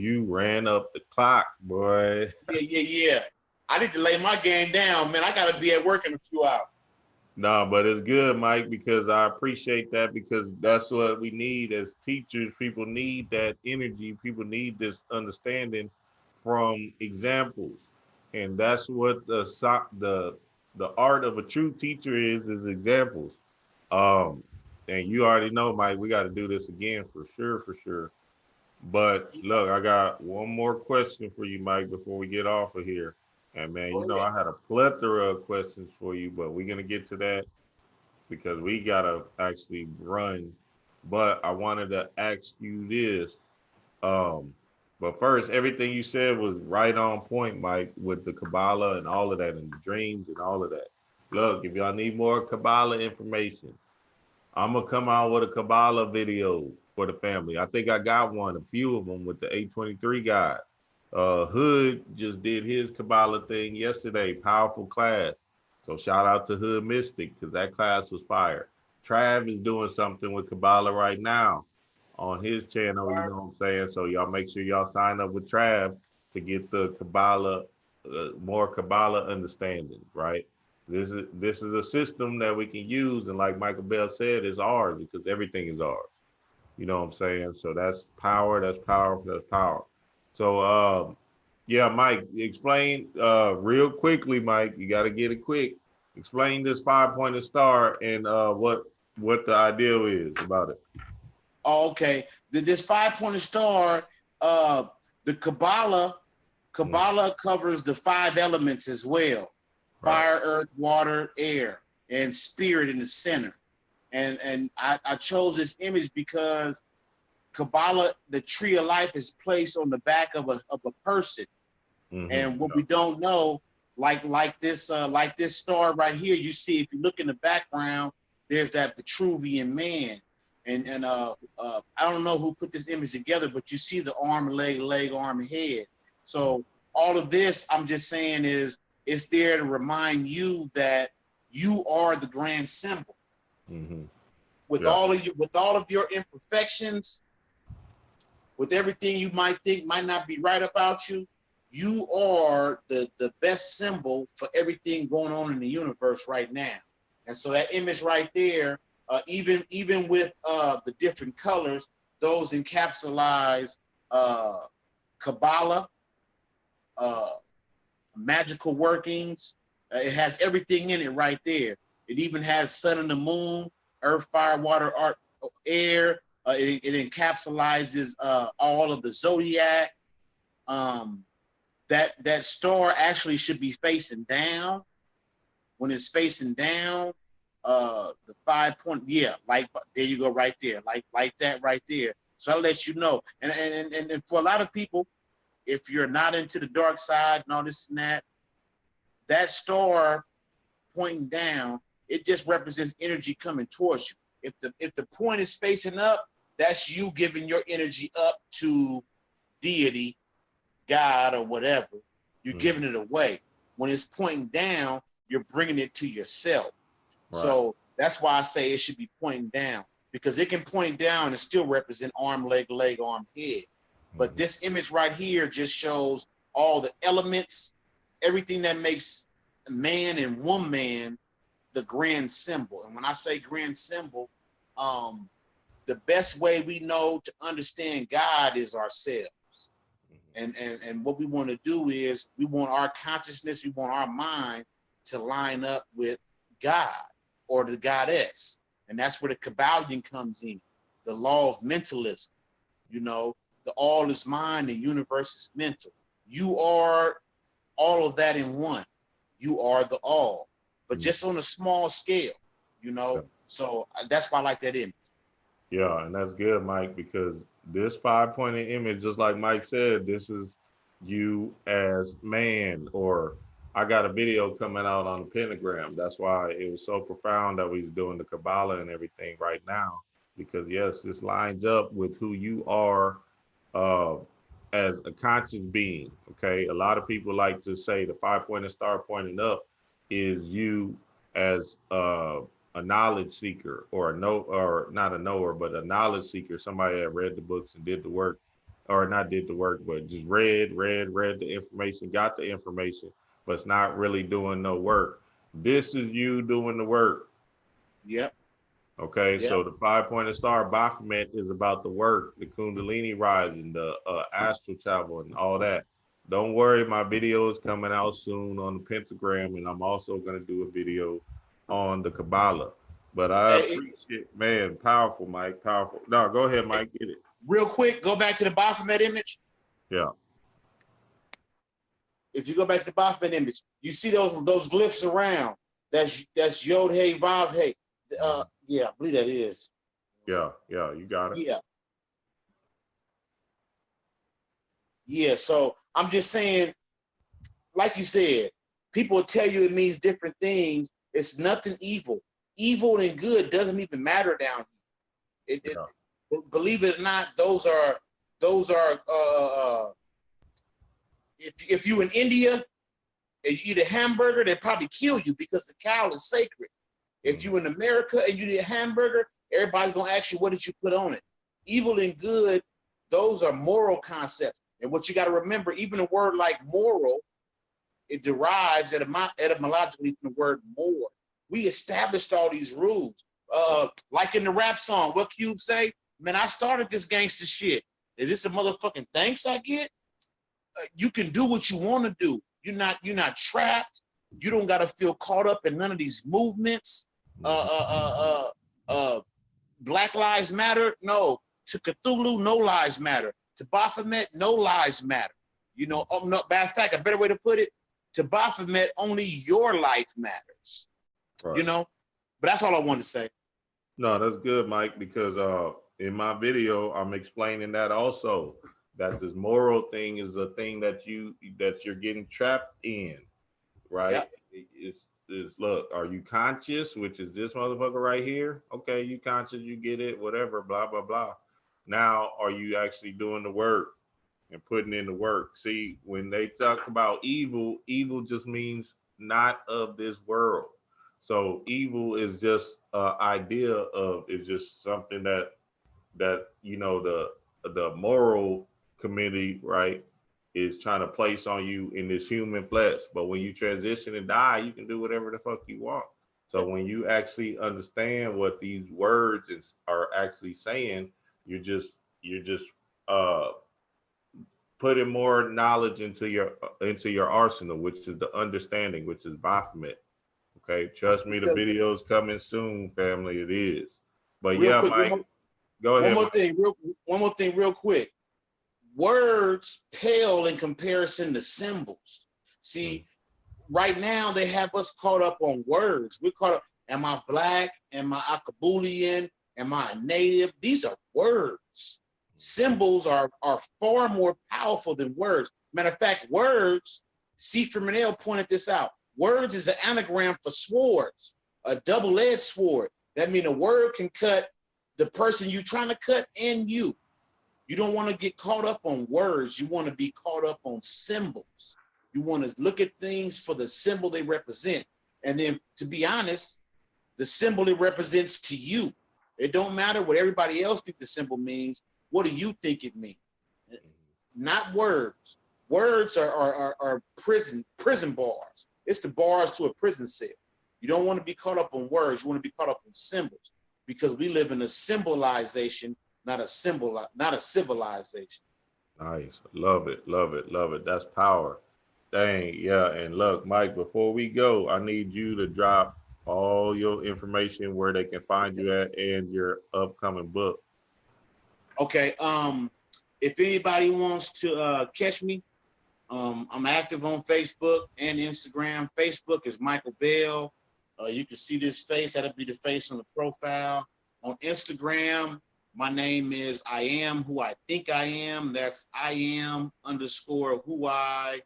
you ran up the clock, boy. Yeah. I need to lay my game down, man. I got to be at work in a few hours. No, but it's good, Mike, because I appreciate that, because that's what we need as teachers. People need that energy. People need this understanding from examples. And that's what the art of a true teacher is examples. And you already know, Mike, we got to do this again for sure. But look, I got one more question for you, Mike, before we get off of here. And man, you know, I had a plethora of questions for you, but we're gonna get to that because we gotta actually run. But I wanted to ask you this. But first, everything you said was right on point, Mike, with the Kabbalah and all of that, and the dreams and all of that. Look, if y'all need more Kabbalah information, I'm gonna come out with a Kabbalah video for the family. I think I got one, a few of them with the 823 guy. Hood just did his Kabbalah thing yesterday. Powerful class. So shout out to Hood Mystic, because that class was fire. Trav is doing something with Kabbalah right now on his channel, you know what I'm saying? So y'all make sure y'all sign up with Trav to get the Kabbalah, more Kabbalah understanding, right? This is a system that we can use, and like Michael Bell said, it's ours because everything is ours. You know what I'm saying? So that's power, that's power, that's power. So, yeah, Mike, explain real quickly, Mike. You got to get it quick. Explain this 5-pointed star and what the ideal is about it. Okay, this 5-pointed star, the Kabbalah covers the 5 elements as well: fire, earth, water, air, and spirit in the center. And I chose this image because Kabbalah, the tree of life, is placed on the back of a person. Mm-hmm. And what we don't know, like this star right here, you see, if you look in the background, there's that Vitruvian man. And I don't know who put this image together, but you see the arm, leg, arm, and head. So all of this, I'm just saying, is it's there to remind you that you are the grand symbol. Mm-hmm. With all of your imperfections, with everything you might think might not be right about you, you are the best symbol for everything going on in the universe right now. And so that image right there, even with the different colors, those encapsulize Kabbalah, magical workings. It has everything in it right there. It even has sun and the moon, earth, fire, water, air. It encapsulates all of the zodiac. That star actually should be facing down. When it's facing down, the 5 point, like there you go, right there, like that right there. So I'll let you know. And for a lot of people, if you're not into the dark side and all this and that, that star pointing down, it just represents energy coming towards you. If the point is facing up, that's you giving your energy up to deity, God, or whatever. You're giving it away. When it's pointing down, you're bringing it to yourself. Right. So that's why I say it should be pointing down, because it can point down and still represent arm, leg, arm, head. But this image right here just shows all the elements, everything that makes man and woman the grand symbol. And when I say grand symbol, the best way we know to understand God is ourselves. And what we want to do is we want our consciousness, we want our mind to line up with God or the goddess. And that's where the Kabbalion comes in, the law of mentalism. The all is mind, the universe is mental. You are all of that in one. You are the all, but just on a small scale, So that's why I like that image. Yeah, and that's good, Mike, because this 5-pointed image, just like Mike said, this is you as man. Or I got a video coming out on the pentagram. That's why it was so profound that we was doing the Kabbalah and everything right now, because yes, this lines up with who you are as a conscious being. Okay, a lot of people like to say the 5-pointed star pointing up is you as a knowledge seeker, or not a knower, but a knowledge seeker, somebody that read the books and did the work, or not did the work, but just read the information, got the information, but it's not really doing no work. This is you doing the work. Yep. Okay, so the 5-pointed star Baphomet is about the work, the Kundalini rising, the astral travel, and all that. Don't worry, my video is coming out soon on the pentagram, and I'm also going to do a video on the Kabbalah. But I appreciate, man, powerful, Mike, powerful. No, go ahead, Mike, get it. Real quick, go back to the Baphomet image. Yeah. If you go back to the Baphomet image, you see those glyphs around. That's Yod Hey Vav Hey. Yeah, I believe that is. Yeah, you got it. Yeah, so I'm just saying, like you said, people will tell you it means different things. It's nothing evil. Evil and good doesn't even matter down here. Believe it or not, those are if you in India and you eat a hamburger, they probably kill you because the cow is sacred. If you in America and you eat a hamburger, everybody's gonna ask you, what did you put on it? Evil and good, those are moral concepts. And what you got to remember, even a word like moral, it derives etymologically from the word more. We established all these rules. Like in the rap song, what Cube say? Man, I started this gangster shit. Is this a motherfucking thanks I get? You can do what you want to do. You're not trapped. You don't got to feel caught up in none of these movements. Black Lives Matter? No. To Cthulhu, no lives matter. To Baphomet, no lives matter. No, matter of fact, a better way to put it, to Baphomet, only your life matters. Right. But that's all I wanted to say. No, that's good, Mike, because in my video, I'm explaining that also, that this moral thing is a thing that you're getting trapped in, right? Yep. It's look, are you conscious, which is this motherfucker right here? Okay, you conscious, you get it, whatever, blah, blah, blah. Now, are you actually doing the work and putting in the work? See, when they talk about evil just means not of this world. So evil is just an idea of, it's just something that the moral committee, right, is trying to place on you in this human flesh. But when you transition and die, you can do whatever the fuck you want. So when you actually understand what these words are actually saying, you're just putting more knowledge into your arsenal, which is the understanding, which is Baphomet. Okay, trust me, the Because video's coming soon, family. It is. But real yeah, quick, Mike, go ahead. one more thing, real quick. Words pale in comparison to symbols. See, right now they have us caught up on words. We're caught up. Am I black? Am I Akabulian? Am I a native? These are words. Symbols are far more powerful than words. Matter of fact, words, C. Firminale pointed this out. Words is an anagram for swords, a double-edged sword. That means a word can cut the person you're trying to cut and you. You don't want to get caught up on words. You want to be caught up on symbols. You want to look at things for the symbol they represent. And then, to be honest, the symbol it represents to you. It don't matter what everybody else think the symbol means. What do you think it means? Not words. Words are prison bars. It's the bars to a prison cell. You don't want to be caught up on words. You want to be caught up on symbols, because we live in a symbolization, not a civilization. Nice. Love it. Love it. Love it. That's power. Dang. Yeah. And look, Mike, before we go, I need you to drop all your information, where they can find you at, and your upcoming book. Okay. If anybody wants to catch me, I'm active on Facebook and Instagram. Facebook is Michael Bell. You can see this face. That'll be the face on the profile. On Instagram, my name is I Am Who I Think I Am. That's I am _ who I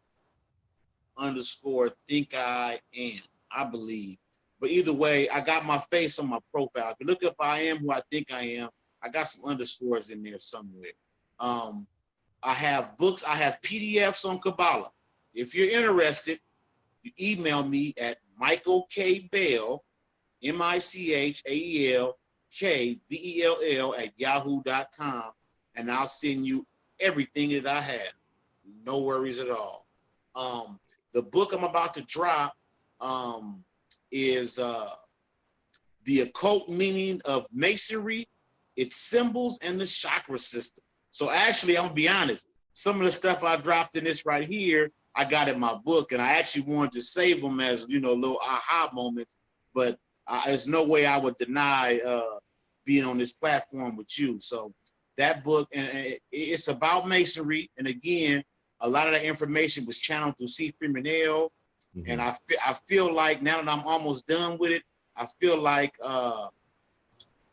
_ think I am, I believe. But either way, I got my face on my profile. If you look up I Am Who I Think I Am, I got some underscores in there somewhere. I have books. I have PDFs on Kabbalah. If you're interested, you email me at Michael K. Bell, MICHAEL KBELL at yahoo.com, and I'll send you everything that I have. No worries at all. The book I'm about to drop is The Occult Meaning of Masonry, Its Symbols, and the Chakra System. So actually, I'm gonna be honest, some of the stuff I dropped in this right here, I got in my book, and I actually wanted to save them as, little aha moments, but there's no way I would deny being on this platform with you. So that book, and it's about Masonry, and again, a lot of that information was channeled through C. Firminale, and I feel like now that I'm almost done with it, I feel like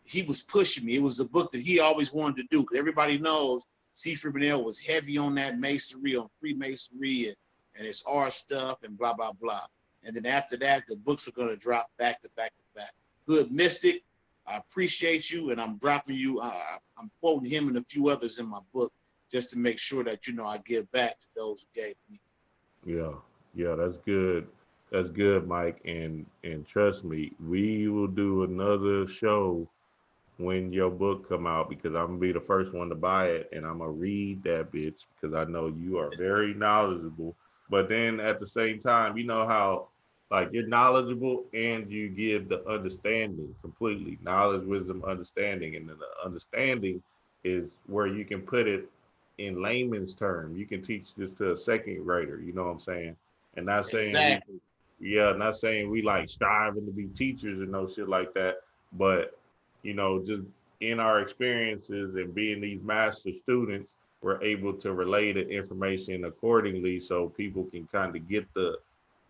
he was pushing me. It was the book that he always wanted to do, because everybody knows C. Firminale was heavy on that masonry, on Freemasonry, and it's our stuff, and blah, blah, blah. And then after that, the books are going to drop back to back to back. Hood Mystic, I appreciate you, and I'm dropping you. I'm quoting him and a few others in my book, just to make sure that, I give back to those who gave me. Yeah, that's good. That's good, Mike. And trust me, we will do another show when your book come out, because I'm gonna be the first one to buy it, and I'm gonna read that bitch, because I know you are very knowledgeable. But then at the same time, you know how like you're knowledgeable and you give the understanding completely. Knowledge, wisdom, understanding. And then the understanding is where you can put it in layman's term. You can teach this to a second grader, you know what I'm saying? And not saying Exactly. not saying we like striving to be teachers and no shit like that, but just in our experiences and being these master students, we're able to relay the information accordingly, so people can kind of get the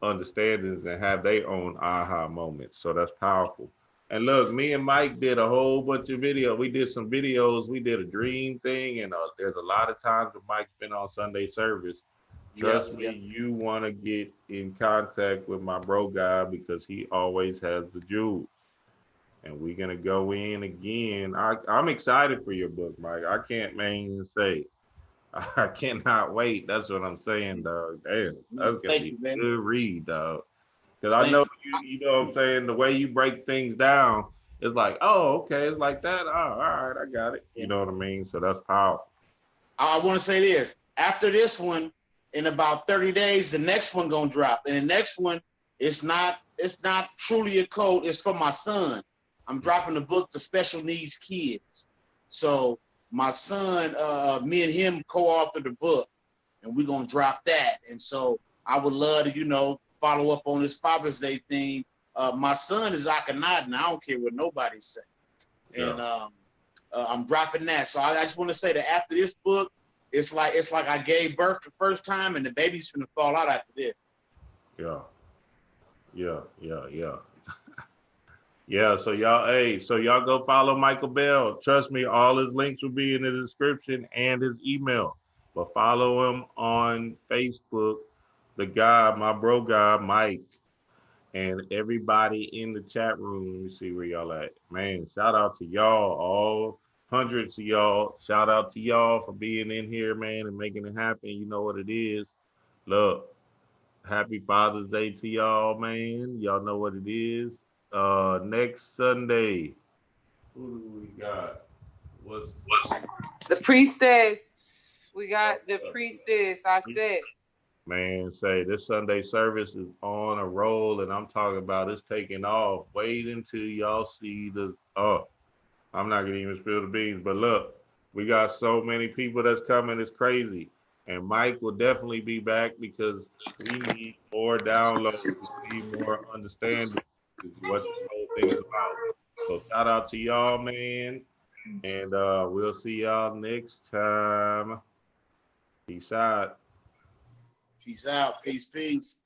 understandings and have their own aha moments. So that's powerful. And look, me and Mike did a whole bunch of videos. We did some videos. We did a dream thing, and there's a lot of times that Mike's been on Sunday service. Trust me, you want to get in contact with my bro guy, because he always has the jewels. And we're going to go in again. I'm excited for your book, Mike. I can't say. I cannot wait. That's what I'm saying, dog. Damn, that's going to be a good read, dog. Because I know, you know what I'm saying, the way you break things down, it's like, oh, okay, it's like that. Oh, all right, I got it. You know what I mean? So that's powerful. I want to say this. After this one, in about 30 days, the next one going to drop. And the next one, it's not truly a code. It's for my son. I'm dropping the book for special needs kids. So my son, me and him co-authored the book. and we're gonna drop that. And so I would love to, you know, follow up on this Father's Day theme. My son is Akhenaten. I don't care what nobody say. And I'm dropping that. So I just want to say that after this book, it's like I gave birth the first time, and the baby's gonna fall out after this. Yeah, so y'all go follow Michael Bell. Trust me, all his links will be in the description and his email. But follow him on Facebook, the guy, my bro guy, Mike, and everybody in the chat room. Let me see where y'all at. Man, shout out to y'all, all hundreds of y'all. Shout out to y'all for being in here, man, and making it happen. You know what it is. Look, happy Father's Day to y'all, man. Y'all know what it is. Next Sunday, who do we got? What's the priestess? We got the priestess. I said, man, say this Sunday service is on a roll, and I'm talking about it's taking off. Wait until y'all see the. Oh, I'm not gonna even spill the beans, but look, we got so many people that's coming. It's crazy, and Mike will definitely be back because we need more downloads. We need more understanding what this whole thing is about. So shout out to y'all, man. And we'll see y'all next time. Peace out. Peace out. Peace, peace.